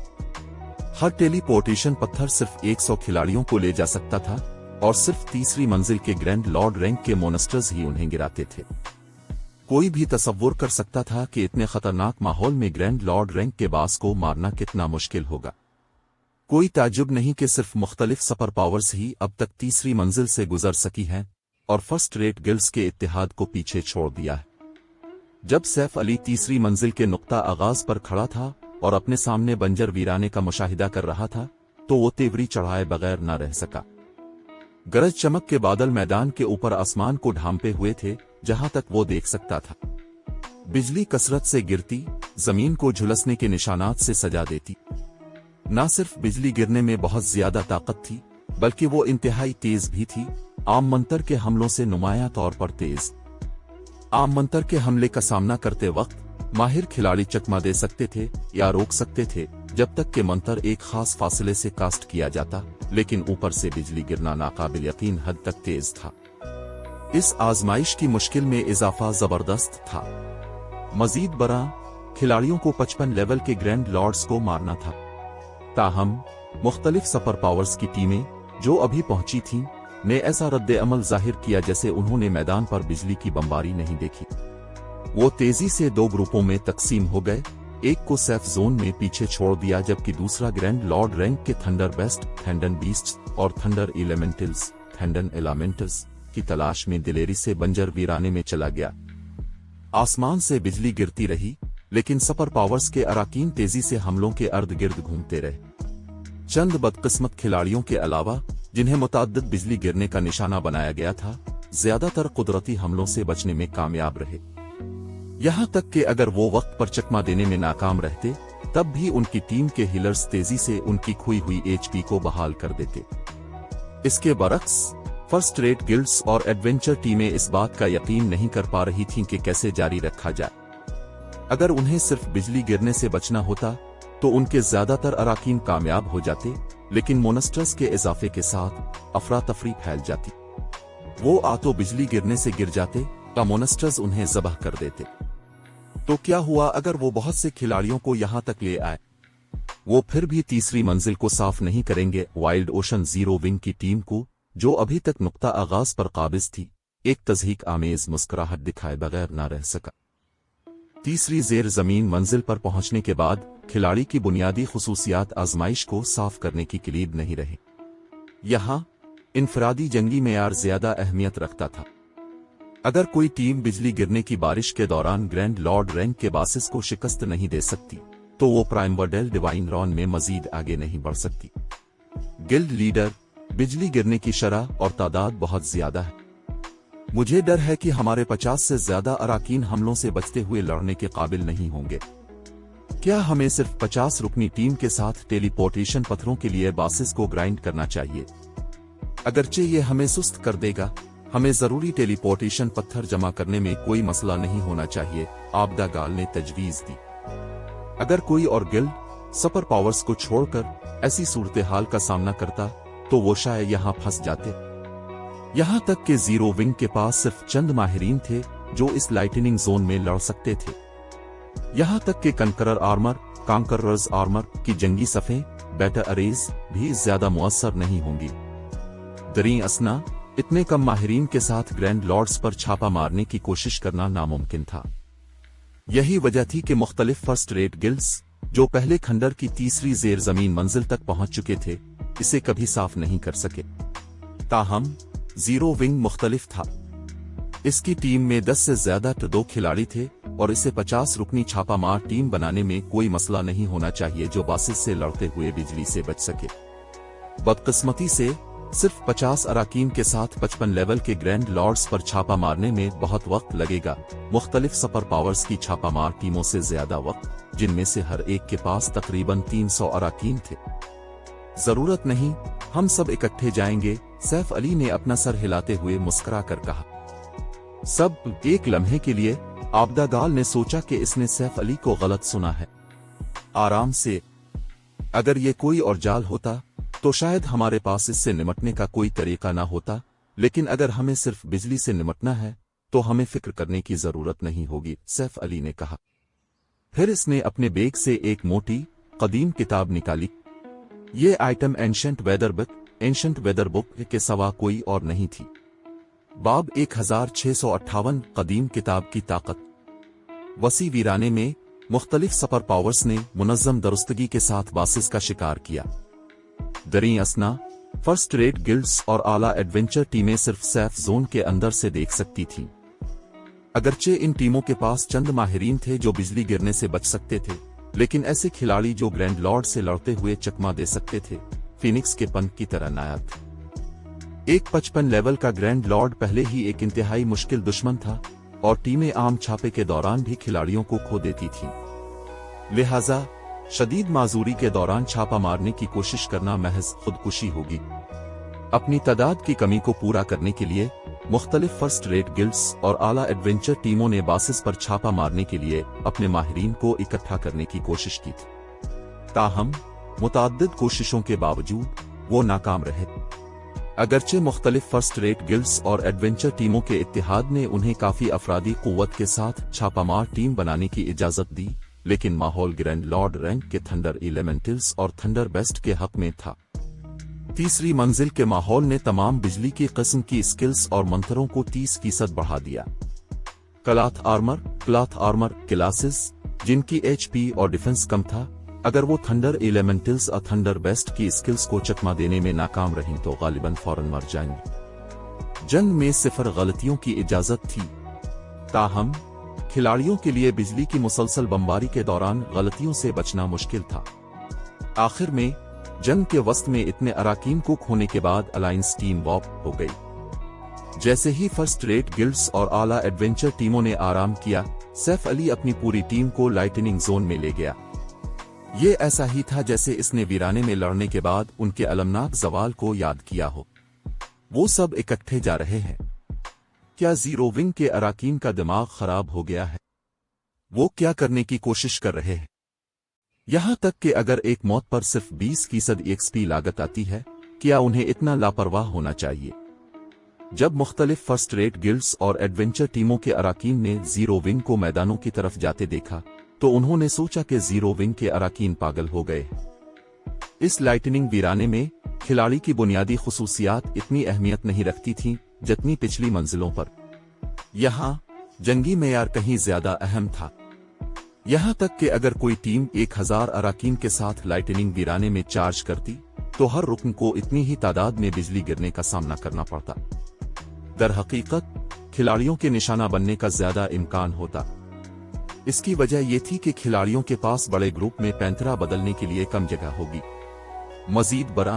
हर टेलीपोर्टेशन पत्थर सिर्फ 100 खिलाड़ियों को ले जा सकता था और सिर्फ तीसरी मंजिल के ग्रैंड लॉर्ड रैंक के मोनेस्टर्स ही उन्हें गिराते थे। कोई भी तसव्वुर कर सकता था कि इतने खतरनाक माहौल में ग्रैंड लॉर्ड रैंक के बास को मारना कितना मुश्किल होगा। कोई ताज्जुब नहीं कि सिर्फ मुख्तलिफ सुपर पावर्स ही अब तक तीसरी मंजिल से गुजर सकी हैं और फर्स्ट रेट गिल्ड्स के इत्तेहाद को पीछे छोड़ दिया है। जब सैफ अली तीसरी मंजिल के नुक्ता आगाज पर खड़ा था और अपने सामने बंजर वीराने का मुशाहिदा कर रहा था, तो वो तेवरी चढ़ाए बगैर न रह सका। गरज चमक के बादल मैदान के ऊपर आसमान को ढांपे हुए थे जहां तक वो देख सकता था। बिजली कसरत से गिरती जमीन को झुलसने के निशानात से सजा देती। न सिर्फ बिजली गिरने में बहुत ज्यादा ताकत थी, बल्कि वो इंतहाई तेज भी थी, आम मंतर के हमलों से नुमाया तौर पर तेज। आम मंतर के हमले का सामना करते वक्त माहिर खिलाड़ी चकमा दे सकते थे या रोक सकते थे जब तक कि मंतर एक खास फासले से कास्ट किया जाता, लेकिन ऊपर से बिजली गिरना नाकाबिल यकीन हद तक तेज था। इस आजमाइश की मुश्किल में इजाफा जबरदस्त था। मजीद बड़ा खिलाड़ियों को 55 लेवल के ग्रैंड लॉर्ड्स को मारना था। ताहम मुख्तलिफ सुपर पावर्स की टीमें जो अभी पहुंची थीं ने ऐसा रद्द अमल जाहिर किया जैसे उन्होंने मैदान पर बिजली की बमबारी नहीं देखी। वो तेजी से दो ग्रुपों में तकसीम हो गए। एक को सेफ जोन में पीछे छोड़ दिया, जबकि दूसरा ग्रैंड लॉर्ड रैंक के थंडर बेस्ट, थंडन बीस्ट्स और थंडर एलिमेंटल्स, थंडन एलिमेंटल्स की तलाश में दिलेरी से बंजर वीराने में चला गया। आसमान से बिजली गिरती रही, लेकिन सुपर पावर्स के अराकीन तेजी से हमलों के अर्द गिर्द घूमते रहे। चंद बदकिस्मत खिलाड़ियों के अलावा जिन्हें मुतअद्दिद बिजली गिरने का निशाना बनाया गया था, ज्यादातर कुदरती हमलों से बचने में कामयाब रहे। यहां तक कि अगर वो वक्त पर चकमा देने में नाकाम रहते, तब भी उनकी टीम के हीलर्स तेजी से उनकी खोई हुई एचपी को बहाल कर देते। इसके बरक्स फर्स्ट रेट गिल्ड्स और एडवेंचर टीमें इस बात का यकीन नहीं कर पा रही थीं कि कैसे जारी रखा जाए। अगर उन्हें सिर्फ बिजली गिरने से बचना होता तो उनके ज्यादातर अराकीन कामयाब हो जाते, लेकिन मोनेस्टर्स के इजाफे के साथ अफरा तफरी फैल जाती। वो आ तो बिजली गिरने से गिर जाते या मोनेस्टर्स उन्हें जबह कर देते। तो क्या हुआ अगर वो बहुत से खिलाड़ियों को यहां तक ले आए? वो फिर भी तीसरी मंजिल को साफ नहीं करेंगे। वाइल्ड ओशन जीरो विंग की टीम को, जो अभी तक नुक्ता आगाज पर काबिज थी, एक तज़हीक आमेज मुस्कुराहट दिखाए बगैर न रह सका। तीसरी जेर जमीन मंजिल पर पहुंचने के बाद खिलाड़ी की बुनियादी खुसूसियात आजमाइश को साफ करने की किलीद नहीं रही। यहां इनफरादी जंगी मेयार ज्यादा अहमियत रखता था। अगर कोई टीम बिजली गिरने की बारिश के दौरान ग्रैंड लॉर्ड रैंक के बासिस को शिकस्त नहीं दे सकती, तो वो प्राइमवर्डेल डिवाइन रॉन में मजीद आगे नहीं बढ़ सकती। गिल्ड लीडर, बिजली गिरने की शरह और तादाद बहुत ज्यादा है। मुझे डर है कि हमारे 50 से ज्यादा अराकीन हमलों से बचते हुए लड़ने के काबिल नहीं होंगे। क्या हमें सिर्फ 50 रुकनी टीम के साथ टेलीपोर्टेशन पत्थरों के लिए बासिस को ग्राइंड करना चाहिए? अगरचे ये हमें सुस्त कर देगा, हमें जरूरी टेलीपोर्टेशन पत्थर जमा करने में कोई मसला नहीं होना चाहिए, आबदा गाल ने तजवीज दी। अगर कोई और गिल्ड सुपर पावर्स को छोड़कर ऐसी सूरत हाल का सामना करता, तो वो शायद यहां फंस जाते। यहां तक कि जीरो विंग के पास सिर्फ चंद माहिरीन थे जो इस लाइटनिंग जोन में लड़ सकते थे। यहां तक कि कंकरर आर्मर, कांकरर्स आर्मर की जंगी सफ़ें, बेटा अरेज भी ज्यादा मुअस्सर नहीं होंगी। दरी असना इतने कम माहिरीन के साथ ग्रैंड लॉर्ड्स पर छापा मारने की कोशिश करना नामुमकिन था। यही वजह थी कि मुख्तलिफ फर्स्ट रेट गिल्ड्स, जो पहले खंडर की तीसरी जेर जमीन मंजिल तक पहुंच चुके थे, इसे कभी साफ नहीं कर सके। ताहम जीरो विंग मुख्तलिफ था। इसकी टीम में 10 से ज्यादा तो 2 खिलाड़ी थे और इसे 50 रुकनी छापामार टीम बनाने में कोई मसला नहीं होना चाहिए जो बासिस से लड़ते हुए बिजली से बच सके। बदकिस्मती से सिर्फ 50 अराकीन के साथ 55 लेवल के ग्रैंड लॉर्ड्स पर छापा मारने में बहुत वक्त लगेगा, मुख्तलिफ सुपर पावर्स की छापामार टीमों से ज्यादा वक्त, जिनमें से हर एक के पास तकरीबन 300 अराकीन थे। जरूरत नहीं, हम सब इकट्ठे जाएंगे, सैफ अली ने अपना सर हिलाते हुए मुस्कुरा कर कहा। सब एक लम्हे के लिए आबदा गाल ने सोचा कि इसने सैफ अली को गलत सुना है। आराम से, अगर ये कोई और जाल होता तो शायद हमारे पास इससे निमटने का कोई तरीका ना होता, लेकिन अगर हमें सिर्फ बिजली से निमटना है तो हमें फिक्र करने की जरूरत नहीं होगी, सैफ अली ने कहा। फिर इसने अपने बैग से एक मोटी कदीम किताब निकाली। ये आइटम एंशंट वेदर बुक के सिवा कोई और नहीं थी। बाब 1658 कदीम किताब की ताकत। वसी वीराने में मुख्तलिफ सुपर पावर्स ने मुनज़्ज़म दुरुस्तगी के साथ बासिस का शिकार किया। दरी असना, फर्स्ट रेट गिल्ड्स और आला एडवेंचर टीमें सिर्फ सेफ जोन के अंदर से देख सकती थीं। अगरचे इन टीमों के पास चंद माहिरीन थे जो बिजली गिरने से बच सकते थे, लेकिन ऐसे खिलाड़ी जो ग्रैंड लॉर्ड से लड़ते हुए चकमा दे सकते थे, फिनिक्स के पंख की तरह नायाब थे। एक 55 लेवल का ग्रैंड लॉर्ड पहले ही एक इंतहाई मुश्किल दुश्मन था और टीमें आम छापे के दौरान भी खिलाड़ियों को खो देती थीं। लिहाजा शदीद माजूरी के दौरान छापा मारने की कोशिश करना महज खुदकुशी होगी। अपनी तादाद की कमी को पूरा करने के लिए मुख्तलिफ फर्स्ट रेट गिल्ड्स और आला एडवेंचर टीमों ने बासिस पर छापा मारने के लिए अपने माहिरीन को इकट्ठा करने की कोशिश की थी। ताहम मुतअद्दिद कोशिशों के बावजूद वो नाकाम रहे। अगरचे मुख्तलिफ फर्स्ट रेट गिल्ड्स और एडवेंचर टीमों के इत्तेहाद ने उन्हें काफी अफरादी कुव्वत के साथ छापामार टीम बनाने की इजाजत दी, लेकिन माहौल ग्रैंड लॉर्ड रैंक के थंडर एलिमेंटल्स और थंडर बेस्ट के हक में था। तीसरी मंजिल के माहौल ने तमाम बिजली की किस्म की स्किल्स और मंत्रों को 30% बढ़ा दिया। क्लॉथ आर्मर क्लासेस जिनकी HP और डिफेंस कम था, अगर वो थंडर एलिमेंटल्स और थंडर बेस्ट की स्किल्स को चकमा देने में नाकाम रहीं तो गालिबन फौरन मर जाएंगे। जंग में 0 गलतियों की इजाजत थी, ताहम खिलाड़ियों के लिए बिजली की मुसलसल बमबारी के दौरान गलतियों से बचना मुश्किल था। आखिर में जंग के वस्त में इतने अराकीन को खोने के बाद अलायंस टीम वॉप हो गई। जैसे ही फर्स्ट रेट गिल्ड्स और आला एडवेंचर टीमों ने आराम किया, सैफ अली अपनी पूरी टीम को लाइटनिंग जोन में ले गया। ये ऐसा ही था जैसे इसने वीराने में लड़ने के बाद उनके अलमनाक जवाल को याद किया हो। वो सब इकट्ठे जा रहे हैं। क्या जीरो विंग के अराकीन का दिमाग खराब हो गया है? वो क्या करने की कोशिश कर रहे हैं? यहां तक कि अगर एक मौत पर सिर्फ 20% EXP लागत आती है, क्या उन्हें इतना लापरवाह होना चाहिए? जब मुख्तलिफ फर्स्ट रेट गिल्ड्स और एडवेंचर टीमों के अराकीन ने जीरो विंग को मैदानों की तरफ जाते देखा, तो उन्होंने सोचा कि जीरो विंग के अराकीन पागल हो गए। इस लाइटनिंग वीराने में खिलाड़ी की बुनियादी खुसूसियात इतनी अहमियत नहीं रखती थीं जितनी पिछली मंजिलों पर। यहाँ जंगी मेयार कहीं ज्यादा अहम था। यहाँ तक कि अगर कोई टीम 1000 अराकीन के साथ लाइटनिंग वीराने में चार्ज करती, तो हर रुकन को इतनी ही तादाद में बिजली गिरने का सामना करना पड़ता। दर हकीकत खिलाड़ियों के निशाना बनने का ज्यादा इम्कान होता। इसकी वजह यह थी कि खिलाड़ियों के पास बड़े ग्रुप में पैंतरा बदलने के लिए कम जगह होगी। मजीद बरा,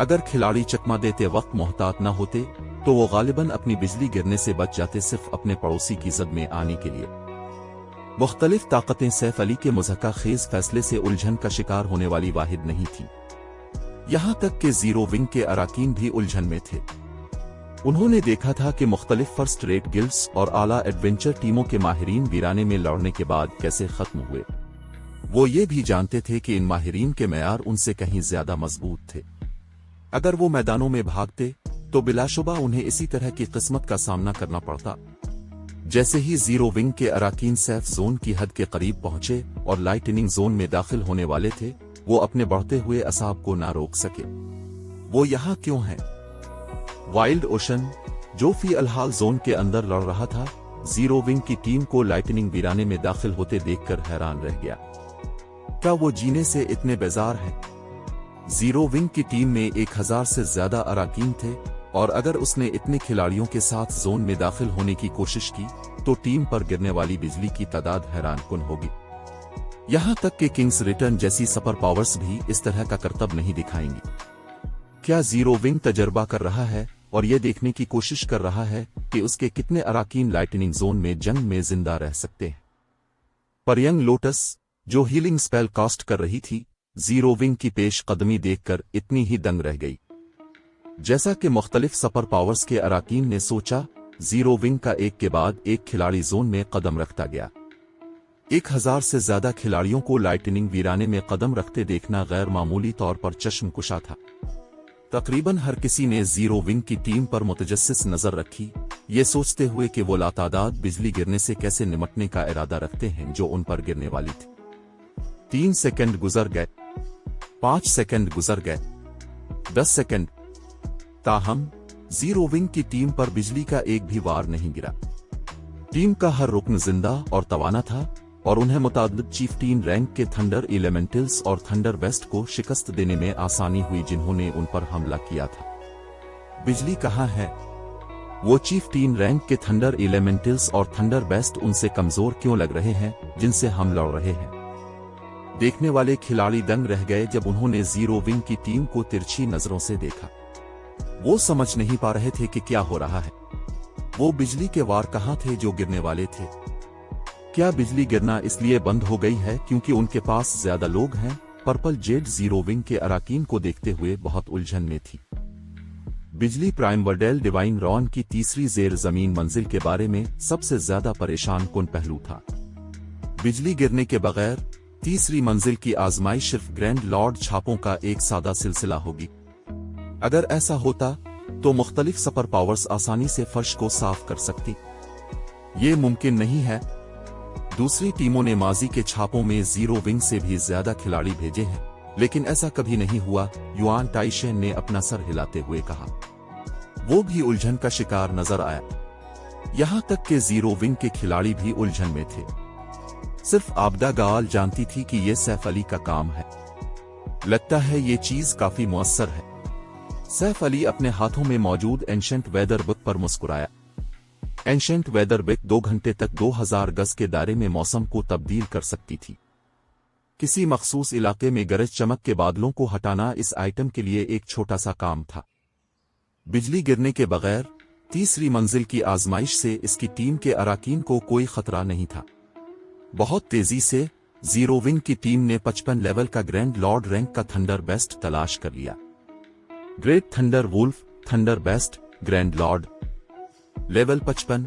अगर खिलाड़ी चकमा देते वक्त मोहतात न होते तो वो गालिबन अपनी बिजली गिरने से बच जाते, सिर्फ अपने पड़ोसी की जद में आने के लिए। मुख्तलिफ ताकतें सैफ अली के मुज़क्का खेज फैसले से उलझन का शिकार होने वाली वाहिद नहीं थी। यहां तक कि जीरो विंग के अराकीन भी उलझन में थे। उन्होंने देखा था कि मुख्तलिफ फर्स्ट रेट गिल्ड्स और आला एडवेंचर टीमों के माहिरीन वीराने में लड़ने के बाद कैसे खत्म हुए। वो ये भी जानते थे कि इन माहिरीन के मेयार उनसे कहीं ज्यादा मजबूत थे। अगर वो मैदानों में भागते तो बिलाशुबा उन्हें इसी तरह की किस्मत का सामना करना पड़ता। जैसे ही जीरो विंग के अराकीन सेफ जोन की हद के करीब पहुंचे और लाइटनिंग जोन में दाखिल होने वाले थे, वो अपने बढ़ते हुए असाब को ना रोक सके। वो यहाँ क्यों हैं? वाइल्ड ओशन, जो फी अलहाल जोन के अंदर लड़ रहा था, जीरो विंग की टीम को लाइटनिंग वीराने में दाखिल होते देखकर हैरान रह गया। क्या वो जीने से इतने बेजार हैं? जीरो विंग की टीम में 1000 से ज्यादा अराकीन थे, और अगर उसने इतने खिलाड़ियों के साथ जोन में दाखिल होने की कोशिश की तो टीम पर गिरने वाली बिजली की तादाद हैरानकुन होगी। यहां तक कि किंग्स रिटर्न जैसी सुपर पावर्स भी इस तरह का करतब नहीं दिखाएंगी। क्या जीरो विंग तजर्बा कर रहा है और यह देखने की कोशिश कर रहा है कि उसके कितने अराकीन लाइटनिंग जोन में जंग में जिंदा रह सकते हैं? पर यंग लोटस, जो हीलिंग स्पेल कास्ट कर रही थी, जीरो विंग की पेश कदमी देखकर इतनी ही दंग रह गई। जैसा कि मुख्तलिफ सुपर पावर्स के अराकीन ने सोचा, जीरो विंग का एक के बाद एक खिलाड़ी जोन में कदम रखता गया। 1000 से ज्यादा खिलाड़ियों को लाइटनिंग वीराने में कदम रखते देखना गैर मामूली तौर पर चश्मकुशा था। तकरीबन हर किसी ने जीरो विंग की टीम पर मुतजस्सिस नजर रखी, ये सोचते हुए कि वो लातादाद बिजली गिरने से कैसे निमटने का इरादा रखते हैं जो उन पर गिरने वाली थी। 3 सेकंड गुजर गए, 5 सेकंड गुजर गए, 10 सेकंड। ताहम जीरो विंग की टीम पर बिजली का एक भी वार नहीं गिरा। टीम का हर रुकन जिंदा और तवाना था और उन्हें मुताबिक चीफ टीम रैंक के थंडर एलिमेंटल्स और थंडर बेस्ट को शिकस्त देने में आसानी हुई जिन्होंने उन पर हमला किया था। बिजली कहाँ है? वो चीफ टीम रैंक के थंडर एलिमेंटल्स और थंडर बेस्ट उनसे कमजोर क्यों लग रहे हैं जिनसे हम लड़ रहे हैं? देखने वाले खिलाड़ी दंग रह गए जब उन्होंने जीरो विंग की टीम को तिरछी नजरों से देखा। वो समझ नहीं पा रहे थे कि क्या हो रहा है। वो बिजली के वार कहाँ थे जो गिरने वाले थे? क्या बिजली गिरना इसलिए बंद हो गई है क्योंकि उनके पास ज्यादा लोग हैं? पर्पल जेड जीरो विंग के अराकीन को देखते हुए बहुत उलझन में थी। बिजली प्राइमवर्डेल डिवाइन रॉन की तीसरी जेर जमीन मंजिल के बारे में सबसे ज्यादा परेशान कुन पहलू था। बिजली गिरने के बगैर तीसरी मंजिल की आजमाइश सिर्फ ग्रैंड लॉर्ड छापों का एक सादा सिलसिला होगी। अगर ऐसा होता तो मुख्तलिफ सुपर पावर्स आसानी से फर्श को साफ कर सकती। ये मुमकिन नहीं है। दूसरी टीमों ने माजी के छापों में जीरो विंग से भी ज्यादा खिलाड़ी भेजे हैं, लेकिन ऐसा कभी नहीं हुआ, युआन टाइशेन ने अपना सर हिलाते हुए कहा। वो भी उलझन का शिकार नजर आया। यहां तक कि जीरो विंग के खिलाड़ी भी उलझन में थे। सिर्फ आबदा गाल जानती थी कि यह सैफ अली का काम है। लगता है ये चीज काफी मुअस्सर है। सैफ अली अपने हाथों में मौजूद एंशंट वेदर बुक पर मुस्कुराया। एंशंट वेदर बुक 2 घंटे तक 2000 गज के दायरे में मौसम को तब्दील कर सकती थी। किसी मखसूस इलाके में गरज चमक के बादलों को हटाना इस आइटम के लिए एक छोटा सा काम था। बिजली गिरने के बगैर तीसरी मंजिल की आजमाइश से इसकी टीम के अराकीन को कोई खतरा नहीं था। बहुत तेजी से जीरो विंग की टीम ने 55 लेवल का ग्रैंड लॉर्ड रैंक का थंडर बेस्ट तलाश कर लिया। Great thunder wolf, thunder beast, grand lord, level 55,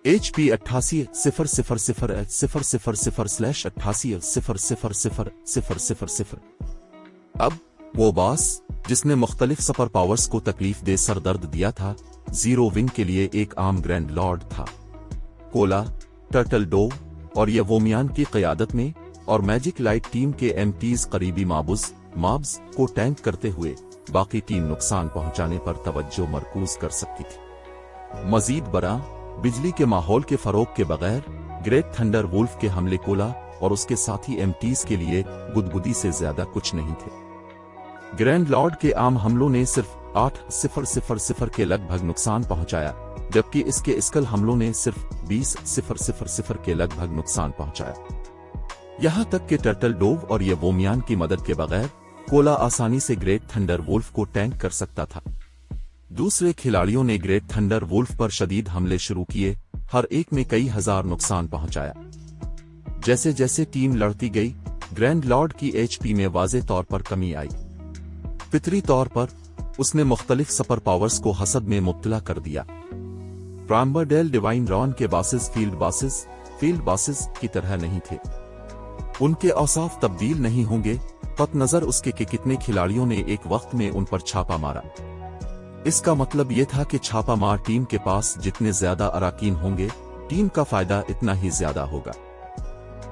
HP 88000000/88000000। अब वो बॉस जिसने मुख्तलिफ सुपर पावर्स को तकलीफ दे सरदर्द दिया था, जीरो विंग के लिए एक आम ग्रैंड लॉर्ड था। कोला, टर्टल डोव और यवोमियान की क़यादत में और मैजिक लाइट टीम के MPs करीबी माब्स को टैंक करते हुए बाकी टीम नुकसान पहुंचाने पर तवज्जो मरकूज कर सकती थी। मजीद बरा बिजली के माहौल के फरोग के बगैर ग्रेट थंडर वुल्फ के हमले कोला और उसके साथी MPs के लिए गुदगुदी से ज्यादा कुछ नहीं थे। ग्रैंड लॉर्ड के आम हमलों ने सिर्फ 8,000 के लगभग नुकसान पहुंचाया, जबकि इसके स्कल हमलों ने सिर्फ 20,000 के लगभग नुकसान पहुंचाया। यहां तक कि टर्टल डोव और यवोमियान की मदद के बगैर कोला आसानी से ग्रेट थंडर वुल्फ को टैंक कर सकता था। दूसरे खिलाड़ियों ने ग्रेट थंडर वुल्फ पर शदीद हमले शुरू किए, हर एक में कई हजार नुकसान पहुंचाया। जैसे जैसे टीम लड़ती गई, ग्रैंड लॉर्ड की HP में वाज़े तौर पर कमी आई। फितरी तौर पर उसने मुख्तलिफ सुपर पावर्स को हसद में मुब्तला कर दिया। प्राइमवर्डेल डिवाइन रॉन के बासेस फील्ड बासेस की तरह नहीं थे। उनके औसाफ तब्दील नहीं होंगे, कत नजर उसके कि कितने खिलाड़ियों ने एक वक्त में उन पर छापा मारा। इसका मतलब यह था कि छापा मार टीम के पास जितने ज्यादा अराकीन होंगे, टीम का फायदा इतना ही ज्यादा होगा।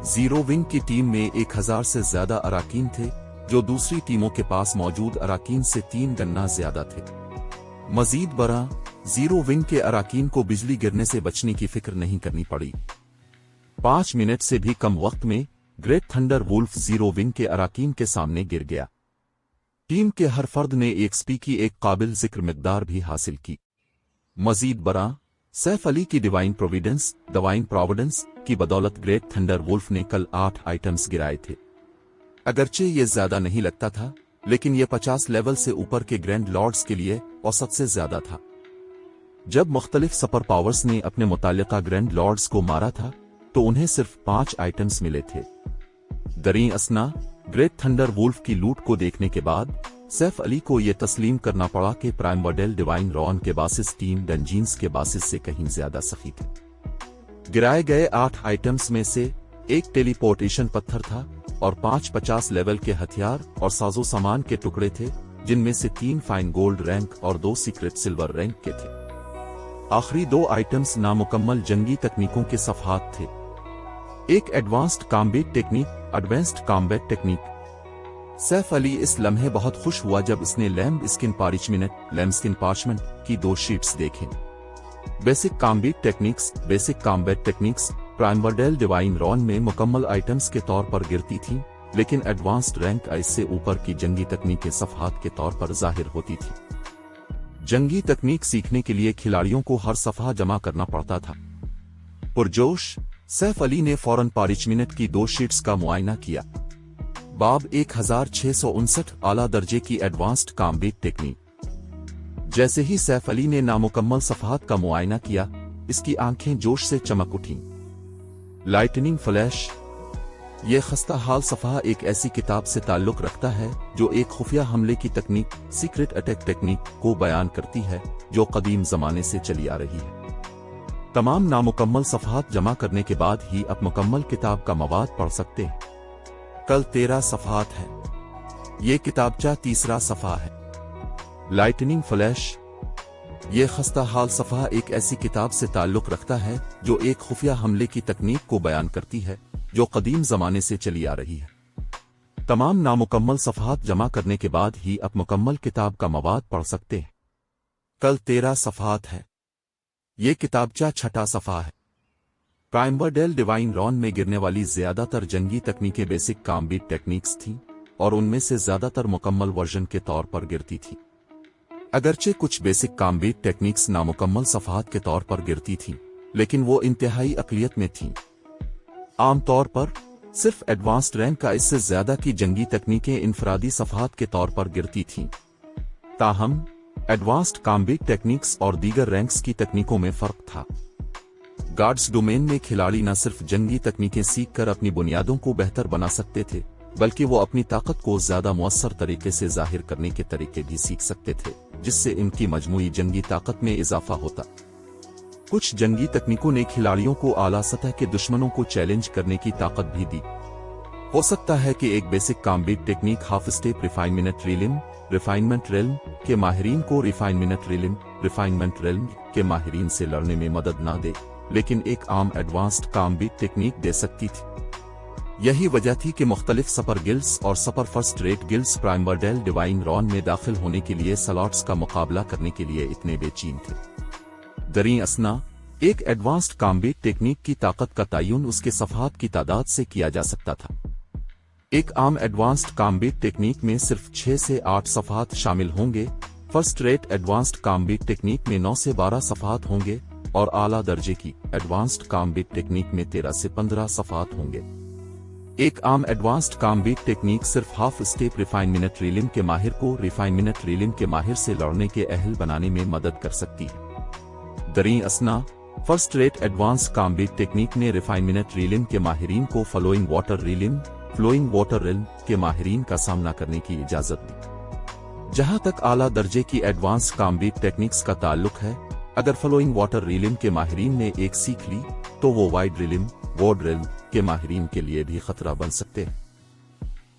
जीरो विंग की टीम में 1000 से ज्यादा अराकीन थे, जो दूसरी टीमों के पास मौजूद अराकीन से 3 गुना ज्यादा थे। मजीद बरा जीरो विंग के अराकीन को बिजली गिरने से बचने की फिक्र नहीं करनी पड़ी। 5 मिनट से भी कम वक्त में great thunder wolf zero wing के अराकीन के सामने गिर गया। टीम के हर फर्द ने XP की एक काबिल जिक्र मिकदार भी हासिल की। मजीद बरा सैफ अली की डिवाइन प्रोविडेंस की बदौलत ग्रेट थंडर वुल्फ ने कल 8 आइटम्स गिराए थे। अगरचे ये ज्यादा नहीं लगता था, लेकिन ये 50 लेवल से ऊपर के ग्रैंड लॉर्ड्स के लिए औसत से ज्यादा था। जब मुख्तलिफ सुपर पावर्स ने अपने मुतालिका ग्रैंड लॉर्ड्स को मारा था तो उन्हें सिर्फ 5 आइटम्स मिले थे। दरीं असना ग्रेट थंडर वुल्फ की लूट को देखने के बाद सैफ अली को यह तस्लीम करना पड़ा कि प्राइमवर्डेल डिवाइन रॉन के बासिस टीम डंजीन्स के बासिस से कहीं ज्यादा सखी थे। गिराए गए 8 आइटम्स में से एक टेलीपोर्टेशन पत्थर था और 5 50 लेवल के हथियार और साजो सामान के टुकड़े थे, जिनमें से 3 फाइन गोल्ड रैंक और 2 सीक्रेट सिल्वर रैंक के थे। आखिरी 2 आइटम्स नामुकम्मल जंगी तकनीकों के सफहात थे। एक advanced combat technique. Saif Ali इस लम्हे बहुत खुश हुआ जब इसने लैम्बस्किन पार्चमेंट की 2 शीट्स देखें। Basic combat techniques primordial divine realm में मुकम्मल आइटम्स के तौर पर गिरती थीं, लेकिन एडवांस्ड रैंक इससे ऊपर की जंगी तकनीकें सफहात के तौर पर जाहिर होती थी। जंगी तकनीक सीखने के लिए खिलाड़ियों को हर सफहा जमा करना पड़ता था। पुरजोश सैफ अली ने फौरन पारिचमिनट की 2 शीट्स का मुआयना किया। बाब 1659 आला दर्जे की एडवांस्ड कॉम्बैट टेक्निक। जैसे ही सैफ अली ने नामुकम्मल सफहात का मुआयना किया, इसकी आंखें जोश से चमक उठीं। Lightning flash. यह खस्ता हाल सफहा एक ऐसी किताब से ताल्लुक रखता है जो एक खुफिया हमले की तकनीक सीक्रेट अटैक टेक्निक को बयान करती है, जो कदीम जमाने से चली आ रही है। तमाम नामुकम्मल सफहात जमा करने के बाद ही अब मुकम्मल किताब का मवाद पढ़ सकते हैं। कल 13 सफहात है। ये किताबचा 3रा सफा है। Lightning flash. ये खस्ता हाल सफहा एक ऐसी किताब से ताल्लुक रखता है जो एक खुफिया हमले की तकनीक को बयान करती है, जो कदीम जमाने से चली आ रही है। तमाम नामुकम्मल सफहात जमा करने के बाद ही अब मुकम्मल किताब का मवाद पढ़ सकते हैं। कल 13 सफहात है। ये किताबचा 6ठा सफा है। प्राइमवर्डेल डिवाइन रॉन में गिरने वाली ज्यादातर जंगी तकनीकें बेसिक कॉम्बैट टेक्निक्स थीं और उनमें से ज्यादातर मुकम्मल वर्जन के तौर पर गिरती थी। अगरचे कुछ बेसिक कॉम्बैट टेक्निक्स नामुकम्मल सफहात के तौर पर गिरती थीं, लेकिन वो इंतहाई अकलियत में थीं। आमतौर पर सिर्फ एडवांस्ड रैंक का इससे ज्यादा की जंगी तकनीकें इनफरादी सफहात के तौर पर गिरती थीं। ताहम एडवांस्ड कॉम्बैट टेक्निक्स और दीगर रैंक्स की तकनीकों में फर्क था। गार्ड्स डोमेन में खिलाड़ी न सिर्फ जंगी तकनीकें सीखकर अपनी बुनियादों को बेहतर बना सकते थे, बल्कि वो अपनी ताकत को ज्यादा मुअस्सर तरीके से जाहिर करने के तरीके भी सीख सकते थे, जिससे इनकी मजमूई जंगी ताकत में इजाफा होता। कुछ जंगी तकनीकों ने खिलाड़ियों को आला सतह के दुश्मनों को चैलेंज करने की ताकत भी दी। हो सकता है कि एक basic combat technique half step refinement realm के माहिरीन को रिफाइनमेंट रेल्म के माहिरीन से लड़ने में मदद ना दे, लेकिन एक आम एडवांस्ड कॉम्बैट टेक्निक दे सकती थी। यही वजह थी कि मुख्तलिफ सपर गिल्ड्स और super first rate guilds primordial divine realm में दाखिल होने के लिए स्लॉट्स का मुकाबला करने के लिए इतने बेचैन थे। दरीं असना एक एडवांस्ड कॉम्बैट टेक्निक की ताकत का तयन उसके सफहात की तादाद से किया जा सकता था। एक आम एडवांस्ड कॉम्बैट टेक्निक में सिर्फ 6 से 8 सफहात शामिल होंगे। First rate advanced combat technique में 9 से 12 सफहात होंगे और आला दर्जे की एडवांस्ड कॉम्बैट टेक्निक में 13 से 15 सफहात होंगे। एक आम एडवांस्ड कॉम्बैट टेक्निक सिर्फ हाफ स्टेप रिफाइनमेंट रेलिम के माहिर को रिफाइनमेंट रेलिम के माहिर से लड़ने के अहल बनाने में मदद कर सकती है। दरीं असना first rate advanced combat technique ने रिफाइनमेंट रेलिम के माहिरीन को फ्लोइंग वाटर रेलिम के माहिरीन का सामना करने की इजाजत दी। जहां तक आला दर्जे की एडवांस्ड कॉम्बैट टेक्निक्स का ताल्लुक है, अगर फ्लोइंग वाटर रेलिम के माहिरीन ने एक सीख ली तो वो वाइड रेलिम के माहिरीन के लिए भी खतरा बन सकते हैं।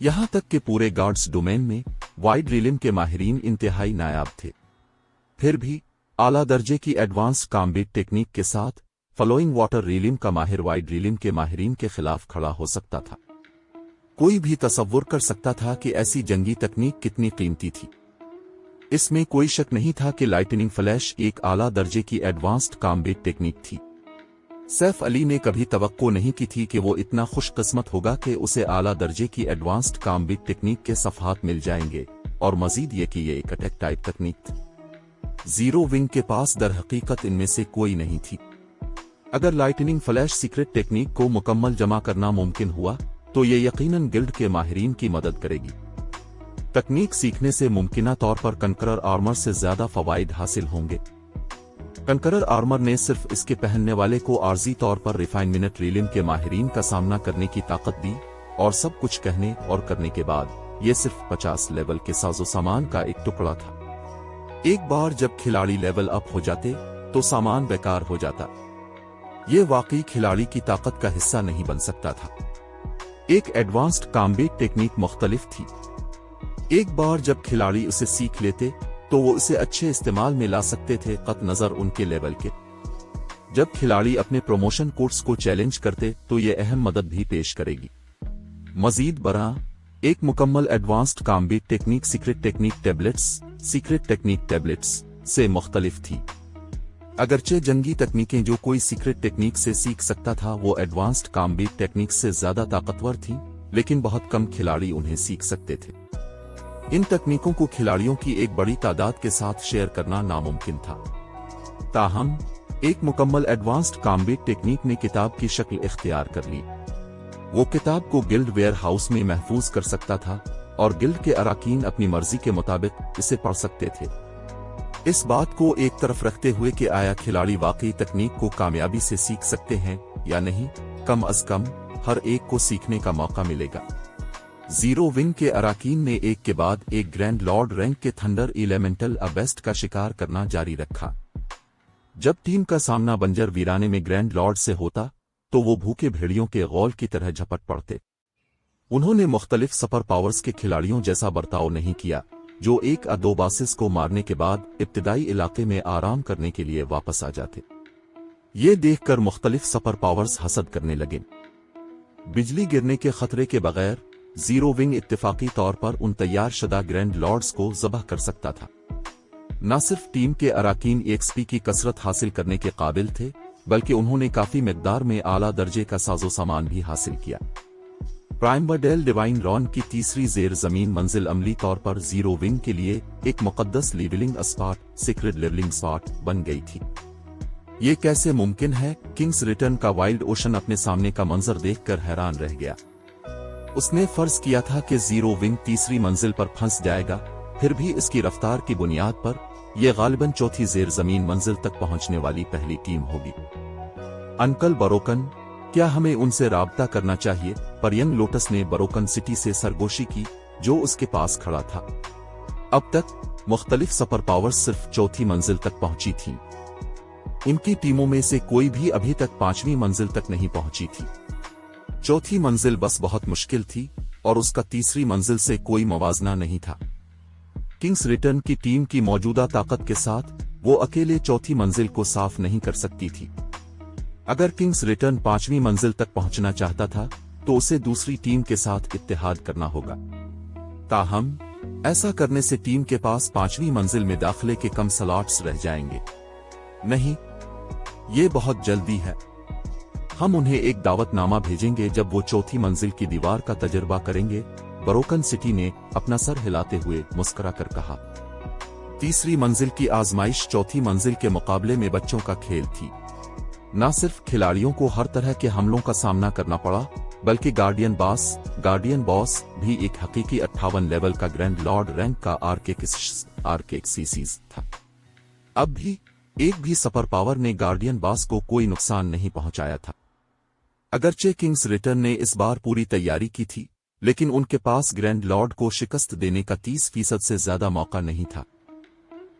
यहां तक कि पूरे गार्ड्स डोमेन में वाइड रेलिम के माहिरीन इंतहाई नायाब थे। फिर भी आला दर्जे की एडवांस्ड कॉम्बैट टेक्निक के साथ फ्लोइंग वाटर रेलिम का माहिर वाइड रेलिम के माहिरीन के खिलाफ खड़ा हो सकता था। कोई भी तसव्वुर कर सकता था कि ऐसी जंगी तकनीक कितनी कीमती थी। इसमें कोई शक नहीं था कि लाइटनिंग फ्लैश एक आला दर्जे की एडवांस्ड कॉम्बैट टेक्निक थी। सैफ अली ने कभी तवक्को नहीं की थी कि वो इतना खुशकिस्मत होगा कि उसे आला दर्जे की एडवांस्ड कॉम्बैट टेक्निक के सफहात मिल जाएंगे, और मजीद ये कि ये एक अटैक टाइप तकनीक थी। जीरो विंग के पास दर हकीकत इनमें से कोई नहीं थी। अगर लाइटनिंग फ्लैश सीक्रेट टेक्निक को मुकम्मल जमा करना मुमकिन हुआ तो ये यकीनन गिल्ड के माहिरीन की मदद करेगी। तकनीक सीखने से मुमकिना तौर पर कंकरर आर्मर से ज्यादा फवाइद हासिल होंगे। कंकरर आर्मर ने सिर्फ इसके पहनने वाले को आर्जी तौर पर रिफाइनमेंट रीलिंग के माहिरीन का सामना करने की ताकत दी, और सब कुछ कहने और करने के बाद ये सिर्फ 50 लेवल के साजो सामान का एक टुकड़ा था। एक बार जब खिलाड़ी लेवल अप हो जाते तो सामान बेकार हो जाता। ये वाकई खिलाड़ी की ताकत का हिस्सा नहीं बन सकता था। एक एडवांस्ड कॉम्बैट टेक्निक मुख्तलिफ थी। एक बार जब खिलाड़ी उसे सीख लेते तो वो उसे अच्छे इस्तेमाल में ला सकते थे, कत नजर उनके लेवल के। जब खिलाड़ी अपने प्रमोशन कोर्स को चैलेंज करते तो ये अहम मदद भी पेश करेगी। मजीद बरा एक मुकम्मल advanced combat technique secret technique tablets से मुख्तलिफ थी। अगरचे जंगी तकनीकें जो कोई सीक्रेट टेक्निक से सीख सकता था वो एडवांस्ड कॉम्बैट टेक्निक से ज्यादा ताकतवर थी, लेकिन बहुत कम खिलाड़ी उन्हें सीख सकते थे। इन तकनीकों को खिलाड़ियों की एक बड़ी तादाद के साथ शेयर करना नामुमकिन था। ताहम एक मुकम्मल एडवांस्ड कॉम्बैट टेक्निक ने किताब की शक्ल इख्तियार कर ली। वो किताब को गिल्ड वेयर हाउस में महफूज कर सकता था और गिल्ड के अराकीन अपनी मर्जी के मुताबिक इसे पढ़ सकते थे। इस बात को एक तरफ रखते हुए कि आया खिलाड़ी वाकई तकनीक को कामयाबी से सीख सकते हैं या नहीं, कम अज कम हर एक को सीखने का मौका मिलेगा। जीरो विंग के अराकीन ने एक के बाद एक ग्रैंड लॉर्ड रैंक के थंडर एलिमेंटल अबेस्ट का शिकार करना जारी रखा। जब टीम का सामना बंजर वीराने में ग्रैंड लॉर्ड से होता तो वो भूखे भेड़ियों के गौल की तरह झपट पड़ते। उन्होंने मुख्तलिफ सुपर पावर्स के खिलाड़ियों जैसा बर्ताव नहीं किया, जो एक दो बासिस को मारने के बाद इब्तिदाई इलाके में आराम करने के लिए वापस आ जाते। ये देखकर मुख्तलिफ सुपर पावर्स हसद करने लगे। बिजली गिरने के खतरे के बगैर जीरो विंग इत्तेफाकी तौर पर उन तैयार शुदा ग्रैंड लॉर्ड्स को ज़बह कर सकता था। न सिर्फ टीम के अराकीन एक्सपी की कसरत हासिल करने के काबिल थे, बल्कि उन्होंने काफी मिकदार में आला दर्जे का साजो सामान भी हासिल किया। प्राइमबरडेल डिवाइन रॉन की तीसरी जेर जमीन मंजिल अमली तौर पर जीरो विंग के लिए एक मुकद्दस levelling spot, secret levelling spot बन गई थी। ये कैसे मुमकिन है? किंग्स रिटर्न का वाइल्ड ओशन अपने सामने का मंजर देखकर हैरान रह गया। उसने फर्ज किया था कि जीरो विंग तीसरी मंजिल पर फंस जाएगा, फिर भी इसकी रफ्तार की बुनियाद पर यह गालिबन चौथी जेर जमीन मंजिल तक पहुंचने वाली पहली टीम होगी। अंकल बरोकन, क्या हमें उनसे राब्ता करना चाहिए? पर यंग लोटस ने बरोकन सिटी से सरगोशी की, जो उसके पास खड़ा था। अब तक मुख्तलिफ सुपर पावर्स सिर्फ चौथी मंजिल तक पहुंची थीं। इनकी टीमों में से कोई भी अभी तक 5वीं मंजिल तक नहीं पहुंची थी। चौथी मंजिल बस बहुत मुश्किल थी और उसका तीसरी मंजिल से कोई मवाजना नहीं था। किंग्स रिटर्न की टीम की मौजूदा ताकत के साथ वो अकेले चौथी मंजिल को साफ नहीं कर सकती थी। अगर किंग्स रिटर्न 5वीं मंजिल तक पहुंचना चाहता था तो उसे दूसरी टीम के साथ इत्तेहाद करना होगा। ताहम ऐसा करने से टीम के पास 5वीं मंजिल में दाखिले के कम स्लॉट्स रह जाएंगे। नहीं, ये बहुत जल्दी है। हम उन्हें एक दावतनामा भेजेंगे जब वो चौथी मंजिल की दीवार का तजुर्बा करेंगे, बरोकन सिटी ने अपना सर हिलाते हुए मुस्कुरा कर कहा। तीसरी मंजिल की आजमाइश चौथी मंजिल के मुकाबले में बच्चों का खेल थी। न सिर्फ खिलाड़ियों को हर तरह के हमलों का सामना करना पड़ा, बल्कि गार्डियन बॉस भी एक हकीकी 58 लेवल का ग्रैंड लॉर्ड रैंक का आर्केक्सिस था। अब भी एक भी सुपर पावर ने गार्डियन बॉस को कोई नुकसान नहीं पहुंचाया था। अगरचे किंग्स रिटर्न ने इस बार पूरी तैयारी की थी, लेकिन उनके पास ग्रैंड लॉर्ड को शिकस्त देने का 30% से ज्यादा मौका नहीं था।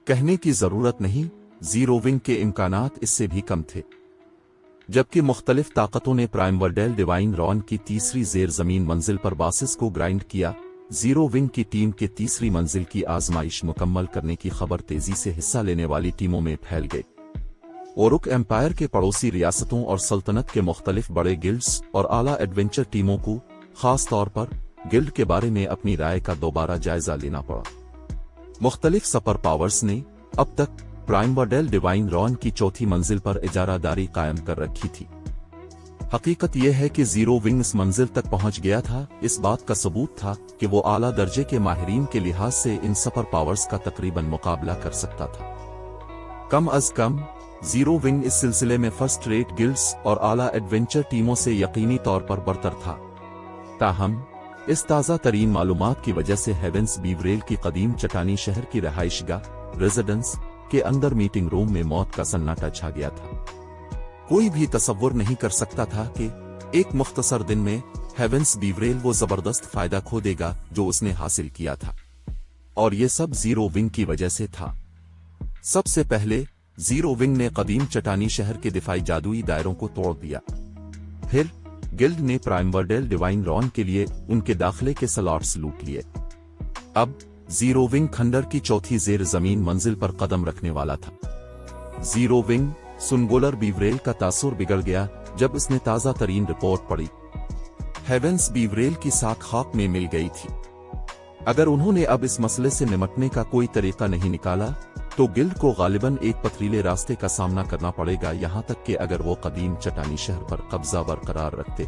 कहने की जरूरत नहीं, जीरो विंग के इम्कानात इससे भी कम थे। जबकि मुख्तलिफ ताकतों ने प्राइमबरडेल डिवाइन रॉन की तीसरी जेर जमीन मंजिल पर बासिस को ग्राइंड किया, जीरो विंग की टीम के तीसरी मंजिल की आजमाइश मुकम्मल करने की खबर तेजी से हिस्सा लेने वाली टीमों में फैल गई। ओरुक एम्पायर के पड़ोसी रियासतों और सल्तनत के मुख्तलिफ बड़े गिल्ड्स और आला एडवेंचर टीमों को खास तौर पर गिल्ड के बारे में अपनी राय का दोबारा जायजा लेना पड़ा। मुख्तलिफ सुपर पावर्स ने अब तक प्राइमबरडेल डिवाइन रॉन की चौथी मंजिल पर इजारादारी कायम कर रखी थी। हकीकत यह है कि जीरो विंग इस मंजिल तक पहुंच गया था, इस बात का सबूत था कि वो आला दर्जे के माहिरीन के लिहाज से इन सुपर पावर्स का तकरीबन मुकाबला कर सकता था। कम अज कम जीरो विंग इस सिलसिले में फर्स्ट रेट गिल्ड्स और आला एडवेंचर टीमों से यकीनी तौर पर बरतर था। ताहम इस ताज़ा तरीन मालूमात की वजह से हेवेंस बीवरेल की कदीम चटानी शहर की रहाइशगाह रेजिडेंस के अंदर मीटिंग रूम में मौत का सन्नाटा छा गया था। कोई भी तसव्वुर नहीं कर सकता था कि एक मुख्तसर दिन में हेवेंस बीवरेल वो जबरदस्त फायदा खो देगा जो उसने हासिल किया था, और ये सब जीरो विंग की वजह से था। सबसे पहले जीरो विंग ने कदीम चटानी शहर के दिफाई जादुई दायरों को तोड़ दिया। फिर गिल्ड ने प्राइमवर्डेल डिवाइन रॉन के लिए उनके दाखिले के स्लॉट्स लूट लिए। अब जीरो विंग खंडर की चौथी जेर जमीन मंजिल पर कदम रखने वाला था। जीरो विंग सुनगोलर बीवरेल का तासुर बिगड़ गया जब इसने ताज़ा तरीन रिपोर्ट पढ़ी। हेवेंस बीवरेल की साख खाक में मिल गई थी। अगर उन्होंने अब इस मसले से निपटने का कोई तरीका नहीं निकाला तो गिल्ड को गालिबन एक पथरीले रास्ते का सामना करना पड़ेगा, यहां तक कि अगर वो कदीम चटानी शहर पर कब्जा बरकरार रखते।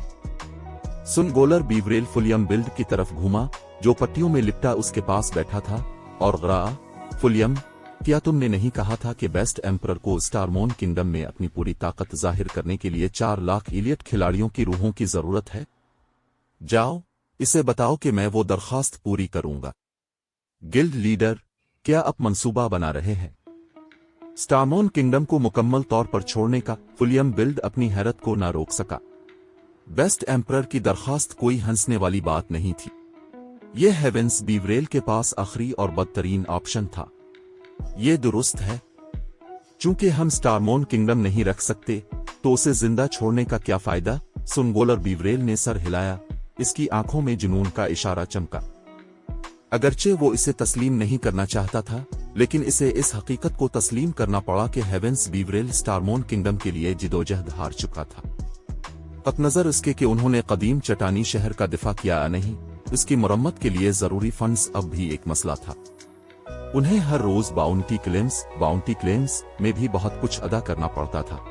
सुनगोलर बीवरेल फुलियम बिल्ड की तरफ घूमा जो पट्टियों में लिपटा उसके पास बैठा था और गरा, फुलियम, क्या तुमने नहीं कहा था कि बेस्ट एम्परर को स्टारमोन किंगडम में अपनी पूरी ताकत जाहिर करने के लिए 4 लाख इलियट खिलाड़ियों की रूहों की जरूरत है? जाओ, इसे बताओ कि मैं वो दरखास्त पूरी करूंगा। गिल्ड लीडर, क्या आप मंसूबा बना रहे हैं? स्टारमोन किंगडम को मुकम्मल तौर पर छोड़ने का फुलियम बिल्ड अपनी हैरत को ना रोक सका। बेस्ट एम्परर की दरखास्त कोई हंसने वाली बात नहीं थी। यह हेवेंस बीवरेल के पास आखिरी और बदतरीन ऑप्शन था। ये दुरुस्त है। चूंकि हम स्टारमोन किंगडम नहीं रख सकते तो उसे जिंदा छोड़ने का क्या फायदा? सुनगोलर बीवरेल ने सर हिलाया। इसकी आंखों में जुनून का इशारा चमका। अगरचे वो इसे तस्लीम नहीं करना चाहता था, लेकिन इसे इस हकीकत को तस्लीम करना पड़ा कि हेवेंस बीवरेल स्टारमोन किंगडम के लिए जिदोजहद हार चुका था। कतनजर इसके कि उन्होंने कदीम चटानी शहर का दिफा किया या नहीं, इसकी मरम्मत के लिए जरूरी फंड्स अब भी एक मसला था। उन्हें हर रोज बाउंटी क्लेम्स में भी बहुत कुछ अदा करना पड़ता था।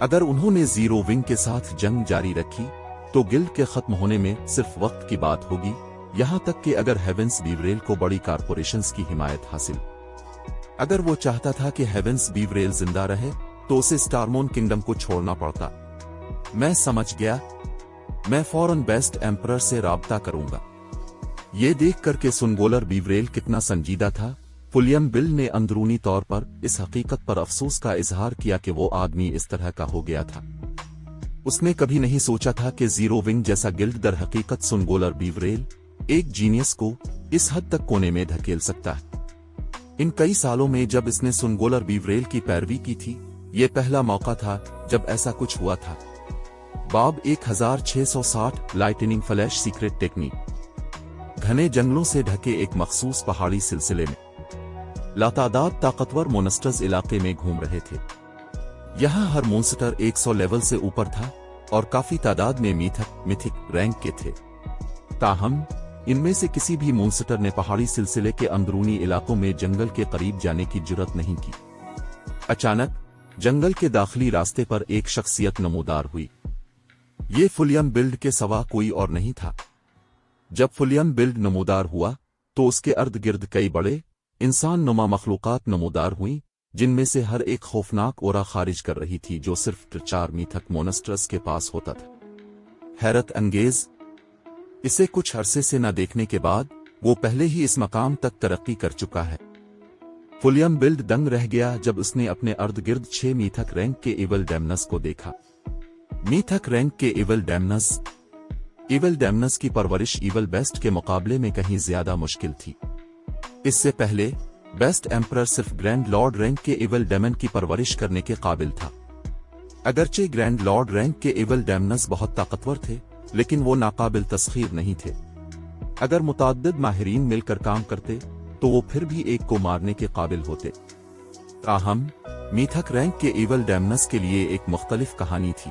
अगर उन्होंने जीरो विंग के साथ जंग जारी रखी तो गिल्ड के खत्म होने में सिर्फ वक्त की बात होगी, यहां तक कि अगर हेवेंस बीवरेल को बड़ी कारपोरेशंस की हिमायत हासिल। अगर वो चाहता था कि हेवेंस बीवरेल जिंदा रहे तो उसे स्टारमोन किंगडम को छोड़ना पड़ता। मैं समझ गया, मैं फौरन बेस्ट एम्परर से राब्ता करूंगा। ये देख कर के सुनगोलर बीवरेल कितना संजीदा था, फुलियम बिल्ड ने अंदरूनी तौर पर इस हकीकत पर अफसोस का इजहार किया कि वो आदमी इस तरह का हो गया था। उसने कभी नहीं सोचा था कि जीरो विंग जैसा गिल्ड दर हकीकत सुनगोलर बीवरेल, एक जीनियस को इस हद तक कोने में धकेल सकता है। इन कई सालों में जब इसने सुनगोलर बीवरेल की पैरवी की थी, ये पहला मौका था जब ऐसा कुछ हुआ था। बाब 1660 लाइटनिंग फ्लैश सीक्रेट टेक्निक। घने जंगलों से ढके एक मखसूस पहाड़ी सिलसिले में लातादाद ताकतवर मोनस्टर्स इलाके में घूम रहे थे। यहां हर मोन्स्टर 100 लेवल से ऊपर था और काफी तादाद में मिथिक रैंक के थे। ताहम इनमें से किसी भी मोन्स्टर ने पहाड़ी सिलसिले के अंदरूनी इलाकों में जंगल के करीब जाने की जुर्रत नहीं की। अचानक जंगल के दाखिली रास्ते पर एक शख्सियत नमूदार हुई। ये फुलियम बिल्ड के सवा कोई और नहीं था। जब फुलियम बिल्ड नमूदार हुआ तो उसके अर्द गिर्द कई बड़े इंसान नुमा मखलूकात नमूदार हुई, जिनमें से हर एक खौफनाक ओरा खारिज कर रही थी जो सिर्फ 4 मीथक मोनस्टर्स के पास होता था। हैरत अंगेज, इसे कुछ अरसे से न देखने के बाद वो पहले ही इस मकाम तक तरक्की कर चुका है। फुलियम बिल्ड दंग रह गया जब उसने अपने अर्द गिर्द 6 मीथक रैंक के इवल डैमनस को देखा। मीथक रैंक के इवल डैमनस की परवरिश इवल बेस्ट के मुकाबले में कहीं ज्यादा मुश्किल थी। इससे पहले बेस्ट एम्परर सिर्फ ग्रैंड लॉर्ड रैंक के इवल डेमन की परवरिश करने के काबिल था। अगरचे ग्रैंड लॉर्ड रैंक के इवल डैमनस बहुत ताकतवर थे, लेकिन वो नाकाबिल तस्खीर नहीं थे। अगर मुताद्दिद माहिरीन मिलकर काम करते तो वो फिर भी एक को मारने के काबिल होते। ताहम मीथक रैंक के इवल डैमनस के लिए एक मुख्तलिफ कहानी थी।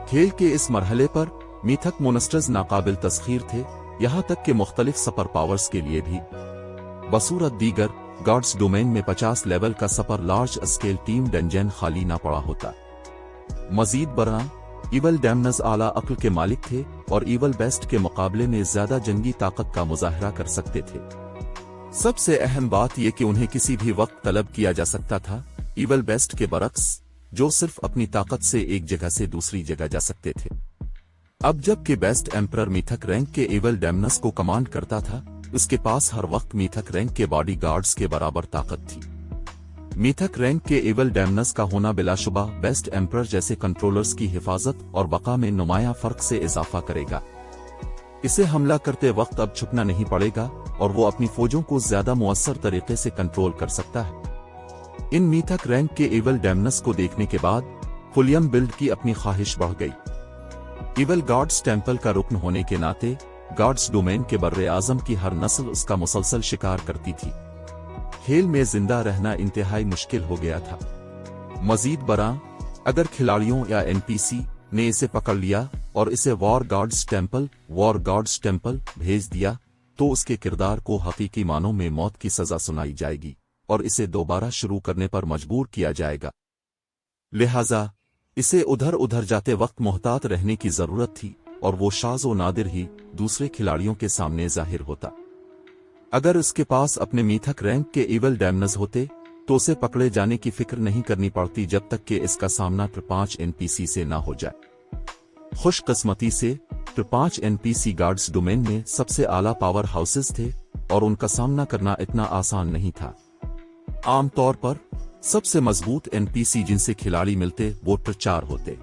खेल के इस मरहले पर मीथक मोनस्टर्स नाकाबिल तस्खीर थे, यहां तक कि मुख्तलिफ सपर पावर्स के लिए भी। बसूरत दीगर गॉड्स डोमेन में 50 लेवल का सपर लार्ज स्केल टीम डंजन खाली ना पड़ा होता। मजीद बरा इवल डैमनस आला अक्ल के मालिक थे और इवल बेस्ट के मुकाबले में ज्यादा जंगी ताकत का मुजाहरा कर सकते थे। सबसे अहम बात यह कि उन्हें किसी भी वक्त तलब किया जा सकता था, इवल बेस्ट के बरक्स, जो सिर्फ अपनी ताकत से एक जगह से दूसरी जगह जा सकते थे। अब जबकि बेस्ट एम्परर मिथक रैंक के इवल डैमनस को कमांड करता था, उसके पास हर वक्त मिथक रैंक के बॉडी गार्ड्स के बराबर ताकत थी। मिथक रैंक के इवल डैमनस का होना बिलाशुबा बेस्ट एम्परर जैसे कंट्रोलर्स की हिफाजत और बका में नुमाया फर्क से इजाफा करेगा। इसे हमला करते वक्त अब छुपना नहीं पड़ेगा और वो अपनी फौजों को ज्यादा मुअस्सर तरीके से कंट्रोल कर सकता है। इन मिथक रैंक के इवल डैमनस को देखने के बाद फुलियम बिल्ड की अपनी ख्वाहिश बढ़ गई। इवल गॉड्स टेम्पल का रुकन होने के नाते गॉड्स डोमेन के बर्रे आजम की हर नस्ल उसका मुसलसल शिकार करती थी। खेल में जिंदा रहना इंतहाई मुश्किल हो गया था। मजीद बरा, अगर खिलाड़ियों या एनपीसी ने इसे पकड़ लिया और इसे वॉर गॉड्स टेम्पल भेज दिया तो उसके किरदार को हकीकी मानों में मौत की सजा सुनाई जाएगी और इसे दोबारा शुरू करने पर मजबूर किया जाएगा। लिहाजा इसे उधर उधर जाते वक्त मोहतात रहने की जरूरत थी और वो शाज़ व नादिर ही दूसरे खिलाड़ियों के सामने जाहिर होता। अगर उसके पास अपने मिथक रैंक के इवल डैमनस होते तो उसे पकड़े जाने की फिक्र नहीं करनी पड़ती जब तक कि इसका सामना 5 एनपीसी से ना हो जाए। खुशकिस्मती से 5 एनपीसी गार्ड्स डोमेन में सबसे आला पावर हाउसेस थे और उनका सामना करना इतना आसान नहीं था। आमतौर पर सबसे मजबूत एनपीसी जिनसे खिलाड़ी मिलते वो 4 होते।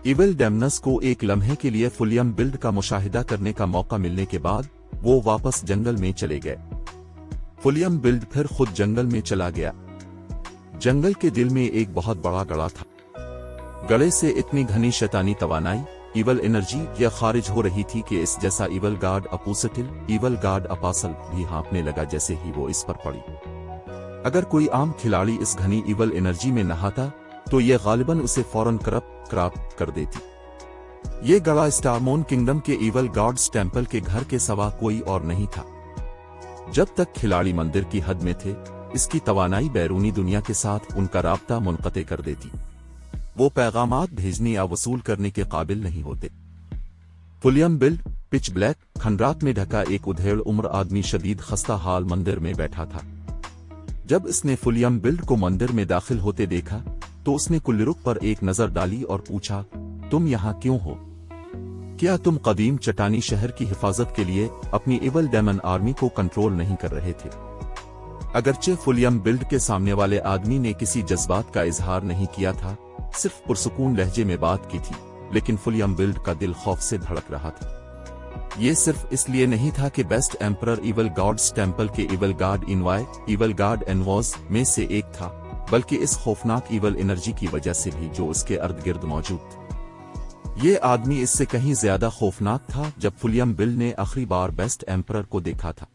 इवल डैमनस को एक लम्हे के लिए फुलियम बिल्ड का मुशाहिदा करने का मौका मिलने के बाद वो वापस जंगल में चले गए। फुलियम बिल्ड फिर खुद जंगल में चला गया। जंगल के दिल में एक बहुत बड़ा गड़ा था। गड़े से इतनी घनी शैतानी तवानाई, इवल एनर्जी यह खारिज हो रही थी कि इस जैसा इवल गार्ड अपूसटिल, इवल गार्ड अपासल भी हाँपने लगा जैसे ही वो इस पर पड़ी। अगर कोई आम खिलाड़ी इस घनी इवल एनर्जी में नहाता तो ये गालिबन उसे फौरन करप्ट कर देती। ये गड़ा स्टारमोन किंगडम के इवल गॉड्स टेम्पल के घर के सिवा कोई और नहीं था। जब तक खिलाड़ी मंदिर की हद में थे, इसकी तवानाई बैरूनी दुनिया के साथ उनका राब्ता मुनक़ते कर देती। वो पैगामात भेजने या वसूल करने के काबिल नहीं होते। फुलियम बिल्ड पिच ब्लैक खंडरात में ढका एक उधेड़ उम्र आदमी शदीद खस्ता हाल मंदिर में बैठा था। जब इसने फुलियम बिल्ड को मंदिर में दाखिल होते देखा तो उसने कुल्लरुक पर एक नजर डाली और पूछा, तुम यहाँ क्यों हो? क्या तुम कदीम चट्टानी शहर की हिफाजत के लिए अपनी इवल डेमन आर्मी को कंट्रोल नहीं कर रहे थे? अगरचे फुलियम बिल्ड के सामने वाले आदमी ने किसी जज्बात का इजहार नहीं किया था, सिर्फ पुरसुकून लहजे में बात की थी, लेकिन फुलियम बिल्ड का दिल खौफ से धड़क रहा था। ये सिर्फ इसलिए नहीं था कि beast emperor evil gods temple के evil guard envoy, evil guard envoys में से एक था, बल्कि इस खौफनाक इवल एनर्जी की वजह से भी जो उसके अर्द गिर्द मौजूद थी। ये आदमी इससे कहीं ज्यादा खौफनाक था जब फुलियम बिल्ड ने आखिरी बार बेस्ट एम्परर को देखा था।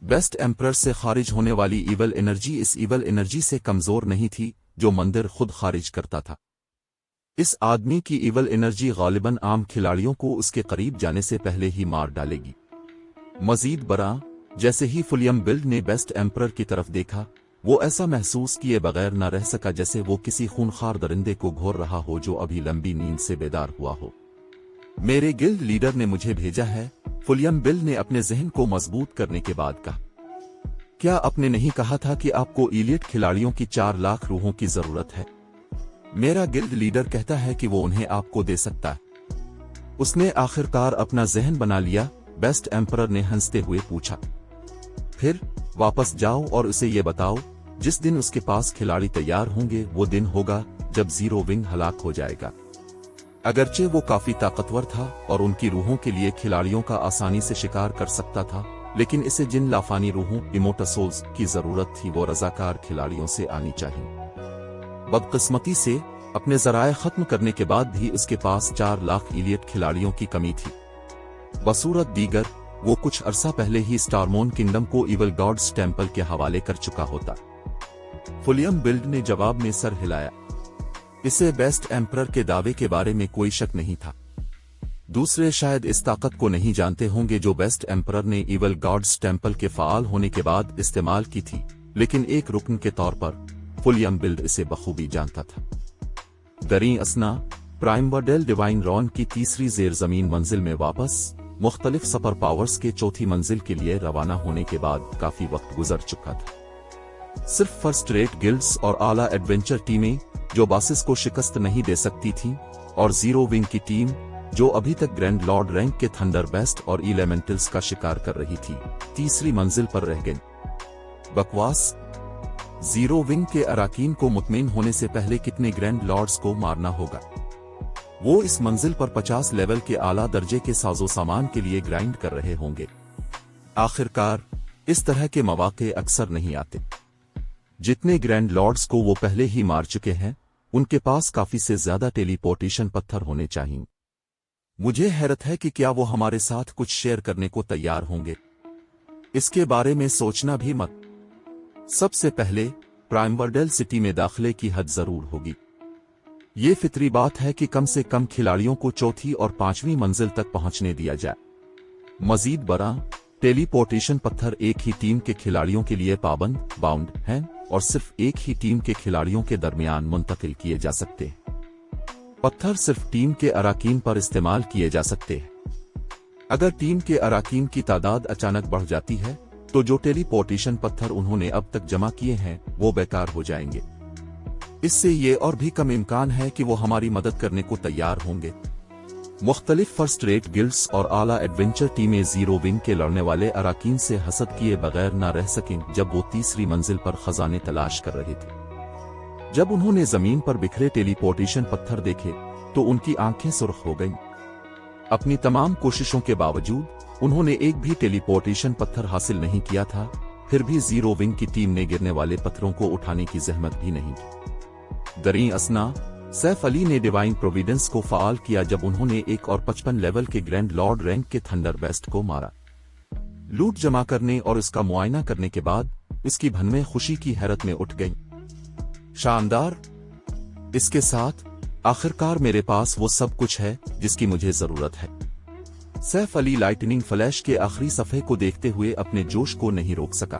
बेस्ट एम्परर से खारिज होने वाली इवल एनर्जी इस इवल एनर्जी से कमजोर नहीं थी जो मंदिर खुद खारिज करता था। इस आदमी की इवल एनर्जी गालिबन आम खिलाड़ियों को उसके करीब जाने से पहले ही मार डालेगी। मजीद बरा, जैसे ही फुलियम बिल्ड ने बेस्ट एम्परर की तरफ देखा, वो ऐसा महसूस किए बगैर न रह सका जैसे वो किसी खूनखार दरिंदे को घोर रहा हो जो अभी लंबी नींद से बेदार हुआ हो। मेरे गिल्ड लीडर ने मुझे भेजा है, फुलियम बिल्ड ने अपने जहन को मजबूत करने के बाद कहा। क्या आपने नहीं कहा था कि आपको इलियट खिलाड़ियों की 4 लाख रूहों की जरूरत है? मेरा गिल्ड लीडर कहता है कि वो उन्हें आपको दे सकता है। उसने आखिरकार अपना जहन बना लिया, बेस्ट एम्परर ने हंसते हुए पूछा। फिर वापस जाओ और उसे ये बताओ, जिस दिन उसके पास खिलाड़ी तैयार होंगे वो दिन होगा जब जीरो विंग हलाक हो जाएगा। अगरचे वो काफी ताकतवर था और उनकी रूहों के लिए खिलाड़ियों का आसानी से शिकार कर सकता था, लेकिन इसे जिन लाफानी रूहों इमोर्टल्स की जरूरत थी वो रजाकार खिलाड़ियों से आनी चाहिए। बदकिस्मती से अपने जराए खत्म करने के बाद भी उसके पास 4 लाख इलियट खिलाड़ियों की कमी थी। बसूरत दीगर वो कुछ अरसा पहले ही स्टारमोन किंगडम को इवल गॉड्स टेम्पल के हवाले कर चुका होता। फुलियम बिल्ड ने जवाब में सर हिलाया। इसे बेस्ट एम्परर के दावे के बारे में कोई शक नहीं था। दूसरे शायद इस ताकत को नहीं जानते होंगे जो बेस्ट एम्परर ने इवल गॉड्स टेम्पल के फाल होने के बाद इस्तेमाल की थी, लेकिन एक रुकन के तौर पर फुलियम बिल्ड इसे बखूबी जानता था। दरी असना प्राइमवर्डेल डिवाइन रॉन की तीसरी जेर जमीन मंजिल में वापस मुख्तलिफ सुपर पावर्स के चौथी मंजिल के लिए रवाना होने के बाद काफी वक्त गुजर चुका था। सिर्फ फर्स्ट रेट गिल्ड्स और आला एडवेंचर टीमें जो बॉसेस को शिकस्त नहीं दे सकती थीं, और जीरो विंग की टीम जो अभी तक ग्रैंड लॉर्ड रैंक के थंडर बेस्ट और एलिमेंटल्स का शिकार कर रही थी, तीसरी मंजिल पर रह गई। बकवास। जीरो विंग के अराकीन को मुतमईन होने से पहले कितने ग्रैंड लॉर्ड्स को मारना होगा? वो इस मंजिल पर 50 लेवल के आला दर्जे के साजो सामान के लिए ग्राइंड कर रहे होंगे। आखिरकार इस तरह के मौके अक्सर नहीं आते। जितने ग्रैंड लॉर्ड्स को वो पहले ही मार चुके हैं, उनके पास काफी से ज्यादा टेलीपोर्टेशन पत्थर होने चाहिए। मुझे हैरत है कि क्या वो हमारे साथ कुछ शेयर करने को तैयार होंगे। इसके बारे में सोचना भी मत। सबसे पहले प्राइमवर्डेल सिटी में दाखिले की हद जरूर होगी। ये फितरी बात है कि कम से कम खिलाड़ियों को चौथी और पांचवी मंजिल तक पहुंचने दिया जाए। मजीद बड़ा टेलीपोर्टेशन पत्थर एक ही टीम के खिलाड़ियों के लिए बाउंड हैं और सिर्फ एक ही टीम के खिलाड़ियों के दरमियान मुंतकिल किए जा सकते हैं। पत्थर सिर्फ टीम के अराकीन पर इस्तेमाल किए जा सकते हैं। अगर टीम के अराकीन की तादाद अचानक बढ़ जाती है तो जो टेलीपोर्टेशन पत्थर उन्होंने अब तक जमा किए हैं वो बेकार हो जाएंगे। इससे ये और भी कम इम्कान है कि वो हमारी मदद करने को तैयार होंगे। मुख्तलिफ फर्स्ट रेट गिल्ड्स और आला एडवेंचर टीमें जीरो विंग के लड़ने वाले अराकीन से हसद किए बगैर न रह सकें जब वो तीसरी मंजिल पर खजाने तलाश कर रहे थे। जब उन्होंने जमीन पर बिखरे टेलीपोर्टेशन पत्थर देखे तो उनकी आंखें सुर्ख हो गईं। अपनी तमाम कोशिशों के बावजूद उन्होंने एक भी टेलीपोर्टेशन पत्थर हासिल नहीं किया था। फिर भी जीरो विंग की टीम ने गिरने वाले पत्थरों को उठाने की जहमत भी नहीं की। दरीं असना सैफ अली ने डिवाइन प्रोविडेंस को फाल किया जब उन्होंने 1 और 55 लेवल के ग्रैंड लॉर्ड रैंक के थंडर बेस्ट को मारा। लूट जमा करने और इसका मुआयना करने के बाद इसकी भनमें खुशी की हैरत में उठ गईं। शानदार। इसके साथ आखिरकार मेरे पास वो सब कुछ है जिसकी मुझे जरूरत है। सैफ अली लाइटनिंग फ्लैश के आखिरी सफ़े को देखते हुए अपने जोश को नहीं रोक सका।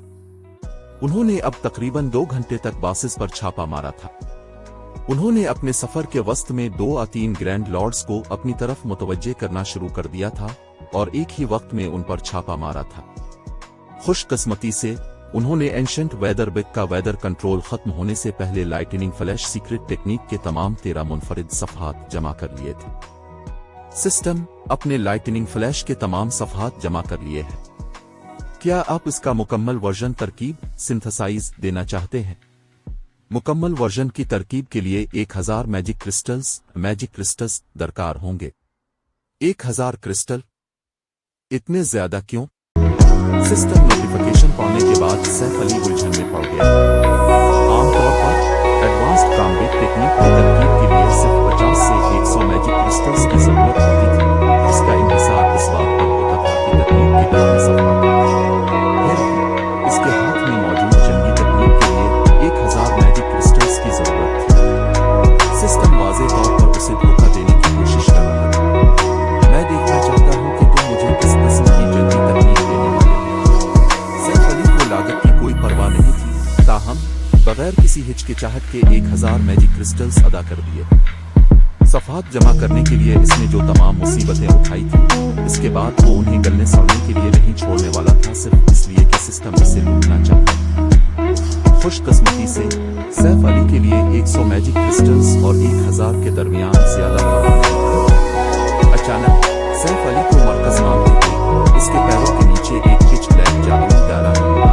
उन्होंने अब तकरीबन 2 घंटे तक बासिस पर छापा मारा था। उन्होंने अपने सफर के वस्त में 2 या 3 ग्रैंड लॉर्ड्स को अपनी तरफ मुतवज्जे करना शुरू कर दिया था और एक ही वक्त में उन पर छापा मारा था। खुशकिस्मती से उन्होंने एंशंट वेदर बिक का वेदर कंट्रोल खत्म होने से पहले लाइटनिंग फ्लैश सीक्रेट टेक्निक के तमाम 13 मुनफरिद सफ़हात जमा कर लिए थे। सिस्टम अपने लाइटनिंग फ्लैश के तमाम सफ़हात जमा कर लिए हैं। क्या आप इसका मुकम्मल वर्जन तरकीब सिंथेसाइज देना चाहते हैं? मुकम्मल वर्जन की तरकीब के लिए 1000 मैजिक क्रिस्टल्स दरकार होंगे। 1000 क्रिस्टल? इतने ज्यादा क्यों? सिस्टम नोटिफिकेशन पाने के बाद सैफ अली उलझन में पड़ गया। आमतौर पर एडवांस्ड कॉम्बैट टेक्निक की तरकीब के लिए सिर्फ 50 से 100 मैजिक क्रिस्टल्स की जरूरत होती थी। इसका इंहिसार इस बात पर होता था कि तकनीक की तरह सफल। फिर भी इसके हाथ में मौजूद जंगी तकनीक के लिए 1000 मैजिक क्रिस्टल्स की जरूरत थी। सिस्टम वाज़े तौर पर उसे धोखा देने की कोशिश कर रहा था। मैं देखना चाहता हूं कि तुम मुझे किस किस्म की जंगी तकनीक देने वाले हो। सैफ अली को लागत की कोई परवाह नहीं थी, ताहम बगैर किसी हिचकिचाहट के 1000 मैजिक क्रिस्टल्स अदा कर दिए। सफ़हात जमा करने के लिए इसने जो तमाम मुसीबतें उठाई थी, इसके बाद वो उन्हें गलने सड़ने के लिए नहीं छोड़ने वाला था, सिर्फ इसलिए कि सिस्टम इसे लूटना चाहता। खुशकिस्मती से सैफ अली के लिए 100 मैजिक क्रिस्टल्स और 1000 के दरमियान ज्यादा फर्क नहीं। अचानक सैफ अली को मरकज मानते हुए इसके पैरों के नीचे एक पिच ब्लैक जादुई दायरा मिला।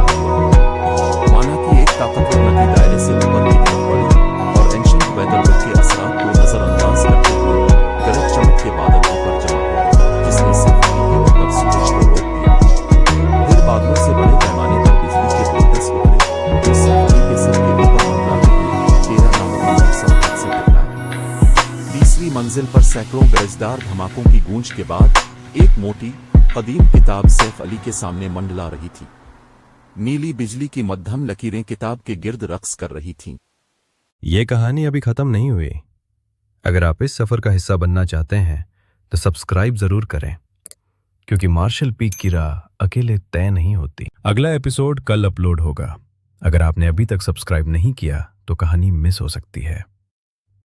माना कि एक ताकतवर नदी दायरे से ऊपर की तरफ बढ़ी और एंशंट वेदर के असरात को नजरअंदाज करते हुए गरज चमक के बादल ऊपर जमा हो गए, जिसने सैफ अली के ऊपर सूरज को रोक दिया। फिर बादलों से बड़े पैमाने पर बिजली के वोल्टेज उतरे जो सैफ अली के सर के ऊपर मंडराते हुए 13 नामुमकिन सतह से टकराए। तीसरी मंजिल पर सैकड़ों गरजदार धमाकों की गूंज के बाद एक मोटी कदीम किताब सैफ अली के सामने मंडला रही थी। नीली बिजली की मध्यम लकीरें किताब के गिर्द रक्स कर रही थीं। ये कहानी अभी खत्म नहीं हुई। अगर आप इस सफर का हिस्सा बनना चाहते हैं तो सब्सक्राइब जरूर करें, क्योंकि मार्शल पीक की राह अकेले तय नहीं होती। अगला एपिसोड कल अपलोड होगा। अगर आपने अभी तक सब्सक्राइब नहीं किया तो कहानी मिस हो सकती है।